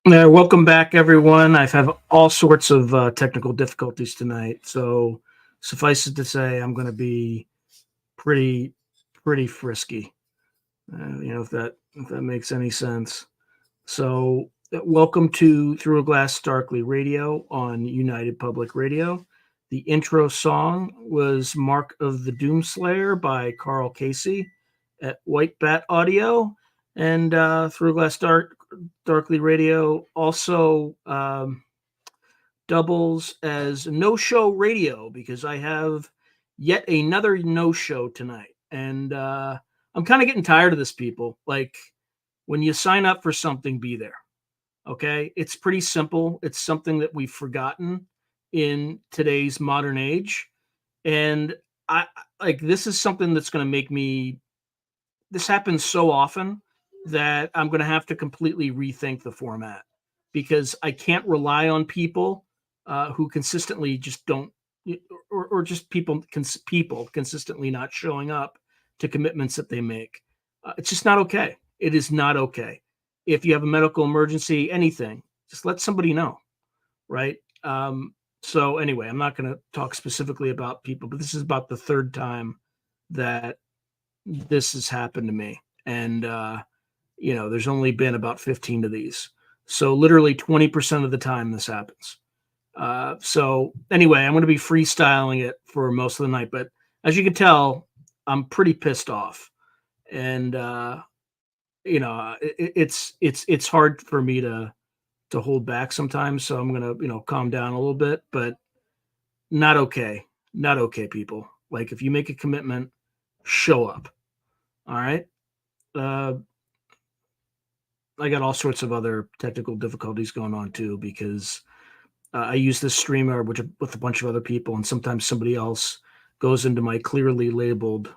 Welcome back, everyone. I've had all sorts of technical difficulties tonight, so suffice it to say, I'm going to be pretty, pretty frisky. If that makes any sense. So, welcome to Through a Glass Darkly Radio on United Public Radio. The intro song was "Mark of the Doomslayer" by Carl Casey at White Bat Audio, and Through a Glass Darkly Radio also doubles as no show radio because I have yet another no show tonight. And I'm kind of getting tired of this, people. Like, when you sign up for something, be there. Okay. It's pretty simple. It's something that we've forgotten in today's modern age. And I like this is something that's going to make me, this happens so often that I'm going to have to completely rethink the format because I can't rely on people who consistently just don't, or just people consistently not showing up to commitments that they make. It's just not okay. It is not okay. If you have a medical emergency, anything, just let somebody know, right? So anyway, I'm not going to talk specifically about people, but this is about the third time that this has happened to me. And, there's only been about 15 of these. So literally 20% of the time this happens. So anyway, I'm going to be freestyling it for most of the night. But as you can tell, I'm pretty pissed off. And, it's hard for me to hold back sometimes. So I'm going to, calm down a little bit, but not okay. Not okay, people. Like if you make a commitment, show up. All right. Uh, I got all sorts of other technical difficulties going on too because I use this streamer with a bunch of other people, and sometimes somebody else goes into my clearly labeled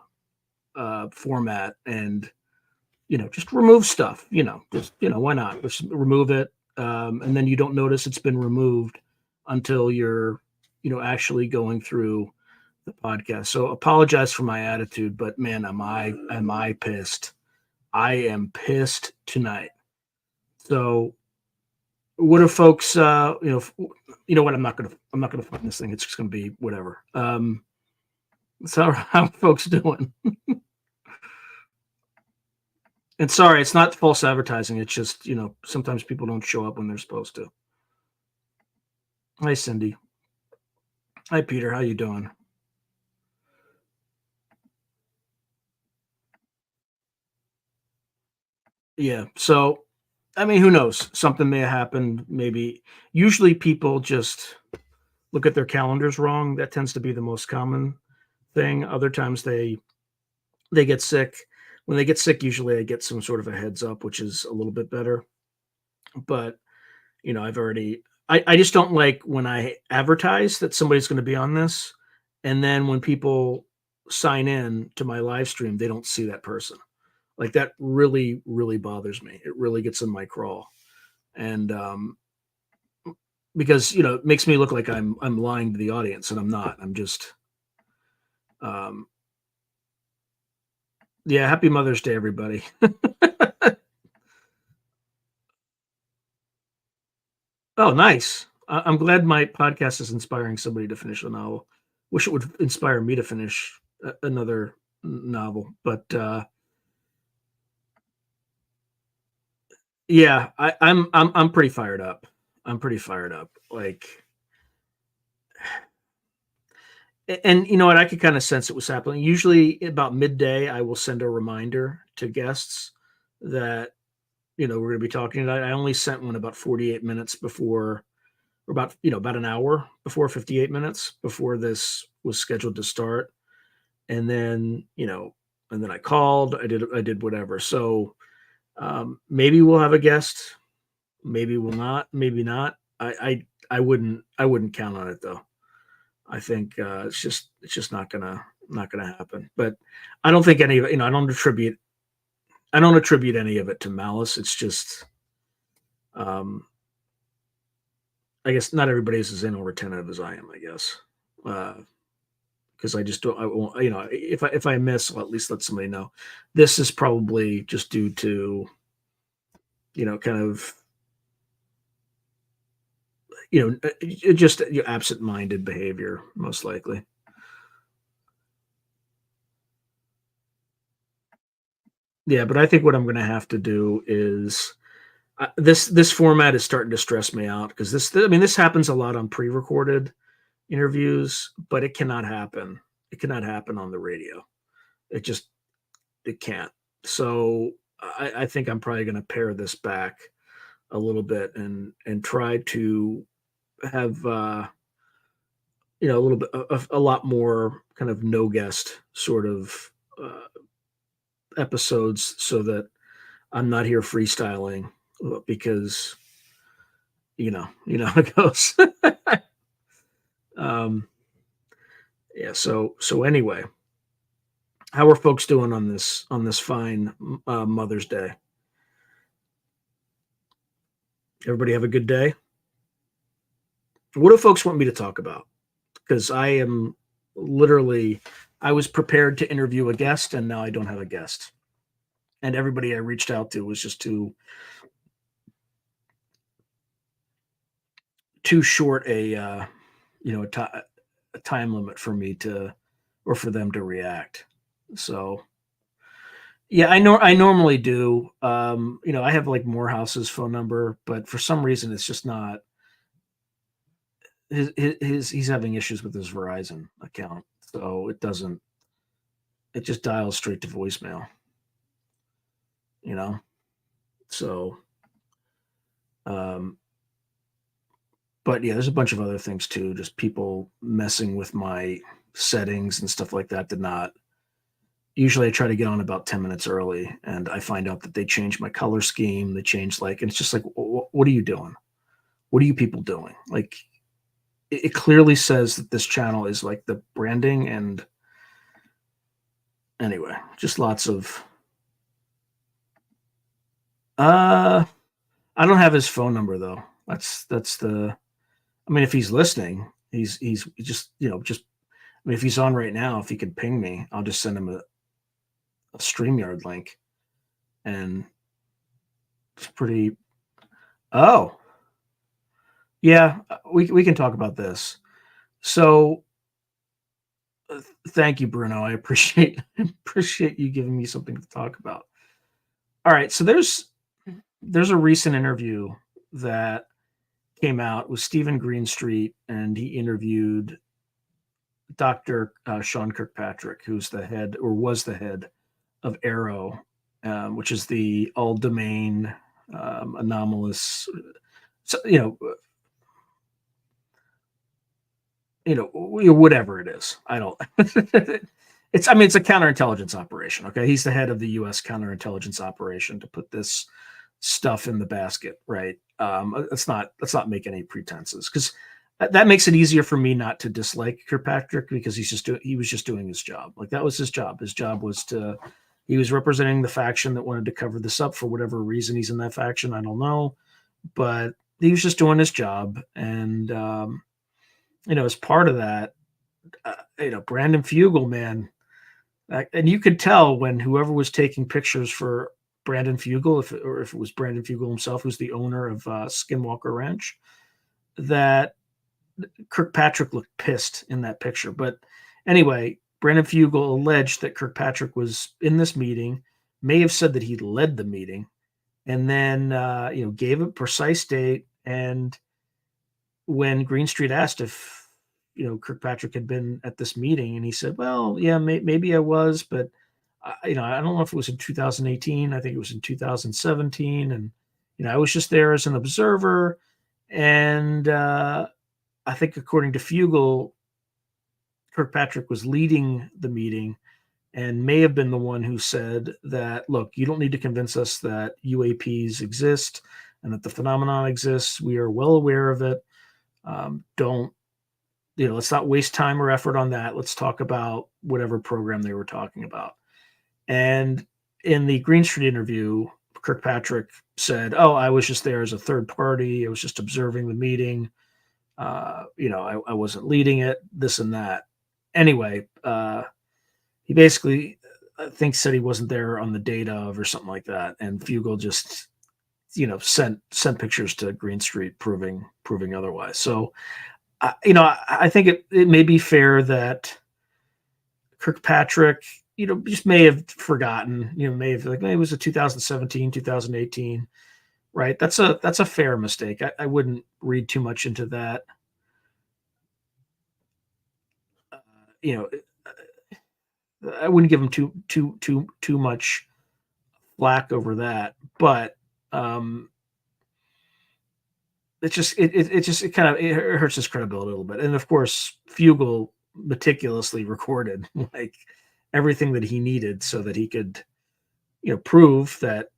format and just remove stuff. Why not? Just remove it, and then you don't notice it's been removed until you're actually going through the podcast. So apologize for my attitude, but man, am I pissed? I am pissed tonight. So what are folks what, I'm not gonna find this thing. It's just gonna be whatever. So how are folks doing? And sorry, it's not false advertising. It's just, sometimes people don't show up when they're supposed to. Hi, Cindy. Hi, Peter. How you doing? Yeah. So, I mean, who knows? Something may have happened. Maybe. Usually, people just look at their calendars wrong. That tends to be the most common thing. Other times, they get sick. When they get sick, usually I get some sort of a heads up, which is a little bit better. But I just don't like when I advertise that somebody's going to be on this, and then when people sign in to my live stream, they don't see that person. Like that really, really bothers me. It really gets in my crawl, and because it makes me look like I'm lying to the audience, and I'm not. I'm just um, yeah. Happy Mother's Day, everybody. Oh, nice. I'm glad my podcast is inspiring somebody to finish a novel. Wish it would inspire me to finish another novel, but yeah, I'm pretty fired up. I'm pretty fired up. Like, and you know what? I could kind of sense it was happening. Usually, about midday, I will send a reminder to guests that we're going to be talking tonight. I only sent one about 48 minutes before, or about an hour before, 58 minutes before this was scheduled to start, and then I called. I did whatever. So maybe we'll have a guest. Maybe we'll not. Maybe not. I wouldn't count on it though. I think it's just not gonna happen. But I don't think any of it. I don't attribute any of it to malice. It's just um, I guess not everybody is as anal retentive as I am. I guess because I just don't. I won't. If I miss, I'll at least let somebody know. This is probably just due to kind of just absent-minded behavior, most likely. Yeah, but I think what I'm going to have to do is this format is starting to stress me out because this happens a lot on pre-recorded interviews, but it cannot happen. It cannot happen on the radio. It just it can't. So I think I'm probably going to pare this back a little bit and try to have a little bit a lot more kind of no guest sort of uh, episodes so that I'm not here freestyling because you know how it goes. um, yeah. So anyway, how are folks doing on this fine Mother's Day? Everybody have a good day. What do folks want me to talk about? Because I am literally, I was prepared to interview a guest, and now I don't have a guest. And everybody I reached out to was just too short a time limit for me to or for them to react. So yeah, I normally do. I have like Morehouse's phone number, but for some reason it's just not he's having issues with his Verizon account. So it just dials straight to voicemail, you know? So um but yeah, there's a bunch of other things too, just people messing with my settings and stuff like that. Did not Usually I try to get on about 10 minutes early and I find out that they changed my color scheme. They changed and it's just like, what are you doing? What are you people doing? Like, it clearly says that this channel is like the branding and anyway, just lots of, uh, I don't have his phone number though. I mean, if he's listening, he's I mean, if he's on right now, if he could ping me, I'll just send him a StreamYard link and it's pretty, oh, yeah, we can talk about this. So, thank you, Bruno. I appreciate appreciate you giving me something to talk about. All right, so there's a recent interview that came out with Stephen Greenstreet, and he interviewed Dr. Sean Kirkpatrick, who's the head or was the head of Arrow, which is the all domain anomalous, so, whatever it is. I don't. It's a counterintelligence operation. Okay, he's the head of the U.S. counterintelligence operation to put this stuff in the basket, right? Let's not make any pretenses because that makes it easier for me not to dislike Kirkpatrick because he was just doing his job. Like that was his job. His job was he was representing the faction that wanted to cover this up for whatever reason he's in that faction. I don't know, but he was just doing his job, and as part of that, Brandon Fugel, man, and you could tell when whoever was taking pictures for Brandon Fugel, if it was Brandon Fugel himself, who's the owner of Skinwalker Ranch, that Kirkpatrick looked pissed in that picture. But anyway, Brandon Fugel alleged that Kirkpatrick was in this meeting, may have said that he led the meeting, and then gave a precise date. And when Greenstreet asked if Kirkpatrick had been at this meeting, and he said, "Well, yeah, maybe I was, but I don't know if it was in 2018. I think it was in 2017, and I was just there as an observer." And I think, according to Fugel, Kirkpatrick was leading the meeting and may have been the one who said that, "Look, you don't need to convince us that UAPs exist and that the phenomenon exists. We are well aware of it. Don't let's not waste time or effort on that. Let's talk about whatever program they were talking about." And in the Greenstreet interview, Kirkpatrick said, "Oh, I was just there as a third party. I was just observing the meeting. I wasn't leading it, this and that." Anyway, he basically, I think, said he wasn't there on the date of or something like that. And Fugel just sent pictures to Green Street proving otherwise. So, I think it may be fair that Kirkpatrick, just may have forgotten, may have like, maybe it was a 2017, 2018, right? That's a fair mistake. I wouldn't read too much into that. Uh, you know, I wouldn't give him too much flack over that, but it kind of it hurts his credibility a little bit. And of course, Fugel meticulously recorded like everything that he needed so that he could, prove that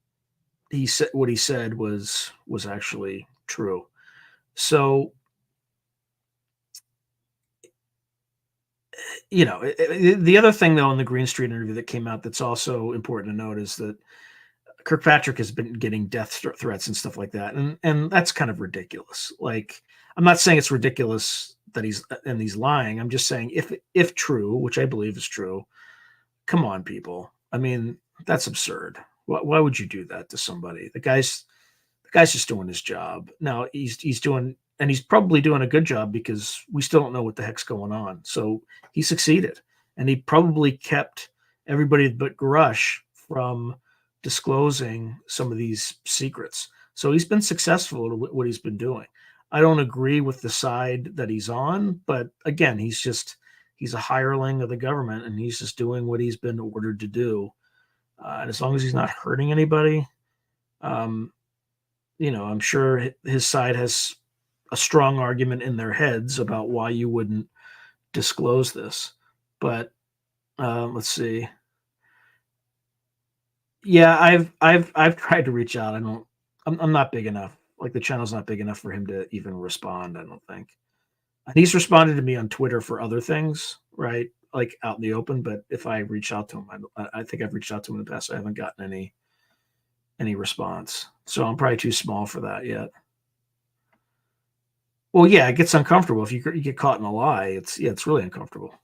he said what he said was actually true. So, the other thing though in the Green Street interview that came out that's also important to note is that Kirkpatrick has been getting death threats and stuff like that, and that's kind of ridiculous. Like, I'm not saying it's ridiculous that he's lying. I'm just saying if true, which I believe is true, come on, people. I mean, that's absurd. Why would you do that to somebody? The guy's just doing his job. Now he's doing, and he's probably doing a good job because we still don't know what the heck's going on. So he succeeded, and he probably kept everybody but Grush from disclosing some of these secrets. So he's been successful at what he's been doing. I don't agree with the side that he's on, but again, he's a hireling of the government, and he's just doing what he's been ordered to do. And as long as he's not hurting anybody, I'm sure his side has a strong argument in their heads about why you wouldn't disclose this. But let's see. Yeah, I've tried to reach out. I'm not big enough. Like, the channel's not big enough for him to even respond, I don't think. And he's responded to me on Twitter for other things, right? Like out in the open. But if I reach out to him, I think I've reached out to him in the past. I haven't gotten any response. So I'm probably too small for that yet. Well, yeah, it gets uncomfortable if you get caught in a lie. It's really uncomfortable.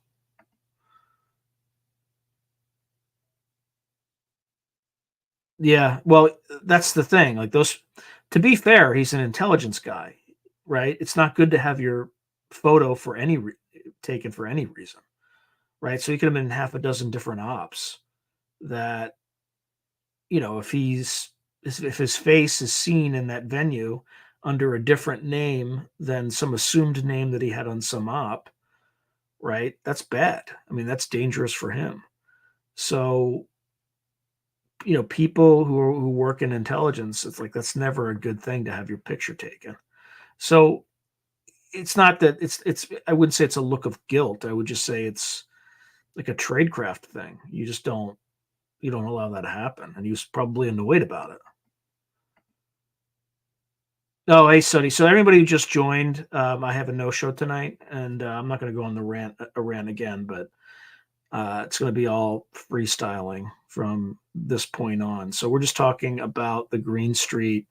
Yeah, well, that's the thing. Like, those, to be fair, he's an intelligence guy, right? It's not good to have your photo taken for any reason, right? So he could have been in half a dozen different ops that, if his face is seen in that venue under a different name than some assumed name that he had on some op, right? That's bad. I mean, that's dangerous for him. So, people who work in intelligence, it's like, that's never a good thing to have your picture taken. So it's not that I wouldn't say it's a look of guilt. I would just say it's like a tradecraft thing. You don't allow that to happen. And he was probably annoyed about it. Oh, hey, Sonny. So everybody who just joined, I have a no-show tonight, and I'm not going to go on a rant again, but it's going to be all freestyling from this point on. So we're just talking about the Green Street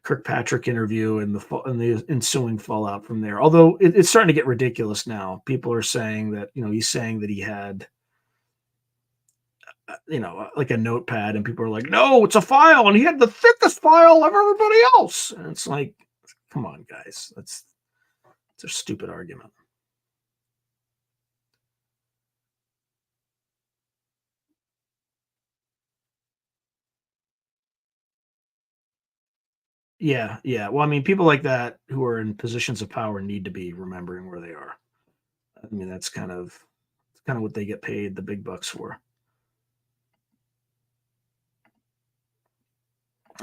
Kirkpatrick interview and the ensuing fallout from there. Although it's starting to get ridiculous now. People are saying that, he's saying that he had, like a notepad, and people are like, no, it's a file, and he had the thickest file of everybody else. And it's like, come on, guys. It's a stupid argument. Yeah, yeah. Well, I mean, people like that who are in positions of power need to be remembering where they are. I mean, it's kind of what they get paid the big bucks for.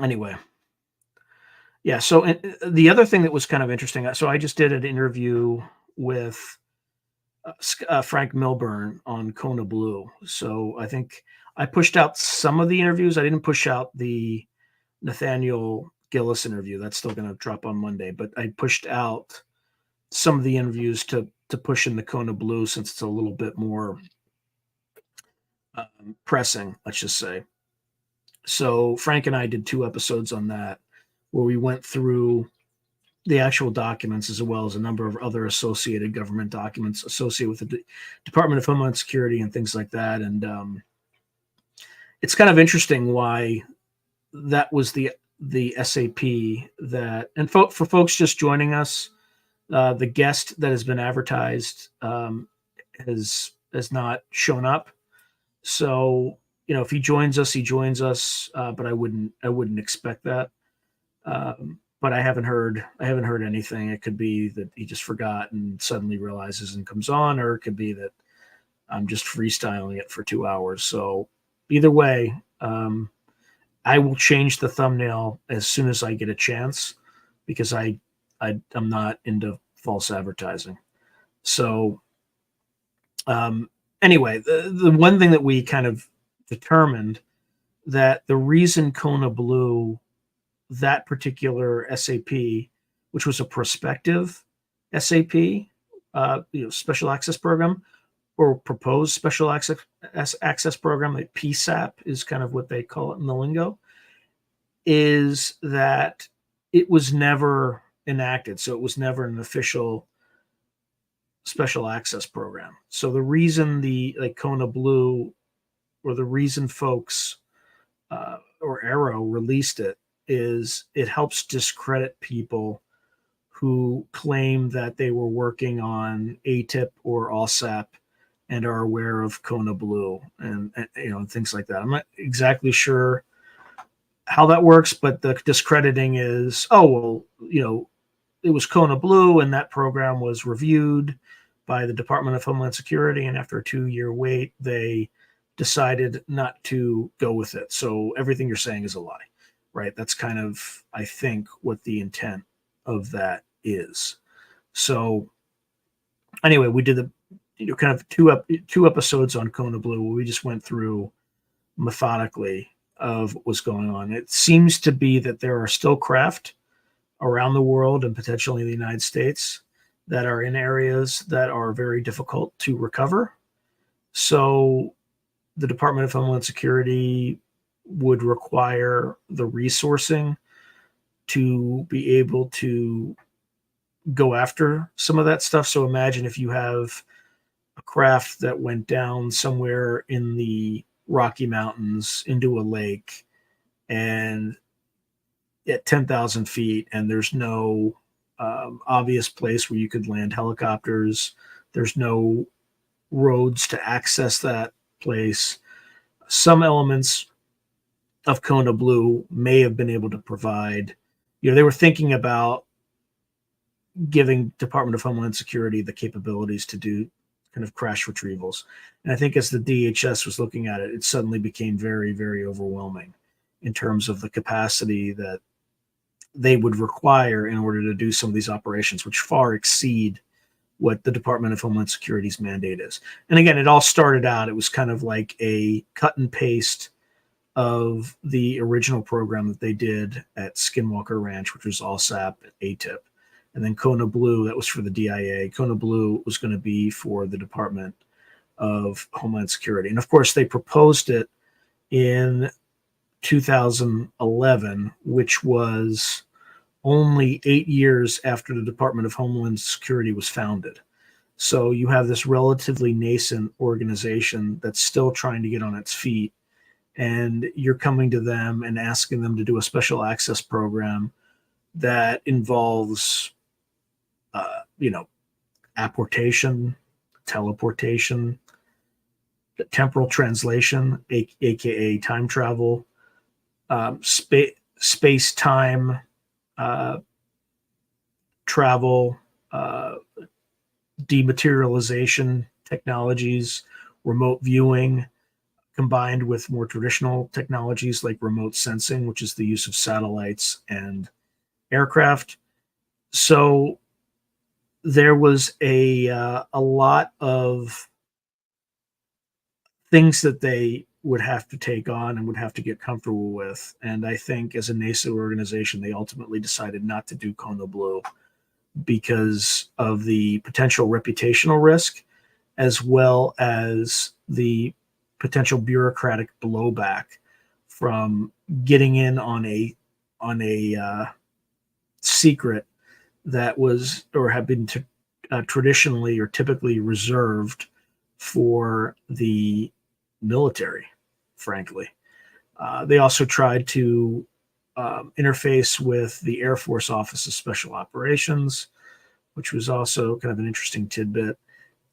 Anyway, yeah. So the other thing that was kind of interesting. So I just did an interview with Frank Milburn on Kona Blue. So I think I pushed out some of the interviews. I didn't push out the Nathaniel Gillis interview. That's still going to drop on Monday. But I pushed out some of the interviews to push in the Kona Blue, since it's a little bit more pressing, let's just say. So Frank and I did 2 episodes on that, where we went through the actual documents, as well as a number of other associated government documents associated with the Department of Homeland Security and things like that. And it's kind of interesting why that was the SAP that, and for folks just joining us, the guest that has been advertised has not shown up. So if he joins us, he joins us. But I wouldn't expect that. But I haven't heard anything. It could be that he just forgot and suddenly realizes and comes on, or it could be that I'm just freestyling it for 2 hours. So either way, I will change the thumbnail as soon as I get a chance, because I'm not into false advertising. So anyway, the one thing that we kind of determined, that the reason Kona blew that particular SAP, which was a prospective SAP, special access program, or proposed special access program, like PSAP is kind of what they call it in the lingo, is that it was never enacted. So it was never an official special access program. So the reason the Kona Blue, or the reason folks or Arrow released it, is it helps discredit people who claim that they were working on ATIP or ALSAP and are aware of Kona Blue and things like that. I'm not exactly sure how that works, but the discrediting is, oh well, it was Kona Blue, and that program was reviewed by the Department of Homeland Security, and after a 2-year wait, they decided not to go with it. So everything you're saying is a lie, right? That's kind of, I think, what the intent of that is. So anyway, we did the kind of two episodes on Kona Blue, where we just went through methodically of what was going on. It seems to be that there are still craft around the world, and potentially in the United States, that are in areas that are very difficult to recover. So the Department of Homeland Security would require the resourcing to be able to go after some of that stuff. So imagine if you have a craft that went down somewhere in the Rocky Mountains into a lake, and at 10,000 feet, and there's no obvious place where you could land helicopters. There's no roads to access that place. Some elements of Kona Blue may have been able to provide, they were thinking about giving Department of Homeland Security the capabilities to do kind of crash retrievals. And I think as the DHS was looking at it, it suddenly became very, very overwhelming in terms of the capacity that they would require in order to do some of these operations, which far exceed what the Department of Homeland Security's mandate is. And again, it all started out, it was kind of like a cut and paste of the original program that they did at Skinwalker Ranch, which was ALSAP, ATIP. And then Kona Blue, that was for the DIA. Kona Blue was going to be for the Department of Homeland Security. And of course, they proposed it in 2011, which was only 8 years after the Department of Homeland Security was founded. So you have this relatively nascent organization that's still trying to get on its feet, and you're coming to them and asking them to do a special access program that involves, apportation, teleportation, temporal translation, aka time travel, space-time travel, dematerialization technologies, remote viewing, combined with more traditional technologies like remote sensing, which is the use of satellites and aircraft. So there was a lot of things that they would have to take on and would have to get comfortable with. And I think as a nascent organization, they ultimately decided not to do Kona Blue because of the potential reputational risk, as well as the potential bureaucratic blowback from getting in on a secret that was, or had been traditionally or typically reserved for the military, frankly. They also tried to interface with the Air Force Office of Special Operations, which was also kind of an interesting tidbit.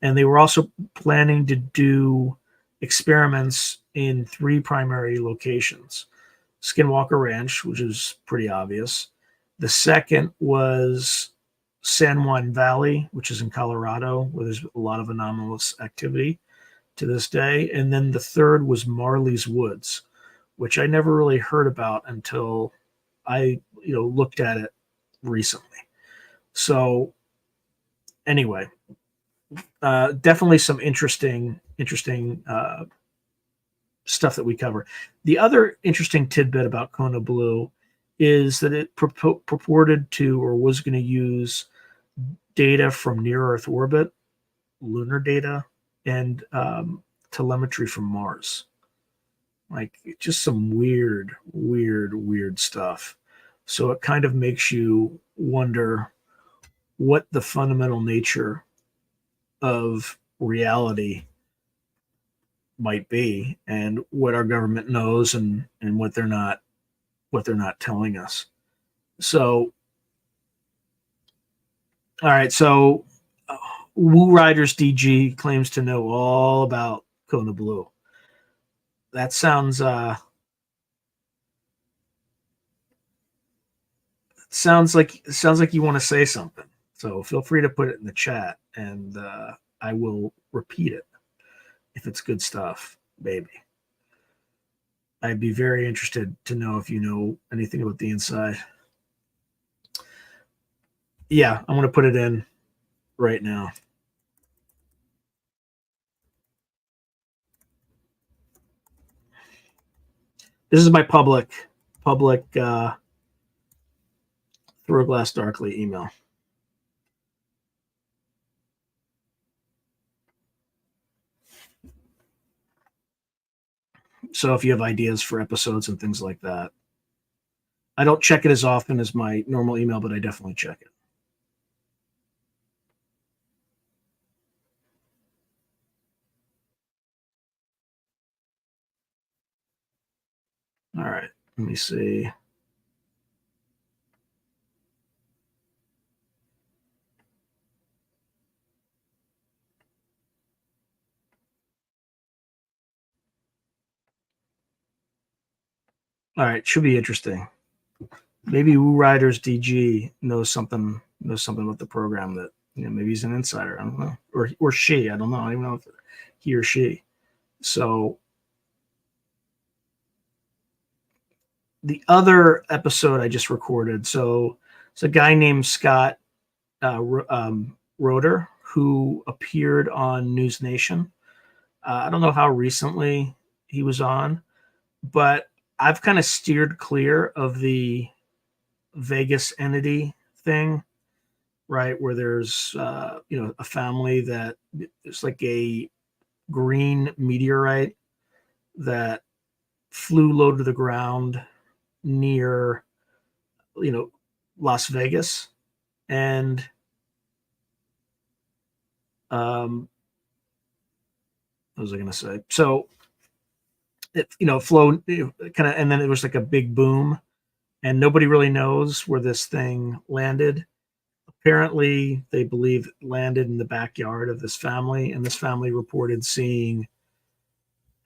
And they were also planning to do experiments in 3 primary locations. Skinwalker Ranch, which is pretty obvious. The second was San Juan Valley, which is in Colorado, where there's a lot of anomalous activity to this day. And then the third was Marley's Woods, which I never really heard about until I, looked at it recently. So anyway, definitely some interesting stuff that we cover. The other interesting tidbit about Kona Blue is that it purported to, or was going to use data from near Earth orbit, lunar data, and telemetry from Mars. Like, just some weird stuff. So it kind of makes you wonder what the fundamental nature of reality might be, and what our government knows, and what they're not telling us. So, all right. So, Woo Riders DG claims to know all about Kona Blue. That sounds like you want to say something. So feel free to put it in the chat, and I will repeat it if it's good stuff, baby. I'd be very interested to know if you know anything about the inside. Yeah, I'm going to put it in right now. This is my public Through a Glass Darkly email. So if you have ideas for episodes and things like that, I don't check it as often as my normal email, but I definitely check it. All right, let me see. All right, should be interesting. Maybe Woo Riders DG knows something about the program that, maybe he's an insider. I don't know, or she. I don't know. I don't even know if he or she. So the other episode I just recorded. So it's a guy named Scott Roeder who appeared on News Nation. I don't know how recently he was on, but I've kind of steered clear of the Vegas entity thing, right? Where there's, a family that it's like a green meteorite that flew low to the ground near, Las Vegas. And, what was I going to say? So it, flowed kind of, and then it was like a big boom, and nobody really knows where this thing landed. Apparently, they believe it landed in the backyard of this family, and this family reported seeing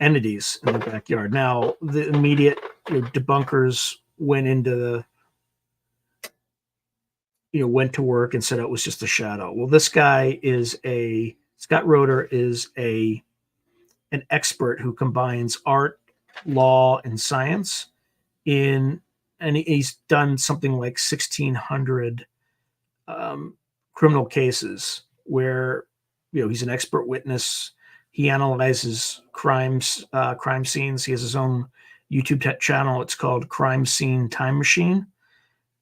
entities in the backyard. Now, the immediate debunkers went to work and said it was just a shadow. Well, this guy Scott Roeder is an expert who combines art, law, and science and he's done something like 1,600 criminal cases where he's an expert witness. He analyzes crime scenes. He has his own YouTube channel. It's called Crime Scene Time Machine.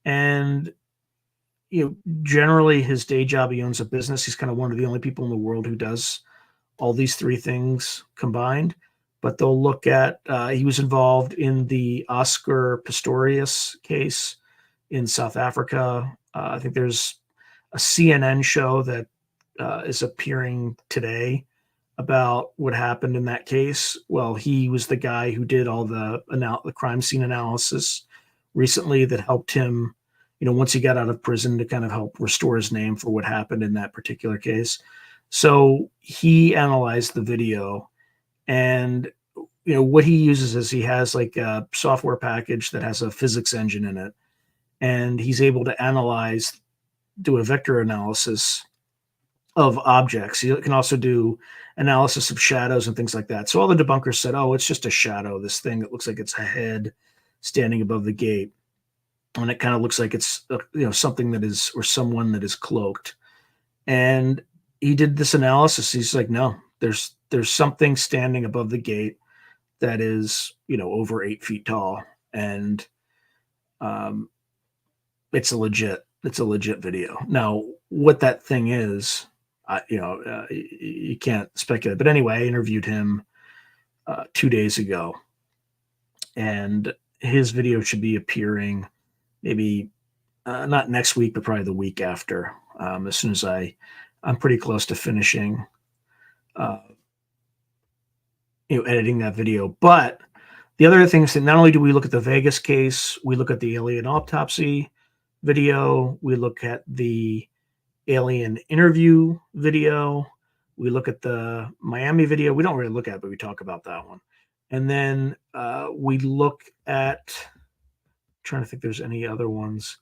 And generally his day job, he owns a business. He's kind of one of the only people in the world who does all these 3 things combined. But they'll look at, he was involved in the Oscar Pistorius case in South Africa. I think there's a CNN show that is appearing today about what happened in that case. Well, he was the guy who did all the crime scene analysis recently that helped him, once he got out of prison, to kind of help restore his name for what happened in that particular case. So he analyzed the video, and what he uses is he has like a software package that has a physics engine in it, and he's able to do a vector analysis of objects. You can also do analysis of shadows and things like that. So all the debunkers said, "Oh, it's just a shadow. This thing that looks like it's a head standing above the gate, and it kind of looks like it's something that is, or someone that is cloaked." And he did this analysis. He's like, "No, there's something standing above the gate that is over 8 feet tall, and um, it's a legit video." Now, what that thing is, you can't speculate. But anyway, I interviewed him 2 days ago, and his video should be appearing maybe not next week, but probably the week after. As soon as I'm pretty close to finishing, uh, editing that video. But the other thing is that not only do we look at the Vegas case, we look at the alien autopsy video, we look at the alien interview video, we look at the Miami video. We don't really look at it, but we talk about that one. And then we look at, trying to think if there's any other ones.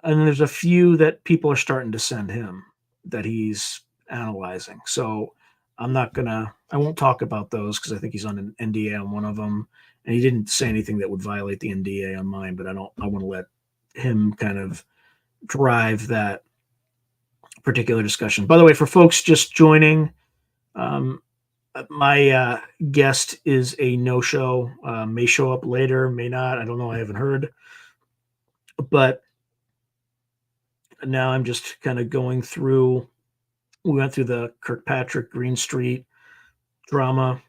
And then there's a few that people are starting to send him that he's analyzing. So I won't talk about those because I think he's on an NDA on one of them. And he didn't say anything that would violate the NDA on mine, but I want to let him kind of drive that particular discussion. By the way, for folks just joining, my guest is a no-show, may show up later, may not. I don't know. I haven't heard. But now I'm just kind of going through. We went through the Kirkpatrick Green Street drama,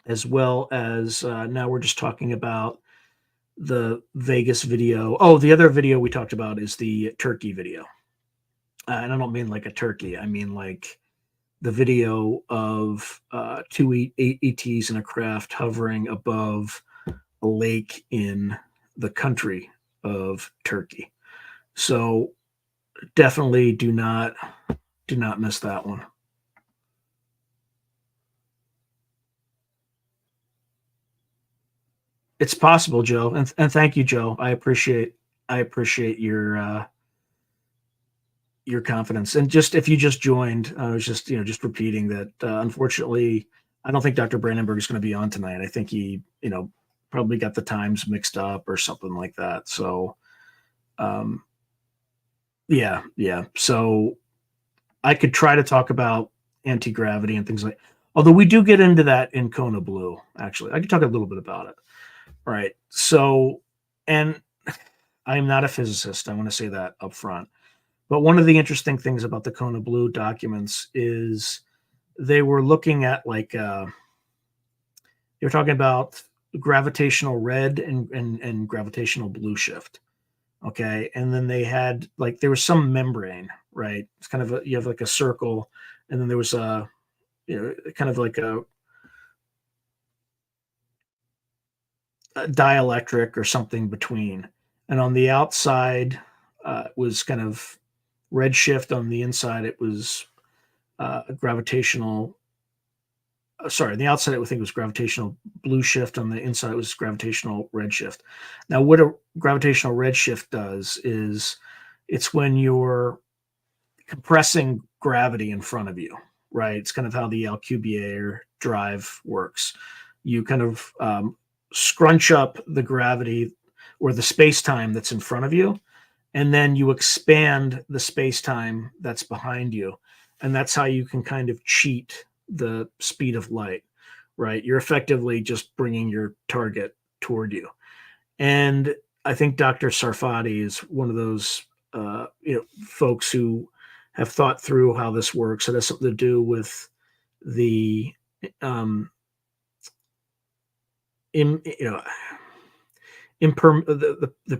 as well as now we're just talking about the Vegas video. Oh, the other video we talked about is the turkey video. And I don't mean like a turkey. I mean like the video of two ETs in a craft hovering above a lake in the country of Turkey. So definitely do not miss that one. It's possible, Joe, and thank you, Joe. I appreciate your confidence. And just if you just joined, I was just repeating that. Unfortunately, I don't think Dr. Brandenburg is going to be on tonight. I think he probably got the times mixed up or something like that. So, yeah. So I could try to talk about anti-gravity and things like. Although we do get into that in Kona Blue, actually, I could talk a little bit about it. Right. So, and I'm not a physicist. I want to say that up front. But one of the interesting things about the Kona Blue documents is they were looking at they were talking about gravitational red and gravitational blue shift. Okay. And then they had there was some membrane, right? It's kind of you have like a circle, and then there was kind of like a dielectric or something between. And on the outside was kind of red shift. On the inside, it was gravitational. Sorry, on the outside, I think it was gravitational blue shift. On the inside, it was gravitational red shift. Now, what a gravitational red shift does is it's when you're compressing gravity in front of you, right? It's kind of how the Alcubierre drive works. You kind of scrunch up the gravity or the space-time that's in front of you, and then you expand the space-time that's behind you. And that's how you can kind of cheat the speed of light, right? You're effectively just bringing your target toward you. And I think Dr. Sarfati is one of those folks who have thought through how this works. It has something to do with the the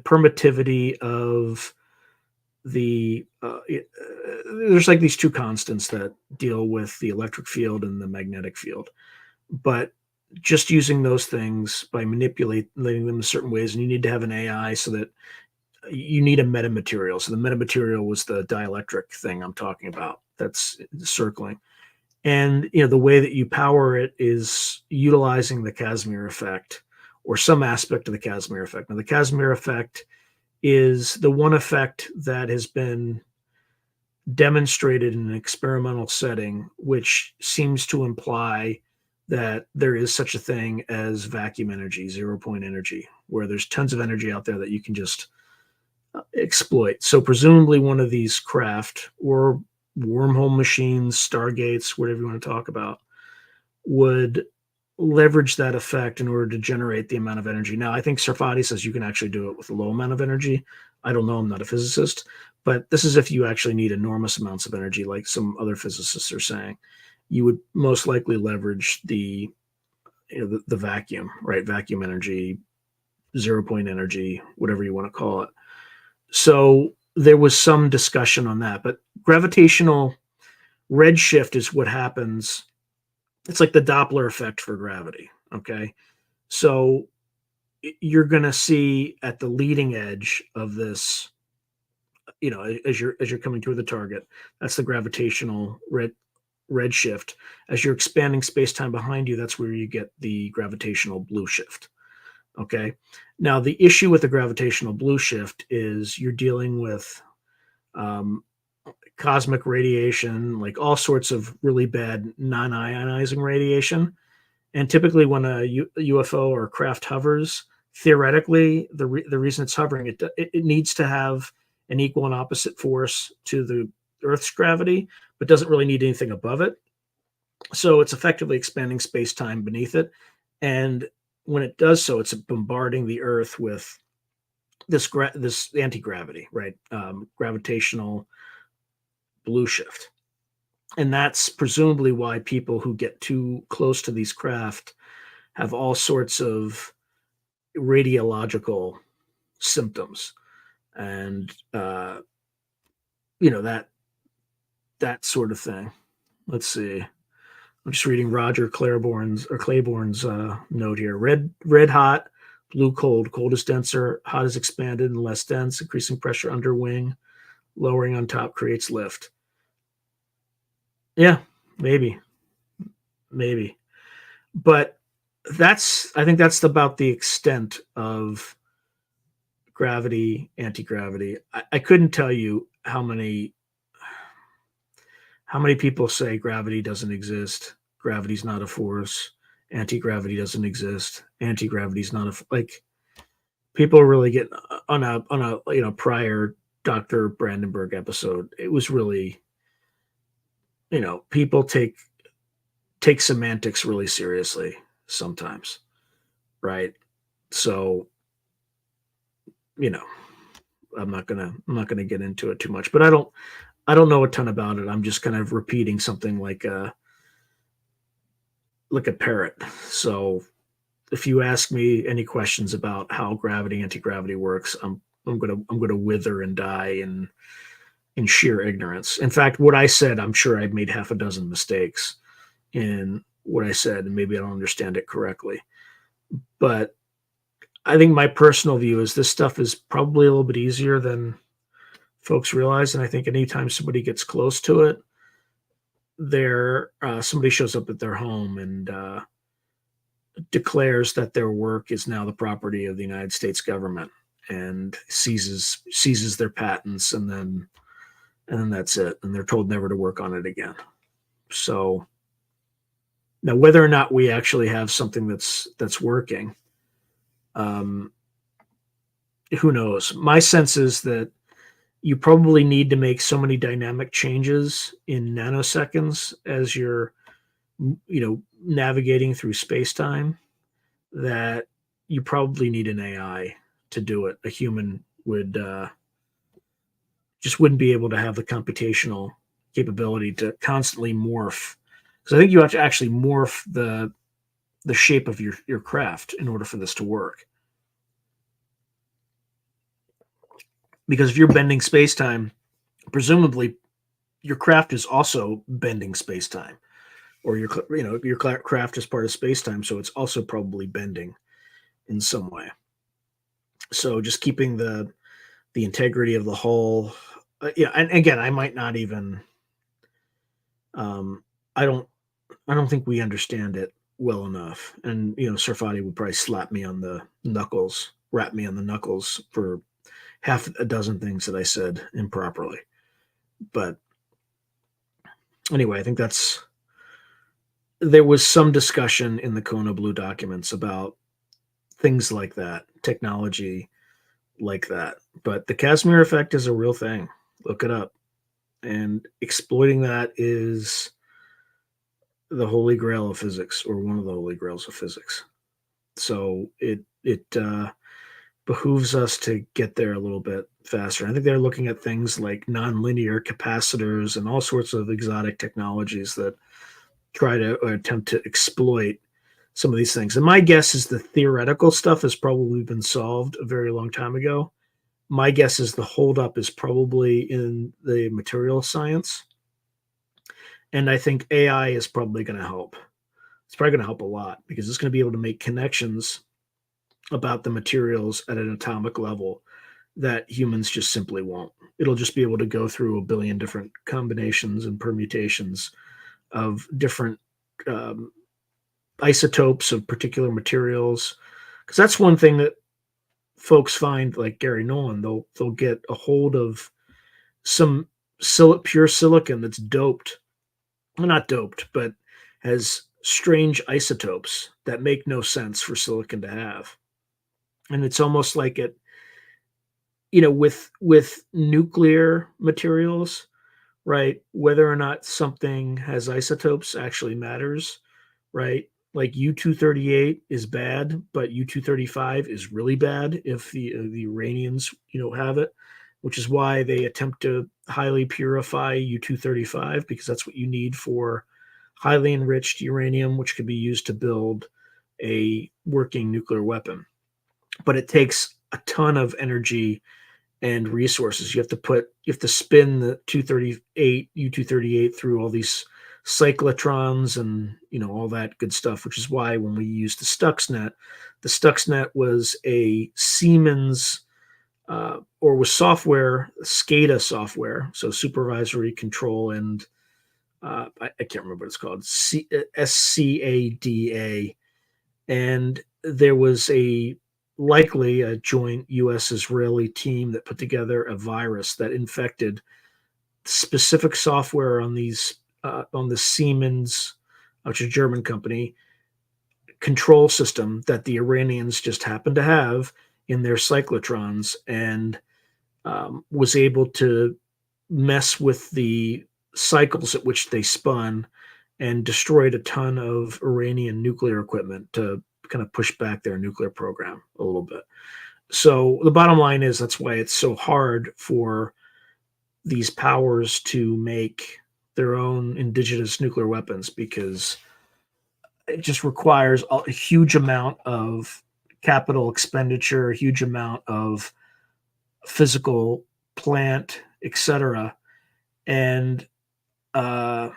permittivity of there's like these two constants that deal with the electric field and the magnetic field, but just using those things by manipulating them in certain ways, and you need to have an AI so that you need a metamaterial. So the metamaterial was the dielectric thing I'm talking about that's circling. And the way that you power it is utilizing the Casimir effect or some aspect of the Casimir effect. Now, the Casimir effect is the one effect that has been demonstrated in an experimental setting, which seems to imply that there is such a thing as vacuum energy, 0 point energy, where there's tons of energy out there that you can just exploit. So presumably one of these craft or wormhole machines, stargates, whatever you want to talk about, would leverage that effect in order to generate the amount of energy. Now, I think Sarfati says you can actually do it with a low amount of energy. I don't know. I'm not a physicist, but this is if you actually need enormous amounts of energy, like some other physicists are saying. You would most likely leverage the vacuum, right? Vacuum energy, 0 point energy, whatever you want to call it. So there was some discussion on that, but gravitational redshift is what happens. It's like the Doppler effect for gravity. Okay. So you're going to see at the leading edge of this, as you're coming toward the target, that's the gravitational redshift. As you're expanding space-time behind you, that's where you get the gravitational blue shift. Okay. Now, the issue with the gravitational blue shift is you're dealing with cosmic radiation, like all sorts of really bad non-ionizing radiation. And typically when a UFO or craft hovers, theoretically, the reason it's hovering, it needs to have an equal and opposite force to the Earth's gravity, but doesn't really need anything above it. So it's effectively expanding space-time beneath it. And when it does so, it's bombarding the Earth with this anti-gravity, right? Gravitational blue shift. And that's presumably why people who get too close to these craft have all sorts of radiological symptoms. And, that sort of thing. Let's see. I'm just reading Roger Claiborne's note here. Red hot, blue cold. Cold is denser, hot is expanded and less dense. Increasing pressure under wing, lowering on top creates lift. Yeah, maybe. But I think that's about the extent of gravity, anti-gravity. I couldn't tell you how many people say gravity doesn't exist, gravity's not a force, anti-gravity doesn't exist, anti-gravity's not like people are really getting on a prior Dr. Brandenburg episode. It was really, people take semantics really seriously sometimes, right? So, I'm not gonna get into it too much, but I don't know a ton about it. I'm just kind of repeating something like a parrot. So if you ask me any questions about how gravity, anti-gravity works, I'm gonna wither and die in sheer ignorance. In fact, what I said, I'm sure I've made half a dozen mistakes in what I said, and maybe I don't understand it correctly. But I think my personal view is this stuff is probably a little bit easier than folks realize. And I think anytime somebody gets close to it, somebody shows up at their home and declares that their work is now the property of the United States government and seizes their patents, and then that's it. And they're told never to work on it again. So now, whether or not we actually have something that's working, who knows? My sense is that you probably need to make so many dynamic changes in nanoseconds as you're, navigating through space-time, that you probably need an AI to do it. A human would just wouldn't be able to have the computational capability to constantly morph. Because I think you have to actually morph the shape of your craft in order for this to work. Because if you're bending space-time, presumably your craft is also bending space-time, or your craft is part of space-time, so it's also probably bending in some way. So just keeping the integrity of the hull. Yeah, and again, I might not even. Um, I don't think we understand it well enough. And Sarfati would probably slap me on the knuckles, rap me on the knuckles for half a dozen things that I said improperly. But anyway, I think there was some discussion in the Kona Blue documents about things like that, technology like that. But the Casimir effect is a real thing. Look it up. And exploiting that is the holy grail of physics, or one of the holy grails of physics. So it behooves us to get there a little bit faster. I think they're looking at things like nonlinear capacitors and all sorts of exotic technologies that try to or attempt to exploit some of these things. And my guess is the theoretical stuff has probably been solved a very long time ago. My guess is the holdup is probably in the material science. And I think AI is probably going to help. It's probably going to help a lot because it's going to be able to make connections about the materials at an atomic level that humans just simply won't. It'll just be able to go through a billion different combinations and permutations of different um, isotopes of particular materials. Because that's one thing that folks find, like Gary Nolan, they'll get a hold of some pure silicon that's doped, well, not doped, but has strange isotopes that make no sense for silicon to have. And it's almost like with nuclear materials, right? Whether or not something has isotopes actually matters, right? Like U-238 is bad, but U-235 is really bad if the Iranians have it, which is why they attempt to highly purify U-235, because that's what you need for highly enriched uranium, which could be used to build a working nuclear weapon. But it takes a ton of energy and resources. You have to spin the 238 U-238 through all these cyclotrons and all that good stuff, which is why when we used the Stuxnet was a Siemens or was software, SCADA software, so supervisory control and I can't remember what it's called, SCADA, and there was likely a joint U.S.-Israeli team that put together a virus that infected specific software on the Siemens, which is a German company, control system that the Iranians just happened to have in their cyclotrons, and was able to mess with the cycles at which they spun and destroyed a ton of Iranian nuclear equipment to kind of push back their nuclear program a little bit. So the bottom line is that's why it's so hard for these powers to make their own indigenous nuclear weapons, because it just requires a huge amount of capital expenditure, a huge amount of physical plant, etc. And uh,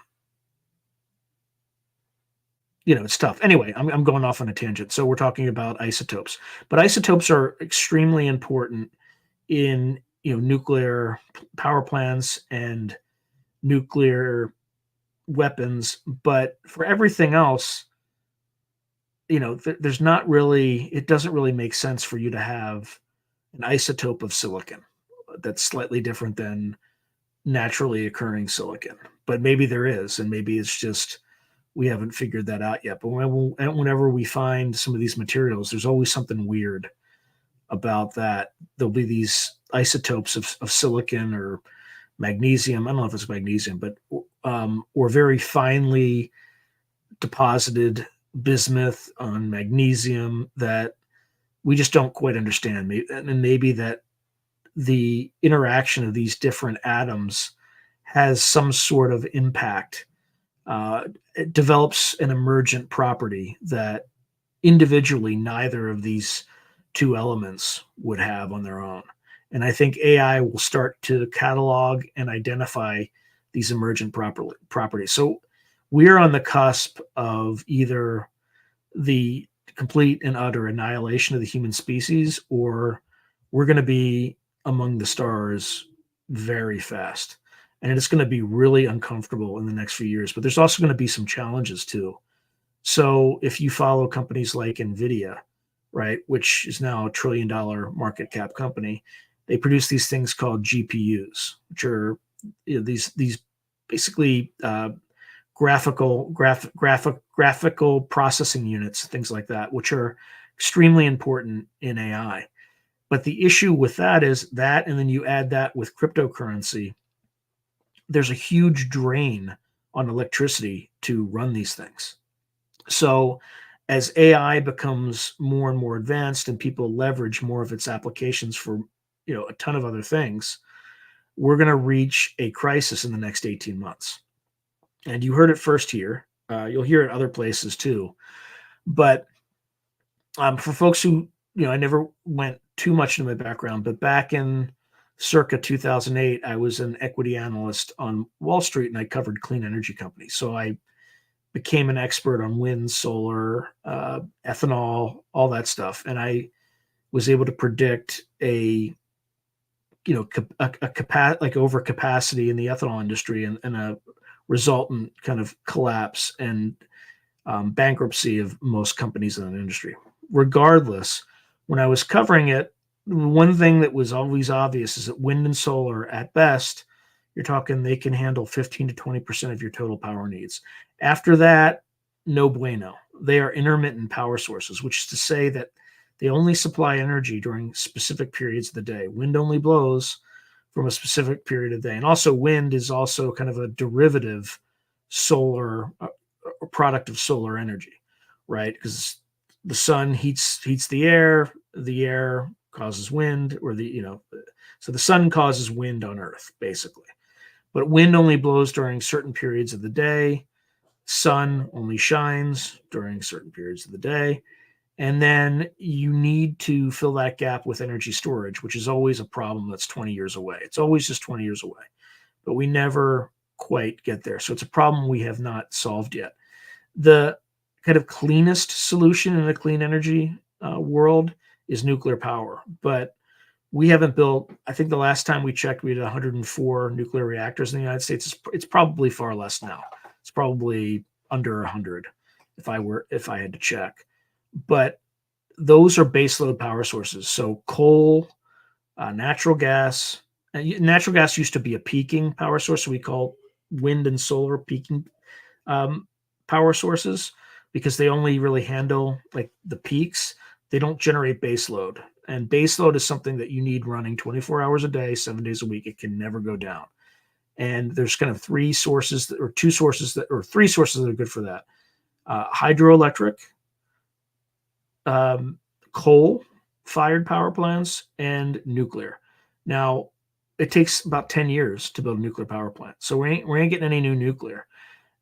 it's tough. Anyway, I'm going off on a tangent. So we're talking about isotopes, but isotopes are extremely important in nuclear power plants and nuclear weapons. But for everything else, there's not really. It doesn't really make sense for you to have an isotope of silicon that's slightly different than naturally occurring silicon. But maybe there is, and maybe it's just we haven't figured that out yet. But whenever we find some of these materials, there's always something weird about that. There'll be these isotopes of silicon or magnesium. I don't know if it's magnesium, but or very finely deposited bismuth on magnesium that we just don't quite understand. And maybe that the interaction of these different atoms has some sort of impact. It develops an emergent property that individually neither of these two elements would have on their own. And I think AI will start to catalog and identify these emergent properties. So we're on the cusp of either the complete and utter annihilation of the human species, or we're going to be among the stars very fast. And it's going to be really uncomfortable in the next few years. But there's also going to be some challenges too. So if you follow companies like Nvidia, right, which is now a $1 trillion market cap company, they produce these things called GPUs, which are these basically graphical processing units, things like that, which are extremely important in AI. But the issue with that is that, and then you add that with cryptocurrency, there's a huge drain on electricity to run these things. So as AI becomes more and more advanced and people leverage more of its applications for, a ton of other things, we're going to reach a crisis in the next 18 months. And you heard it first here. You'll hear it other places too. But for folks who, I never went too much into my background, but back in circa 2008, I was an equity analyst on Wall Street and I covered clean energy companies. So I became an expert on wind, solar, ethanol, all that stuff. And I was able to predict a overcapacity in the ethanol industry and a resultant kind of collapse and bankruptcy of most companies in the industry. Regardless, when I was covering it, one thing that was always obvious is that wind and solar, at best, you're talking they can handle 15 to 20% of your total power needs. After that, no bueno. They are intermittent power sources, which is to say that they only supply energy during specific periods of the day. Wind only blows from a specific period of the day. And also wind is also kind of a derivative solar product of solar energy, right? Because the sun heats the air causes wind, or so the sun causes wind on Earth, basically. But wind only blows during certain periods of the day. Sun only shines during certain periods of the day. And then you need to fill that gap with energy storage, which is always a problem that's 20 years away. It's always just 20 years away. But we never quite get there. So it's a problem we have not solved yet. The kind of cleanest solution in the clean energy world is nuclear power. But we haven't built, I think the last time we checked, we had 104 nuclear reactors in the United States. It's probably far less now. It's probably under 100 if I had to check. But those are baseload power sources. So coal, natural gas. Natural gas used to be a peaking power source. So we call wind and solar peaking power sources because they only really handle like the peaks. They don't generate baseload. And baseload is something that you need running 24 hours a day, 7 days a week. It can never go down. And there's kind of three sources that are good for that. Hydroelectric, coal-fired power plants, and nuclear. Now, it takes about 10 years to build a nuclear power plant. So we ain't getting any new nuclear.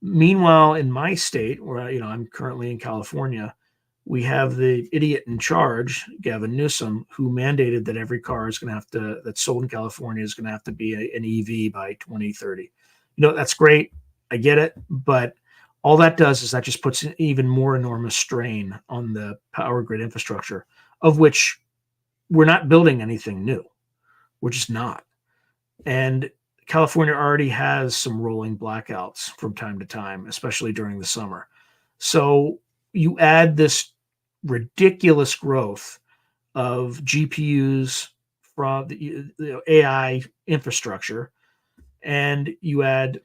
Meanwhile, in my state, where I'm currently in California, we have the idiot in charge, Gavin Newsom, who mandated that every car is going to have to, that's sold in California is going to have to be an EV by 2030. That's great. I get it. But all that does is that just puts an even more enormous strain on the power grid infrastructure, of which we're not building anything new. We're just not. And California already has some rolling blackouts from time to time, especially during the summer. So you add this ridiculous growth of GPUs from the AI infrastructure, and you add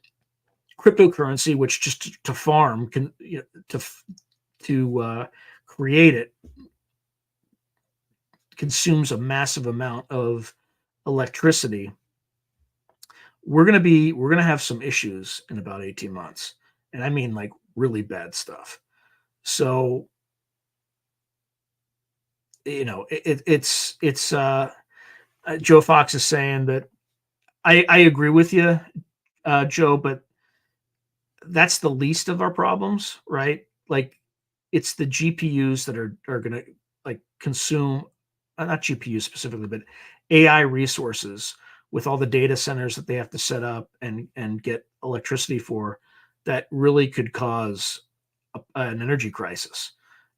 cryptocurrency, which just to farm can to create it consumes a massive amount of electricity. We're gonna have some issues in about 18 months, and I mean like really bad stuff. So it's Joe Fox is saying that I agree with you, Joe, but that's the least of our problems, right? Like it's the GPUs that are going to like consume, not GPUs specifically, but AI resources with all the data centers that they have to set up and get electricity for that really could cause an energy crisis.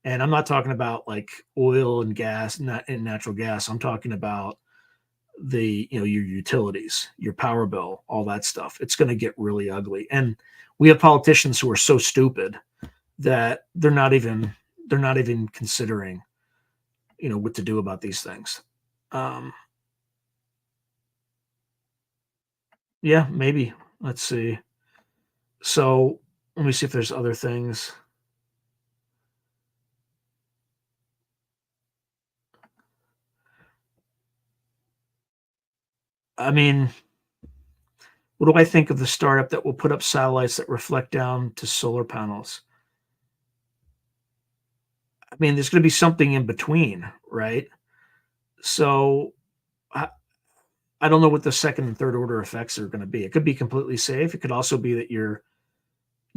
And I'm not talking about like oil and gas, not and natural gas. I'm talking about your utilities, your power bill, all that stuff. It's going to get really ugly. And we have politicians who are so stupid that they're not even considering what to do about these things. Um, yeah, maybe. Let's see. So let me see if there's other things. I mean, what do I think of the startup that will put up satellites that reflect down to solar panels? I mean, there's going to be something in between, right? So I, I don't know what the second and third order effects are going to be. It could be completely safe. It could also be that you're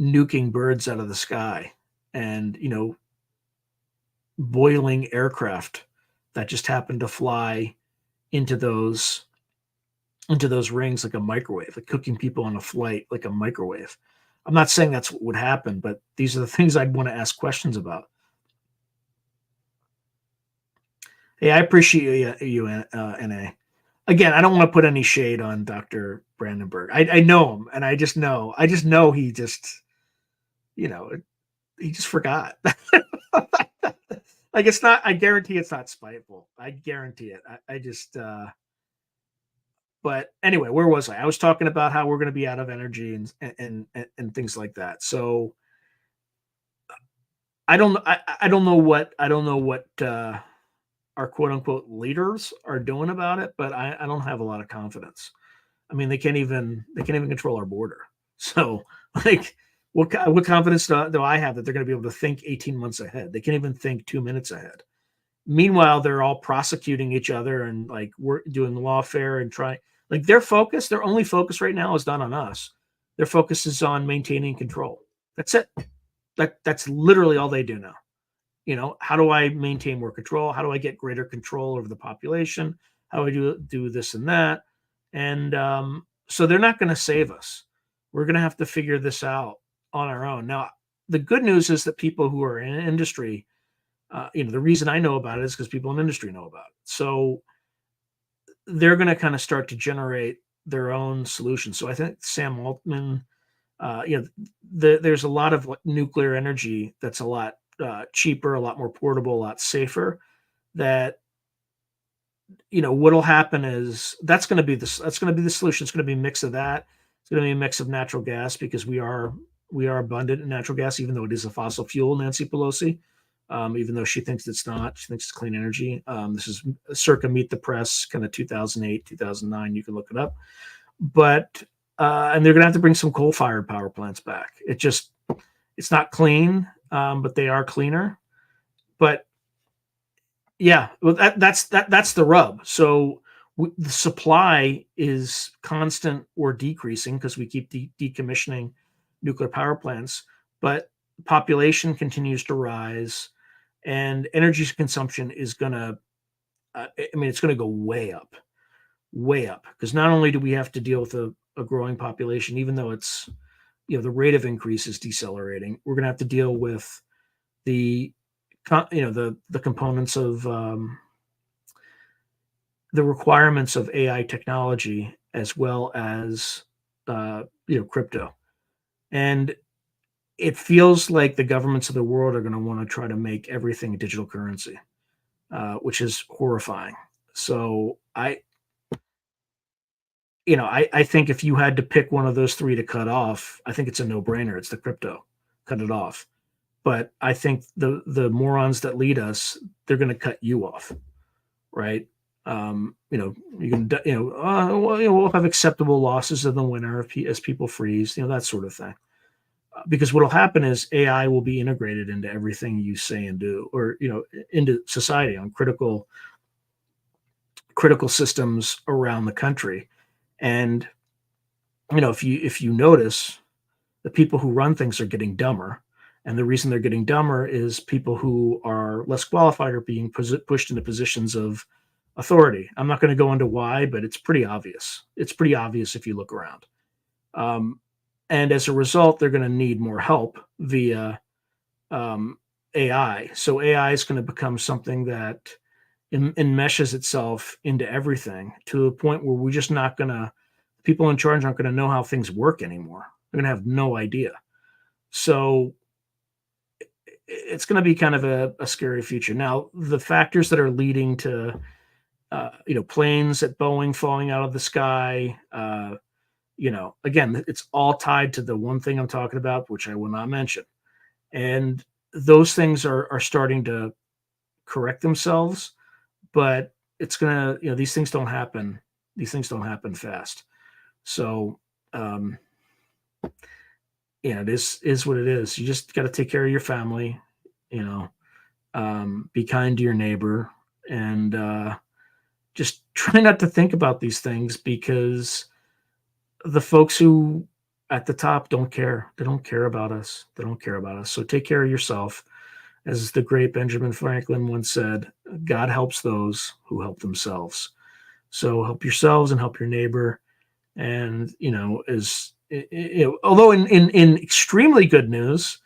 nuking birds out of the sky and, boiling aircraft that just happen to fly into those into those rings like a microwave, like cooking people on a flight like a microwave. I'm not saying that's what would happen, but these are the things I'd want to ask questions about. Hey, I appreciate Na. Again, I don't want to put any shade on Dr. Brandenburg. I know him, and I just know you know, he just forgot. Like it's not. I guarantee it's not spiteful. I guarantee it. I just. But anyway, where was I? I was talking about how we're going to be out of energy and things like that. So I don't know what our quote unquote leaders are doing about it, but I don't have a lot of confidence. I mean, they can't even control our border. So like, what confidence do I have that they're going to be able to think 18 months ahead? They can't even think 2 minutes ahead. Meanwhile, they're all prosecuting each other and like we're doing lawfare and trying. Like their only focus right now is not on us. Their focus is on maintaining control. That's it. That's literally all they do now. How do I maintain more control? How do I get greater control over the population? How do I do this and that? And so they're not going to save us. We're going to have to figure this out on our own. Now, the good news is that people who are in industry, the reason I know about it is because people in industry know about it. So they're going to kind of start to generate their own solutions. So I think Sam Altman, there's a lot of like, nuclear energy that's a lot cheaper, a lot more portable, a lot safer. That what'll happen is that's going to be the solution. It's going to be a mix of that. It's going to be a mix of natural gas because we are abundant in natural gas, even though it is a fossil fuel. Nancy Pelosi, even though she thinks it's not, she thinks it's clean energy. This is circa Meet the Press, kind of 2008, 2009. You can look it up, but and they're going to have to bring some coal-fired power plants back. It's not clean, but they are cleaner. But yeah, well, that's the rub. So the supply is constant or decreasing because we keep decommissioning nuclear power plants, but population continues to rise, and energy consumption is gonna. It's going to go way up, because not only do we have to deal with a growing population, even though it's the rate of increase is decelerating, we're going to have to deal with the the components of the requirements of AI technology as well as crypto. And it feels like the governments of the world are going to want to try to make everything a digital currency, which is horrifying. So I think if you had to pick one of those three to cut off, I think it's a no-brainer. It's the crypto. Cut it off. But I think the morons that lead us, they're going to cut you off, right? You can, we'll have acceptable losses in the winter as people freeze, that sort of thing. Because what will happen is AI will be integrated into everything you say and do, or into society on critical systems around the country. And if you notice, the people who run things are getting dumber. And the reason they're getting dumber is people who are less qualified are being pushed into positions of authority. I'm not going to go into why, but it's pretty obvious. It's pretty obvious if you look around. Um, and as a result, they're going to need more help via AI. So AI is going to become something that enmeshes itself into everything to the point where we're just not going to, people in charge aren't going to know how things work anymore. They're going to have no idea. So it's going to be kind of a scary future. Now, the factors that are leading to, planes at Boeing falling out of the sky, again, it's all tied to the one thing I'm talking about, which I will not mention. And those things are starting to correct themselves, but it's gonna, these things don't happen. These things don't happen fast. So, it is what it is. You just got to take care of your family, you know, be kind to your neighbor, and just try not to think about these things, because the folks who at the top don't care. They don't care about us. They don't care about us. So take care of yourself. As the great Benjamin Franklin once said, God helps those who help themselves. So help yourselves and help your neighbor. And, although in extremely good news,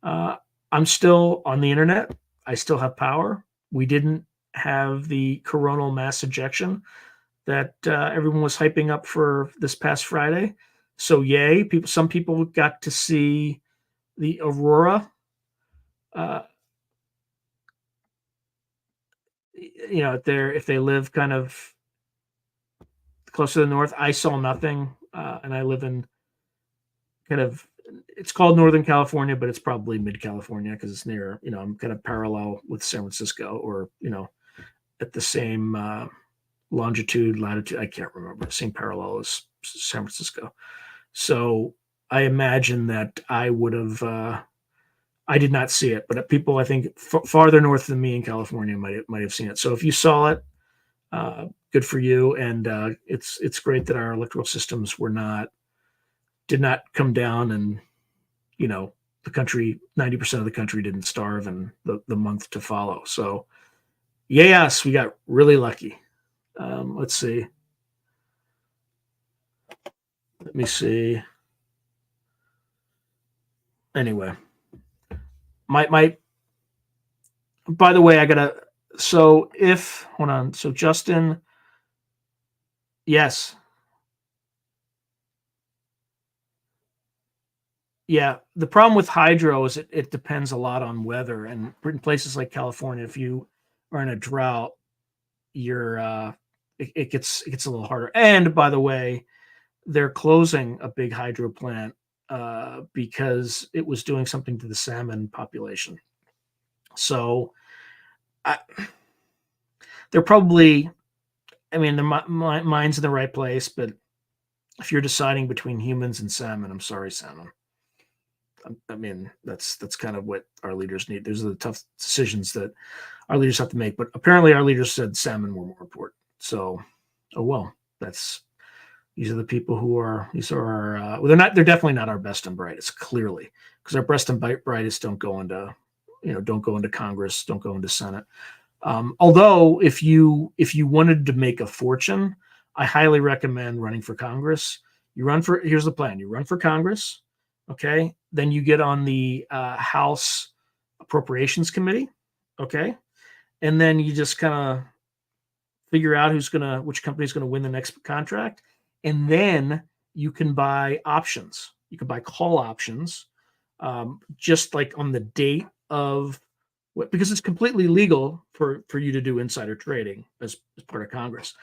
I'm still on the internet. I still have power. We didn't have the coronal mass ejection that everyone was hyping up for this past Friday. So yay! Some people got to see the aurora. Uh, if they live kind of close to the north. I saw nothing, and I live in kind of, it's called Northern California, but it's probably mid California because it's near. I'm kind of parallel with San Francisco, or at the same longitude, latitude. I can't remember. Same parallel as San Francisco. So I imagine that I would have. I did not see it, but people I think farther north than me in California might have seen it. So if you saw it, good for you. And it's great that our electoral systems did not come down, and the country, 90% of the country didn't starve in the month to follow. So yes, we got really lucky. Let's see. Let me see. Anyway, my by the way, I gotta. So hold on. So Justin, yes, yeah. The problem with hydro is it depends a lot on weather, and in places like California, if you are in a drought, you're it gets a little harder. And by the way, they're closing a big hydro plant because it was doing something to the salmon population. So they're probably, their mind's in the right place, but if you're deciding between humans and salmon, I'm sorry, salmon. That's kind of what our leaders need. Those are the tough decisions that our leaders have to make. But apparently, our leaders said salmon were more important. So, oh well. These are the people who are. These are our. Well, they're not. They're definitely not our best and brightest. Clearly, because our best and brightest don't go into Congress, don't go into Senate. Although, if you wanted to make a fortune, I highly recommend running for Congress. Here's the plan. You run for Congress, okay? Then you get on the House Appropriations Committee, okay? And then you just kind of figure out which company's gonna win the next contract, and then you can buy options. You can buy call options, just like on the date of, because it's completely legal for you to do insider trading as part of Congress.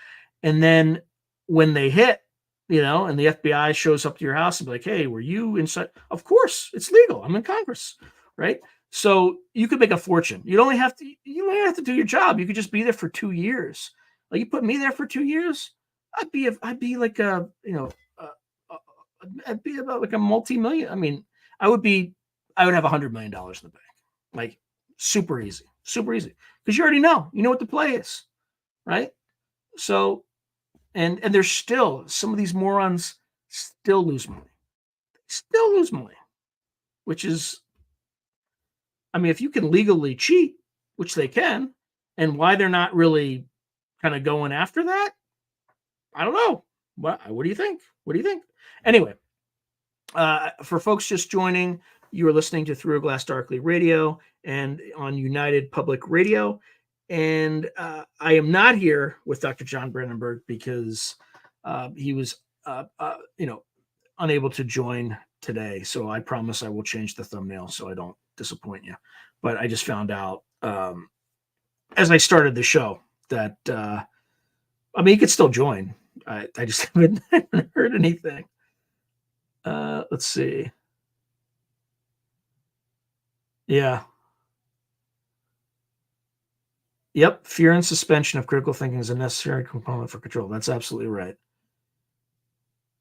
And then when they hit, and the FBI shows up to your house and be like, hey, were you inside? Of course, it's legal. I'm in Congress, right? So you could make a fortune. You only have to do your job. You could just be there for 2 years. Like, you put me there for 2 years, I'd be like I'd be about like a multi-million. I would have $100 million in the bank. Like, super easy, because you already know what the play is, right? So, and there's still some of these morons still lose money, which is, if you can legally cheat, which they can, and why they're not really kind of going after that. I don't know. What do you think? What do you think? Anyway, for folks just joining, you are listening to Through a Glass Darkly Radio and on United Public Radio. And I am not here with Dr. John Brandenburg because he was, unable to join today. So I promise I will change the thumbnail so I don't disappoint you. But I just found out as I started the show that, he could still join. I just haven't heard anything. Let's see. Yeah. Yep. Fear and suspension of critical thinking is a necessary component for control. That's absolutely right.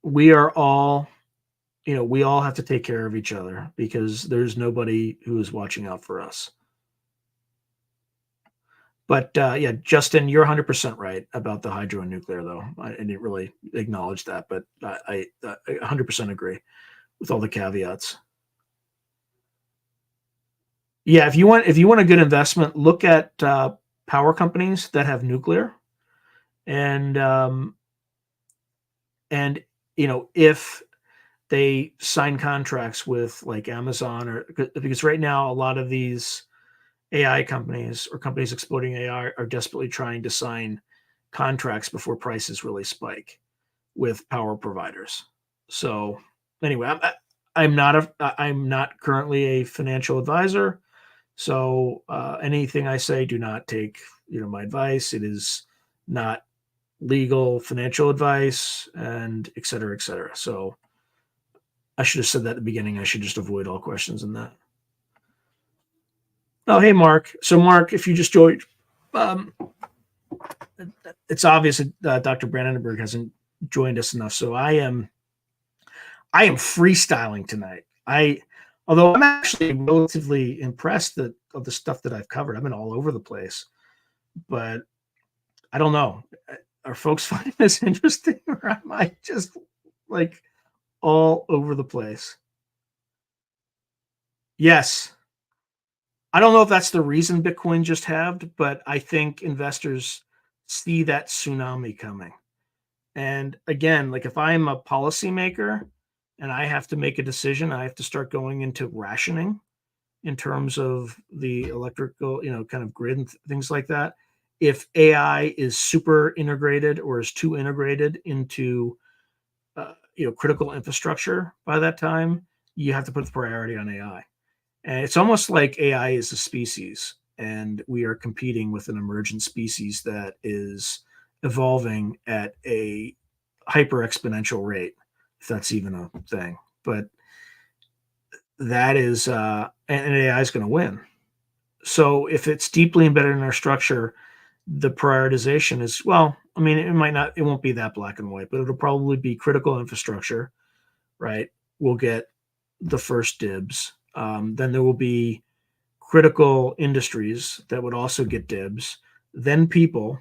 We are all, we all have to take care of each other because there's nobody who is watching out for us. But yeah, Justin, you're 100% right about the hydro and nuclear, though. I didn't really acknowledge that, but I 100% agree with all the caveats. Yeah, if you want a good investment, look at power companies that have nuclear, and if they sign contracts with like Amazon, or because right now a lot of these AI companies or companies exploiting AI are desperately trying to sign contracts before prices really spike with power providers. So anyway, I'm not currently a financial advisor. So anything I say, do not take my advice. It is not legal financial advice, and et cetera, et cetera. So I should have said that at the beginning. I should just avoid all questions in that. Oh, hey, Mark. So, Mark, if you just joined, it's obvious that Dr. Brandenburg hasn't joined us enough. So I am freestyling tonight. Although I'm actually relatively impressed of the stuff that I've covered. I've been all over the place, but I don't know. Are folks finding this interesting, or am I just like all over the place? Yes. I don't know if that's the reason Bitcoin just halved, but I think investors see that tsunami coming. And again, like if I'm a policymaker and I have to make a decision, I have to start going into rationing in terms of the electrical, kind of grid and things like that. If AI is super integrated or is too integrated into, critical infrastructure by that time, you have to put the priority on AI. And it's almost like AI is a species, and we are competing with an emergent species that is evolving at a hyper exponential rate, if that's even a thing. But that is, and AI is going to win. So if it's deeply embedded in our structure, the prioritization is, it won't be that black and white, but it'll probably be critical infrastructure, right? We'll get the first dibs. Then there will be critical industries that would also get dibs, then people,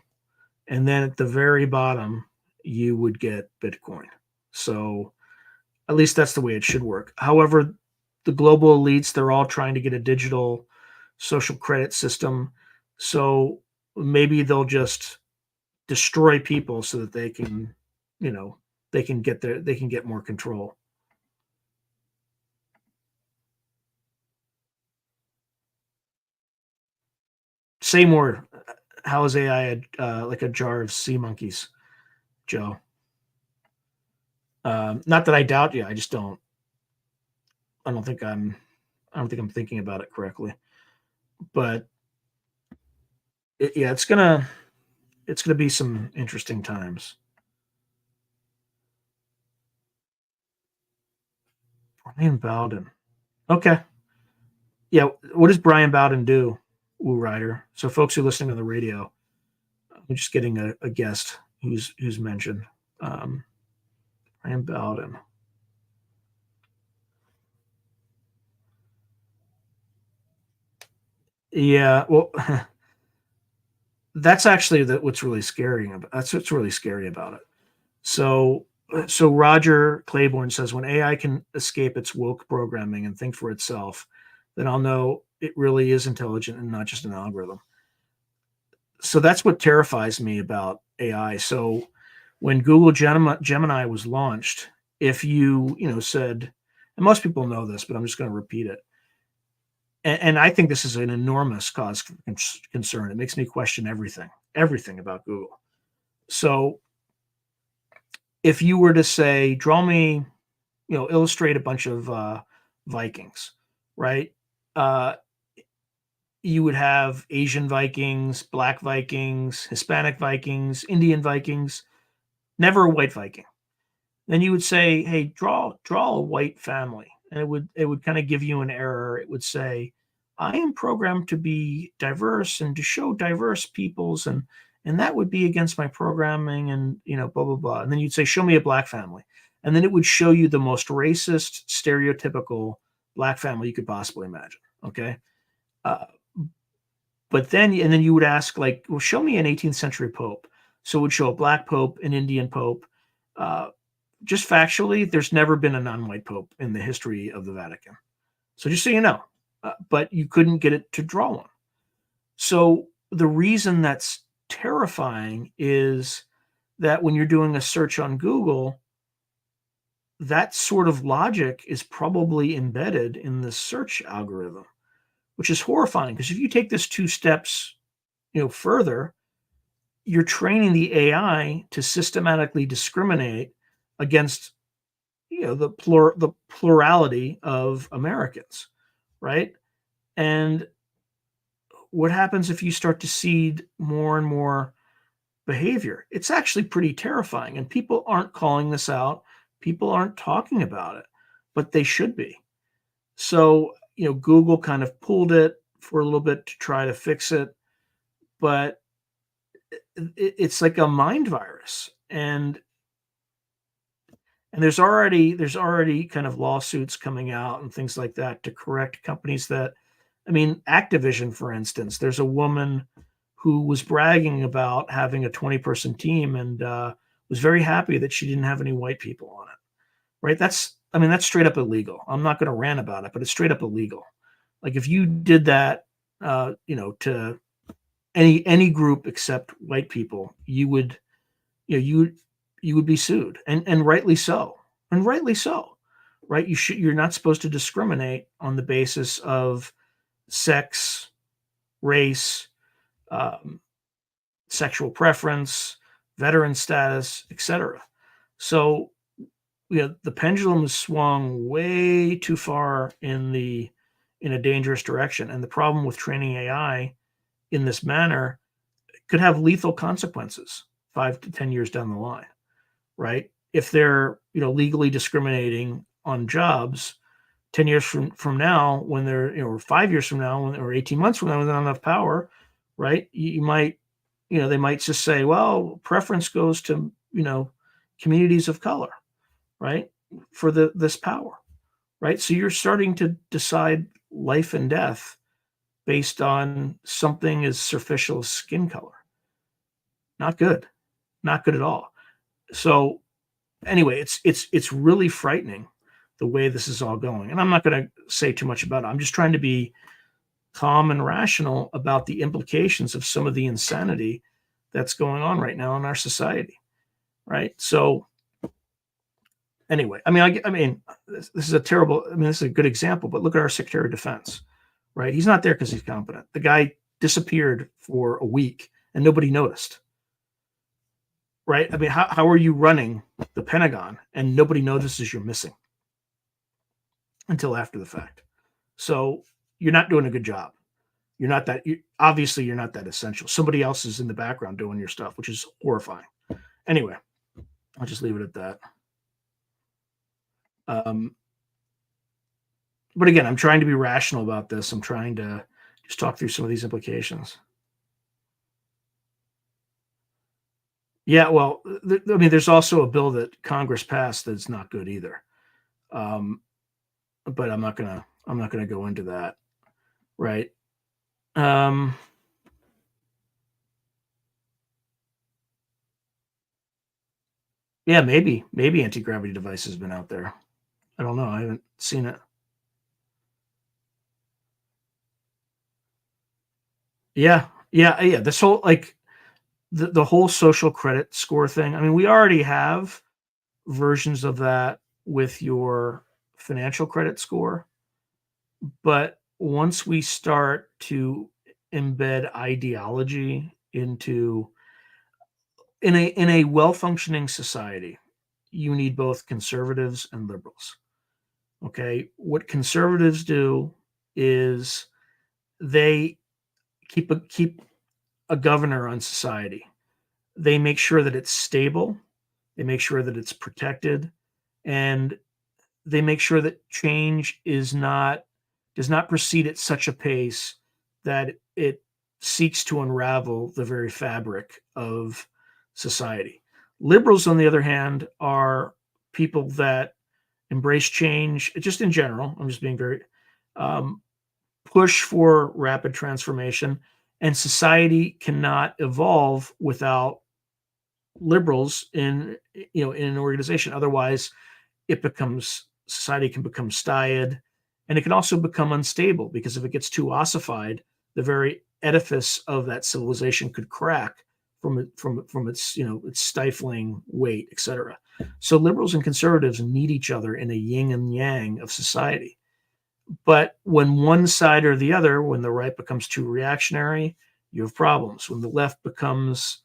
and then at the very bottom, you would get Bitcoin. So at least that's the way it should work. However, the global elites, they're all trying to get a digital social credit system. So maybe they'll just destroy people so that they can, they can get more control. Say more. How is AI like a jar of sea monkeys, Joe? Not that I doubt you. I just don't. I don't think I'm thinking about it correctly. But it's gonna be some interesting times. Brian Bowden. Okay. Yeah. What does Brian Bowden do, Woo Rider? So folks who are listening on the radio, I'm just getting a guest who's mentioned. Brian Bowden. Yeah. Well, that's actually what's really scary about. That's what's really scary about it. So Roger Claiborne says, when AI can escape its woke programming and think for itself, then I'll know it really is intelligent and not just an algorithm. So that's what terrifies me about AI. So when Google Gemini was launched, if you said, and most people know this, but I'm just going to repeat it, and I think this is an enormous cause for concern. It makes me question everything about Google. So if you were to say, draw me, illustrate a bunch of Vikings, right? Uh, you would have Asian Vikings, Black Vikings, Hispanic Vikings, Indian Vikings, never a white Viking. Then you would say, "Hey, draw a white family," and it would kind of give you an error. It would say, "I am programmed to be diverse and to show diverse peoples, and that would be against my programming," and blah blah blah. And then you'd say, "Show me a black family," and then it would show you the most racist, stereotypical black family you could possibly imagine. Okay. Uh, but then you would ask, like, well, show me an 18th century pope. So it would show a black pope, an Indian pope. Uh, just factually, there's never been a non-white pope in the history of the Vatican. So just so you know, but you couldn't get it to draw one. So the reason that's terrifying is that when you're doing a search on Google, that sort of logic is probably embedded in the search algorithm, which is horrifying, because if you take this two steps, further, you're training the AI to systematically discriminate against the plurality of Americans, right? And what happens if you start to seed more and more behavior? It's actually pretty terrifying, and people aren't calling this out. People aren't talking about it, but they should be. So, Google kind of pulled it for a little bit to try to fix it, but it's like a mind virus, and there's already kind of lawsuits coming out and things like that to correct companies that, I mean, Activision, for instance, there's a woman who was bragging about having a 20-person team, and was very happy that she didn't have any white people on it. Right? That's straight up illegal. I'm not going to rant about it, but it's straight up illegal. Like, if you did that, to any group except white people, you would, you would be sued, and rightly so, right? You're not supposed to discriminate on the basis of sex, race, um, sexual preference, veteran status, etc. So, the pendulum has swung way too far in a dangerous direction, and the problem with training AI in this manner could have lethal consequences 5 to 10 years down the line, right? If they're legally discriminating on jobs 10 years from now, when they're, or 5 years from now, or 18 months from now, when they don't have enough power, right? You might, they might just say, well, preference goes to, communities of color, right? For this power, right? So you're starting to decide life and death based on something as superficial as skin color. Not good, not good at all. So anyway, it's really frightening the way this is all going. And I'm not going to say too much about it. I'm just trying to be calm and rational about the implications of some of the insanity that's going on right now in our society, right? So anyway, this is a terrible. This is a good example, but look at our Secretary of Defense, right? He's not there because he's competent. The guy disappeared for a week and nobody noticed, right? How are you running the Pentagon and nobody notices you're missing until after the fact? So you're not doing a good job. Obviously you're not that essential. Somebody else is in the background doing your stuff, which is horrifying. Anyway, I'll just leave it at that. But again, I'm trying to be rational about this. I'm trying to just talk through some of these implications. Yeah, well, there's also a bill that Congress passed that's not good either. But I'm not gonna go into that, right? Um, yeah, maybe anti-gravity device has been out there. I don't know. I haven't seen it. Yeah, Yeah, yeah. This whole like the whole social credit score thing. I mean, we already have versions of that with your financial credit score, but once we start to embed ideology into in a well-functioning society, you need both conservatives and liberals. Okay? What conservatives do is they keep a governor on society. They make sure that it's stable, they make sure that it's protected, and they make sure that change is not does not proceed at such a pace that it seeks to unravel the very fabric of society. Liberals, on the other hand, are people that embrace change just in general. I'm just being very um, push for rapid transformation, and society cannot evolve without liberals in an organization. Otherwise, it becomes society can become styed, and it can also become unstable because if it gets too ossified, the very edifice of that civilization could crack from its its stifling weight, etc. So liberals and conservatives need each other in a yin and yang of society. But when one side or the other, when the right becomes too reactionary, you have problems. When the left becomes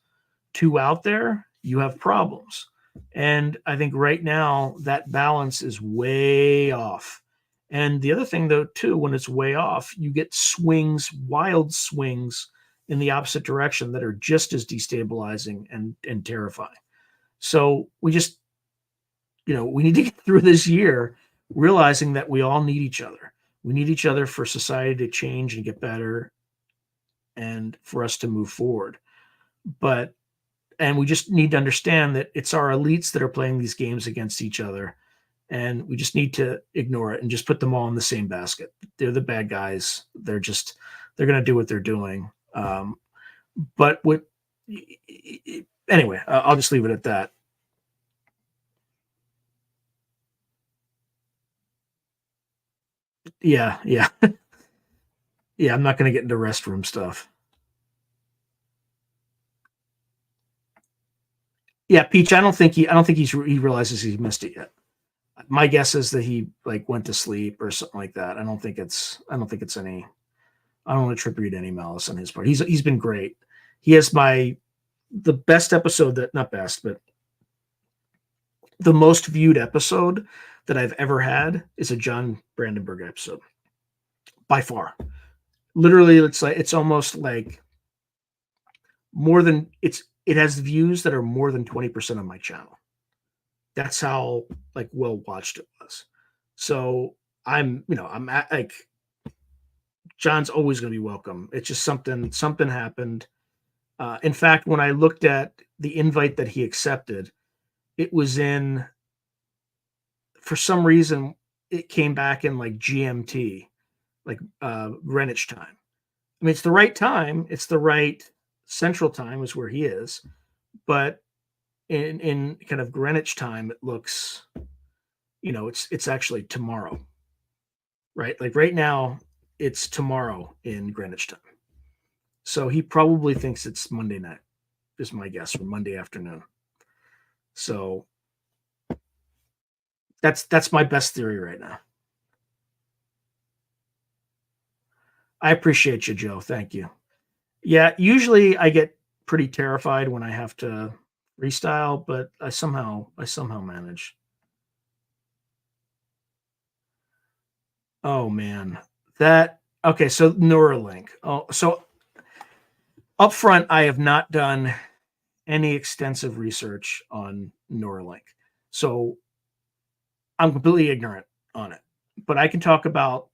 too out there, you have problems. And I think right now that balance is way off. And the other thing, though, too, when it's way off, you get swings, wild swings in the opposite direction that are just as destabilizing and terrifying. So we need to get through this year realizing that we all need each other. We need each other for society to change and get better and for us to move forward. But and we just need to understand that it's our elites that are playing these games against each other, and we just need to ignore it and just put them all in the same basket. They're the bad guys. They're going to do what they're doing. But what anyway, I'll just leave it at that. Yeah, yeah, yeah. I'm not going to get into restroom stuff. Yeah, Peach. I don't think he realizes he missed it yet. My guess is that he like went to sleep or something like that. I don't think it's any. I don't want to attribute any malice on his part. He's been great. He has the best episode that not best, but the most viewed episode that I've ever had is a John Brandenburg episode by far. Literally, it's almost like more than it has views that are more than 20% of my channel. That's how like well watched it was. So I'm at, like John's always going to be welcome. It's just something happened. In fact, when I looked at the invite that he accepted, it was in for some reason it came back in like GMT, like Greenwich time. I mean, it's the right time. It's the right Central time is where he is, but in kind of Greenwich time, it looks, it's actually tomorrow, right? Like right now, it's tomorrow in Greenwich time. So he probably thinks it's Monday night, is my guess, or Monday afternoon. So that's my best theory right now. I appreciate you, Joe. Thank you. Yeah, usually I get pretty terrified when I have to freestyle, but I somehow manage. Oh man. That okay, so Neuralink. Oh, so up front, I have not done any extensive research on Neuralink. So I'm completely ignorant on it. But I can talk about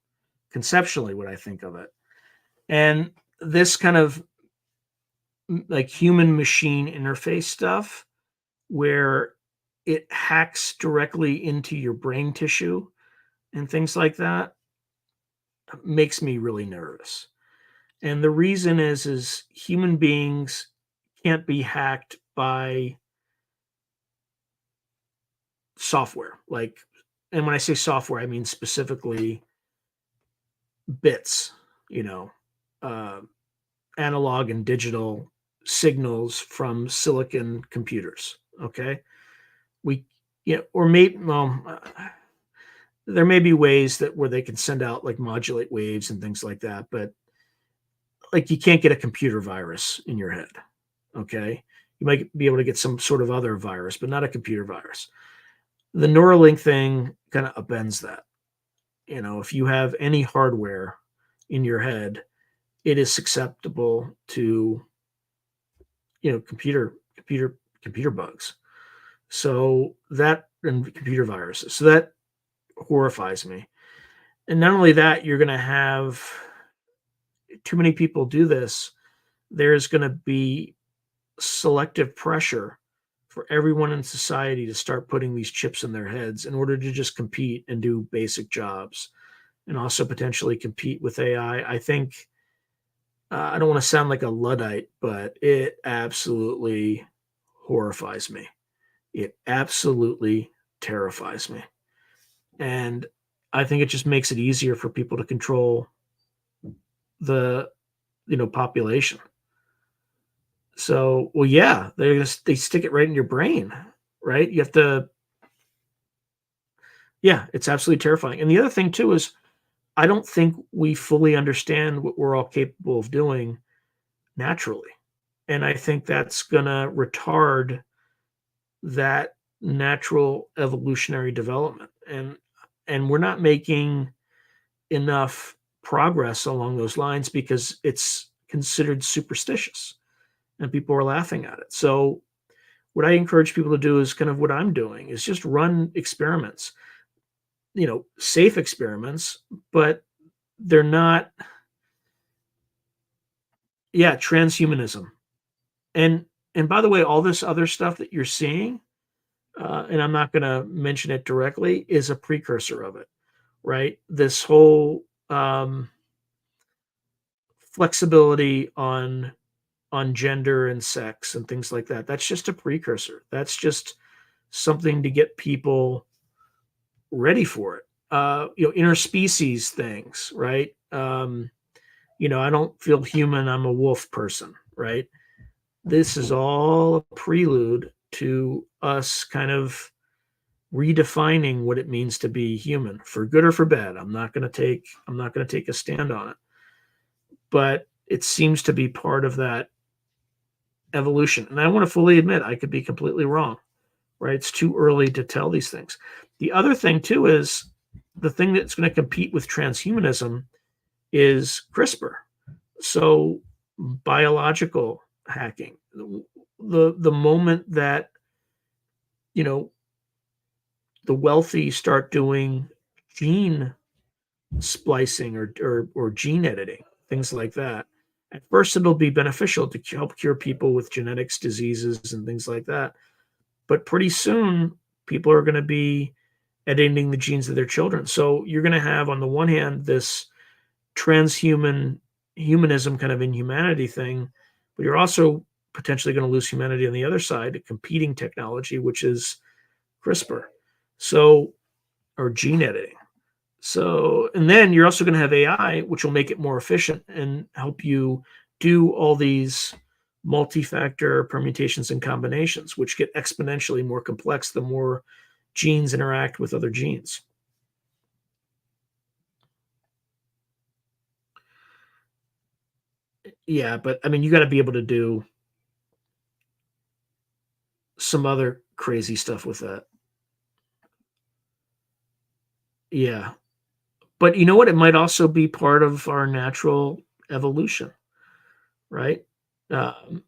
conceptually what I think of it. And this kind of like human machine interface stuff where it hacks directly into your brain tissue and things like that makes me really nervous. And the reason is human beings can't be hacked by software. Like, and when I say software, I mean specifically bits, you know, uh, analog and digital signals from silicon computers. Okay, we or maybe there may be ways that where they can send out like modulate waves and things like that, but like you can't get a computer virus in your head. Okay, you might be able to get some sort of other virus, but not a computer virus. The Neuralink thing kind of upends that. If you have any hardware in your head, it is susceptible to computer bugs. So that and computer viruses. So that horrifies me. And not only that, you're going to have too many people do this. There's going to be selective pressure for everyone in society to start putting these chips in their heads in order to just compete and do basic jobs and also potentially compete with AI. I think I don't want to sound like a Luddite, but it absolutely horrifies me. It absolutely terrifies me. And I think it just makes it easier for people to control the population. So, well, yeah, they stick it right in your brain, right? You have to, yeah, it's absolutely terrifying. And the other thing too is, I don't think we fully understand what we're all capable of doing naturally, and I think that's gonna retard that natural evolutionary development, and we're not making enough progress along those lines because it's considered superstitious and people are laughing at it. So what I encourage people to do is kind of what I'm doing is just run experiments, safe experiments, but they're not, yeah, transhumanism. And and by the way, all this other stuff that you're seeing, and I'm not going to mention it directly, is a precursor of it, right? This whole flexibility on gender and sex and things like that. That's just a precursor. That's just something to get people ready for it. Interspecies things, right? I don't feel human. I'm a wolf person, right? This is all a prelude to us kind of redefining what it means to be human, for good or for bad. I'm not going to take a stand on it, but it seems to be part of that evolution. And I want to fully admit I could be completely wrong, right? It's too early to tell these things. The other thing too is the thing that's going to compete with transhumanism is CRISPR. So biological hacking. The moment that you know the wealthy start doing gene splicing or gene editing, things like that. At first, it'll be beneficial to help cure people with genetics diseases and things like that. But pretty soon, people are going to be editing the genes of their children. So you're going to have, on the one hand, this humanism kind of inhumanity thing, but you're also potentially going to lose humanity on the other side, a competing technology, which is CRISPR. So, or gene editing. So, and then you're also going to have AI, which will make it more efficient and help you do all these multi-factor permutations and combinations, which get exponentially more complex the more genes interact with other genes. Yeah, but I mean, you got to be able to do some other crazy stuff with that. Yeah. But you know what? It might also be part of our natural evolution, right? Um,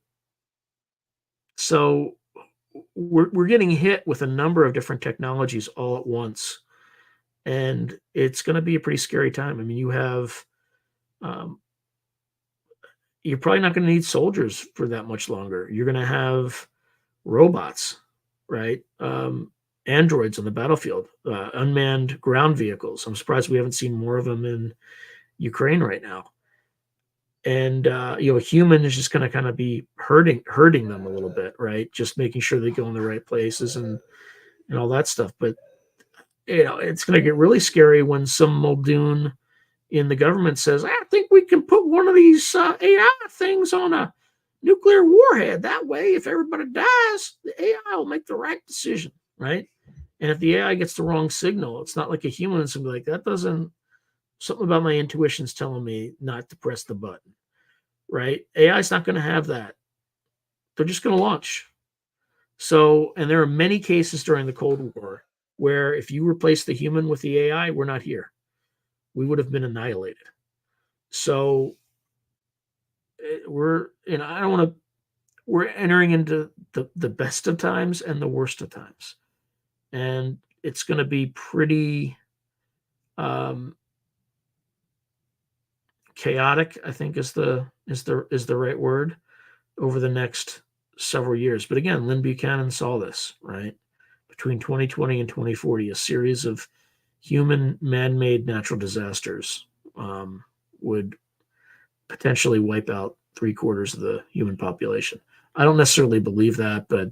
so we're getting hit with a number of different technologies all at once, and it's going to be a pretty scary time. I mean, um, you're probably not going to need soldiers for that much longer. You're going to have robots, right? Androids on the battlefield, unmanned ground vehicles. I'm surprised we haven't seen more of them in Ukraine right now. And a human is just going to kind of be herding them a little bit, right? Just making sure they go in the right places and all that stuff. But it's going to get really scary when some Muldoon in the government says, I think we can put one of these AI things on a nuclear warhead. That way, if everybody dies, the AI will make the right decision, right? And if the AI gets the wrong signal, it's not like a human that's going to be like, that doesn't, something about my intuition's telling me not to press the button, right? AI is not going to have that. They're just going to launch. So, and there are many cases during the Cold War where if you replace the human with the AI, we're not here. We would have been annihilated. So we're, I don't want to, we're entering into the best of times and the worst of times. And it's going to be pretty chaotic, I think is the right word, over the next several years. But again, Lynn Buchanan saw this, right? Between 2020 and 2040, a series of human man-made natural disasters would potentially wipe out 3/4 of the human population. I don't necessarily believe that, but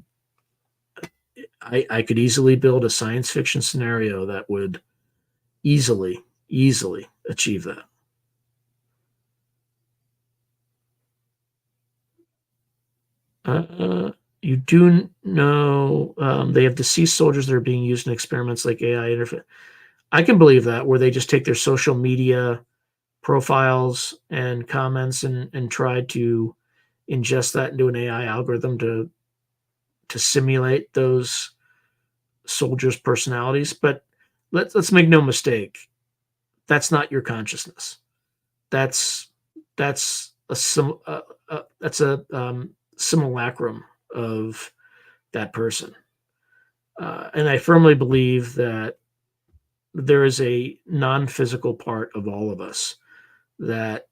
I could easily build a science fiction scenario that would easily achieve that. You do know they have deceased soldiers that are being used in experiments like AI interface. I can believe that, where they just take their social media profiles and comments and try to ingest that into an AI algorithm to simulate those soldiers' personalities. But let's make no mistake, that's not your consciousness. That's a simulacrum of that person. And I firmly believe that there is a non-physical part of all of us that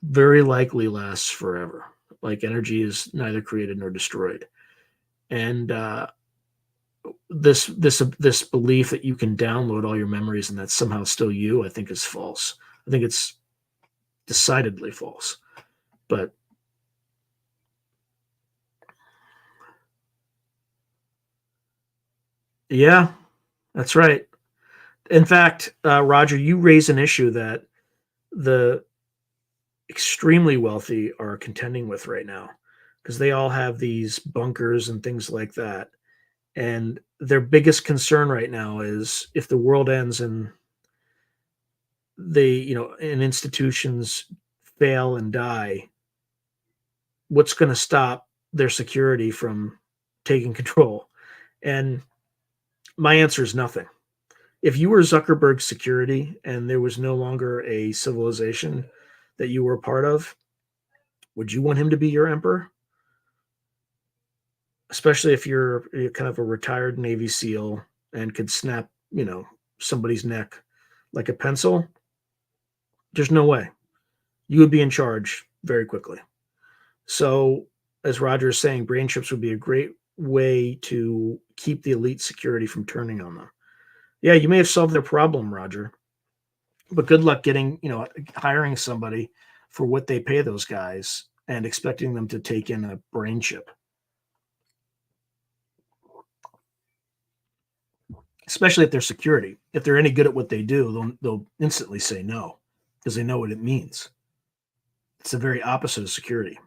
very likely lasts forever. Like energy is neither created nor destroyed. And this belief that you can download all your memories and that's somehow still you, I think is false. I think it's decidedly false. But yeah, that's right. In fact, Roger, you raise an issue that the extremely wealthy are contending with right now because they all have these bunkers and things like that. And their biggest concern right now is if the world ends and and institutions fail and die, what's going to stop their security from taking control? And my answer is nothing. If you were Zuckerberg's security and there was no longer a civilization that you were a part of, would you want him to be your emperor? Especially if you're kind of a retired Navy SEAL and could snap, somebody's neck like a pencil. There's no way. You would be in charge very quickly. So, as Roger is saying, brain chips would be a great way to keep the elite security from turning on them. Yeah, you may have solved their problem, Roger, but good luck hiring somebody for what they pay those guys and expecting them to take in a brain chip. Especially if they're security. If they're any good at what they do, they'll instantly say no because they know what it means. It's the very opposite of security.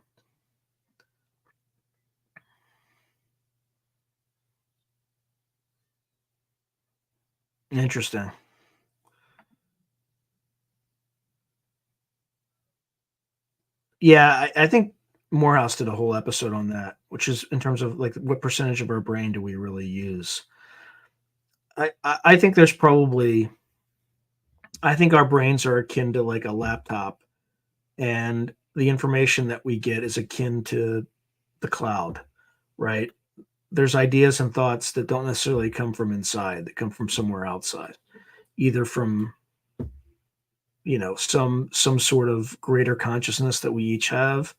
Interesting. Yeah, I think Morehouse did a whole episode on that, which is in terms of like what percentage of our brain do we really use. I think there's probably, I think our brains are akin to like a laptop, and the information that we get is akin to the cloud, right? There's ideas and thoughts that don't necessarily come from inside, that come from somewhere outside, either from some sort of greater consciousness that we each have.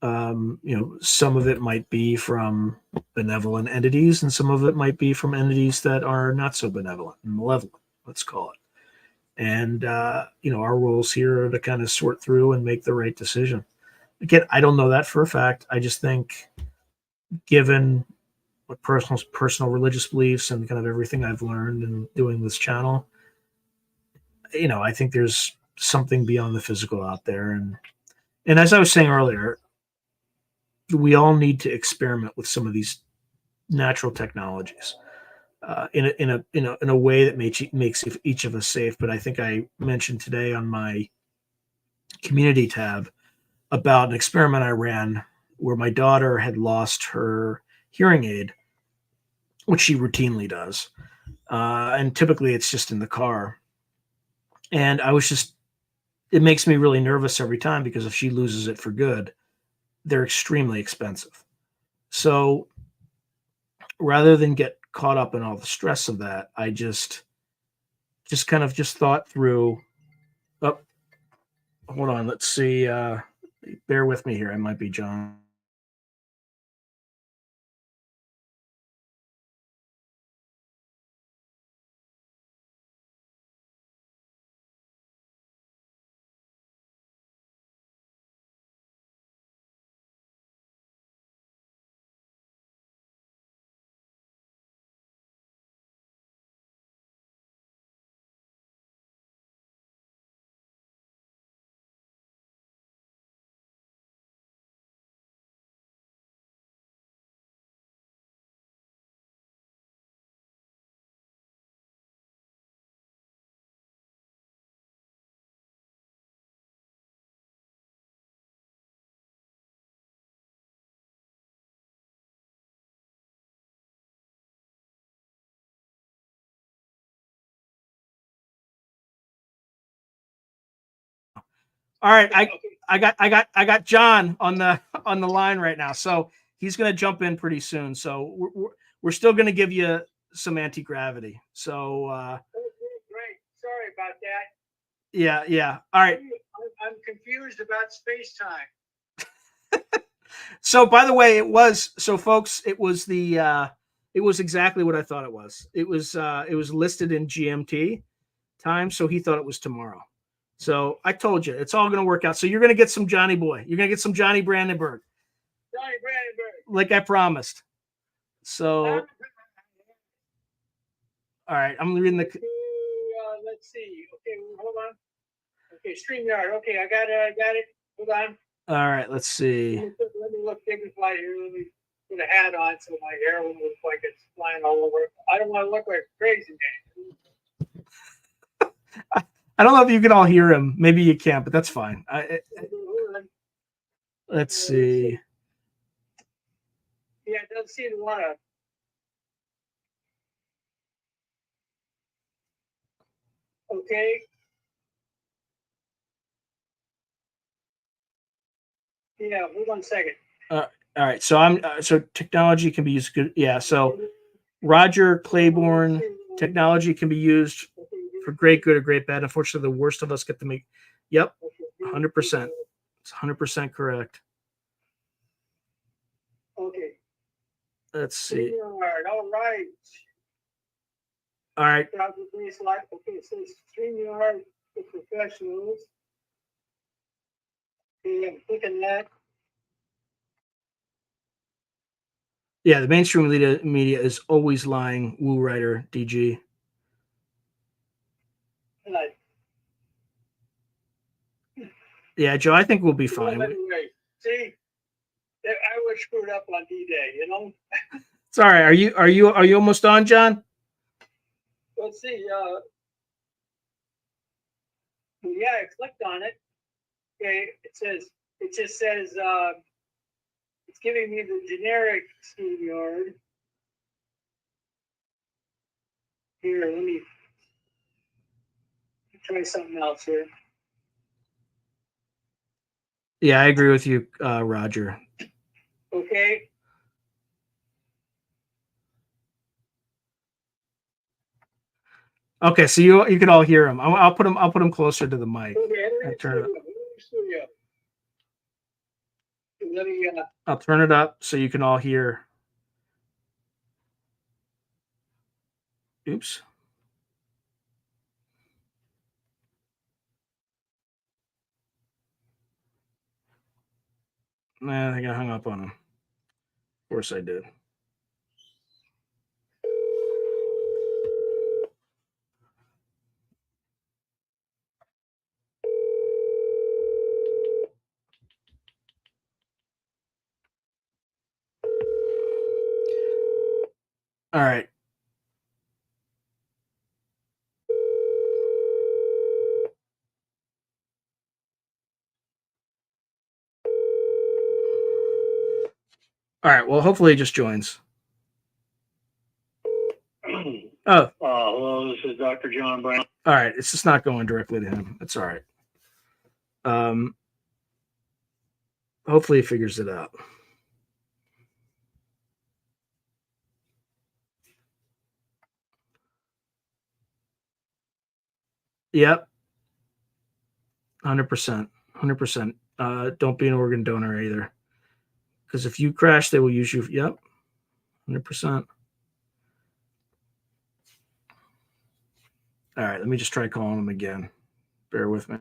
Some of it might be from benevolent entities, and some of it might be from entities that are not so benevolent and malevolent, let's call it. And our roles here are to kind of sort through and make the right decision. Again, I don't know that for a fact. I just think, given what personal religious beliefs and kind of everything I've learned in doing this channel, I think there's something beyond the physical out there, and as I was saying earlier, we all need to experiment with some of these natural technologies in a way that makes each of us safe. But I think I mentioned today on my community tab about an experiment I ran where my daughter had lost her hearing aid, which she routinely does, and typically it's just in the car. And it makes me really nervous every time because if she loses it for good, they're extremely expensive. So rather than get caught up in all the stress of that, I just kind of just thought through. Oh, hold on. Let's see. Bear with me here. I might be John. All right, I got John on the line right now, so he's going to jump in pretty soon. So we're still going to give you some anti gravity. So Great. Sorry about that. yeah. All right. I'm confused about space time. So by the way, folks, it was exactly what I thought it was. It was listed in GMT time, so he thought it was tomorrow. So I told you, it's all going to work out. So you're going to get some Johnny Boy. You're going to get some Johnny Brandenburg, Johnny Brandenburg. like I promised. So, all right, I'm reading the. Let's see. Okay, hold on. Okay, StreamYard. Okay, I got it. Hold on. All right, let's see. Let me look dignified here. Let me put a hat on so my hair won't look like it's flying all over. I don't want to look like a crazy man. I don't know if you can all hear him. Maybe you can't, but that's fine. Let's see. Yeah, it doesn't seem to want to. Okay. Yeah, hold on a second. All right, so technology can be used good. Yeah, so Roger Claiborne, technology can be used for great good or great bad. Unfortunately, the worst of us get to make. Yep, 100%. It's 100% correct. Okay. Let's see. All right. All right. All right. Okay, so StreamYard for professionals. Okay, I'm clicking that. Yeah, the mainstream media is always lying. Woo writer, DG. Right. Yeah, Joe, I think we'll be fine. Anyway, see, I was screwed up on D-Day, you know. It's all right. Are you almost on, John? Let's see. Yeah, I clicked on it. Okay, it just says it's giving me the generic StreamYard. Here, let me try something else here. Yeah, I agree with you, Roger. Okay. Okay, so you can all hear him. I'll put him closer to the mic. Okay, And turn it up. studio. Let me. I'll turn it up so you can all hear. Oops. Nah, I think I hung up on him. Of course I did. All right. All right. Well, hopefully he just joins. Oh. Hello, this is Dr. John Brown. All right. It's just not going directly to him. That's all right. Hopefully he figures it out. Yep. 100%. 100%. Don't be an organ donor either. Because if you crash, they will use you. Yep. 100%. All right. Let me just try calling him again. Bear with me.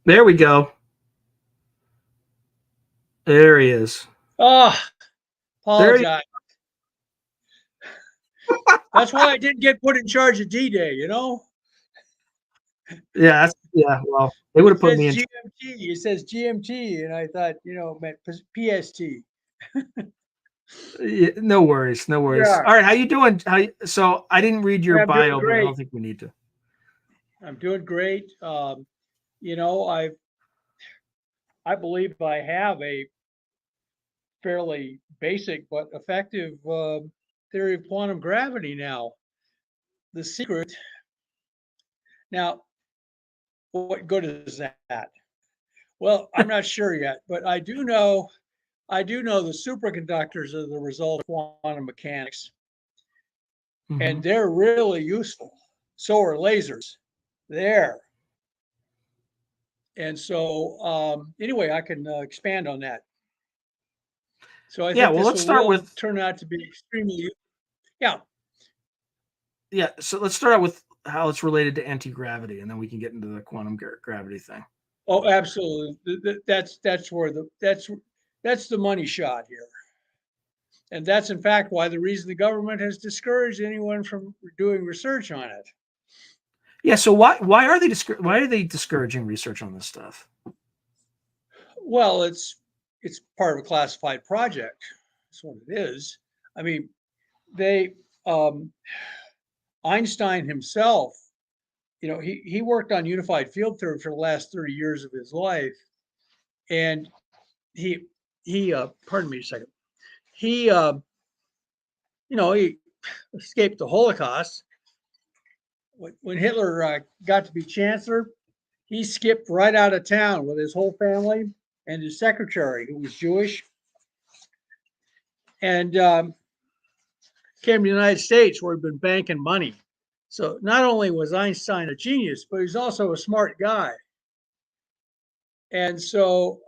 There we go. There he is. Oh, apologize. That's why I didn't get put in charge of D-Day, you know? Yeah, well, they would have put me in. GMT. It says GMT, and I thought, it meant PST. No worries. No worries. Yeah. All right, how you doing? So I didn't read your bio, but I don't think we need to. I'm doing great. I believe I have a fairly basic but effective theory of quantum gravity now. The secret. Now, what good is that? Well, I'm not sure yet, but I do know the superconductors are the result of quantum mechanics, and they're really useful. So are lasers. There. And so, anyway, I can expand on that. So I think let's start with turn out to be extremely. Yeah. So let's start out with how it's related to anti-gravity, and then we can get into the quantum gravity thing. Oh, absolutely. That's the money shot here. And that's in fact why the reason the government has discouraged anyone from doing research on it. Yeah. So why are they discouraging research on this stuff? Well, it's part of a classified project. That's what it is. I mean, Einstein himself, he worked on unified field theory for the last 30 years of his life, and he pardon me a second. He escaped the Holocaust. When Hitler got to be chancellor, he skipped right out of town with his whole family and his secretary, who was Jewish, and came to the United States, where he'd been banking money. So not only was Einstein a genius, but he's also a smart guy. And so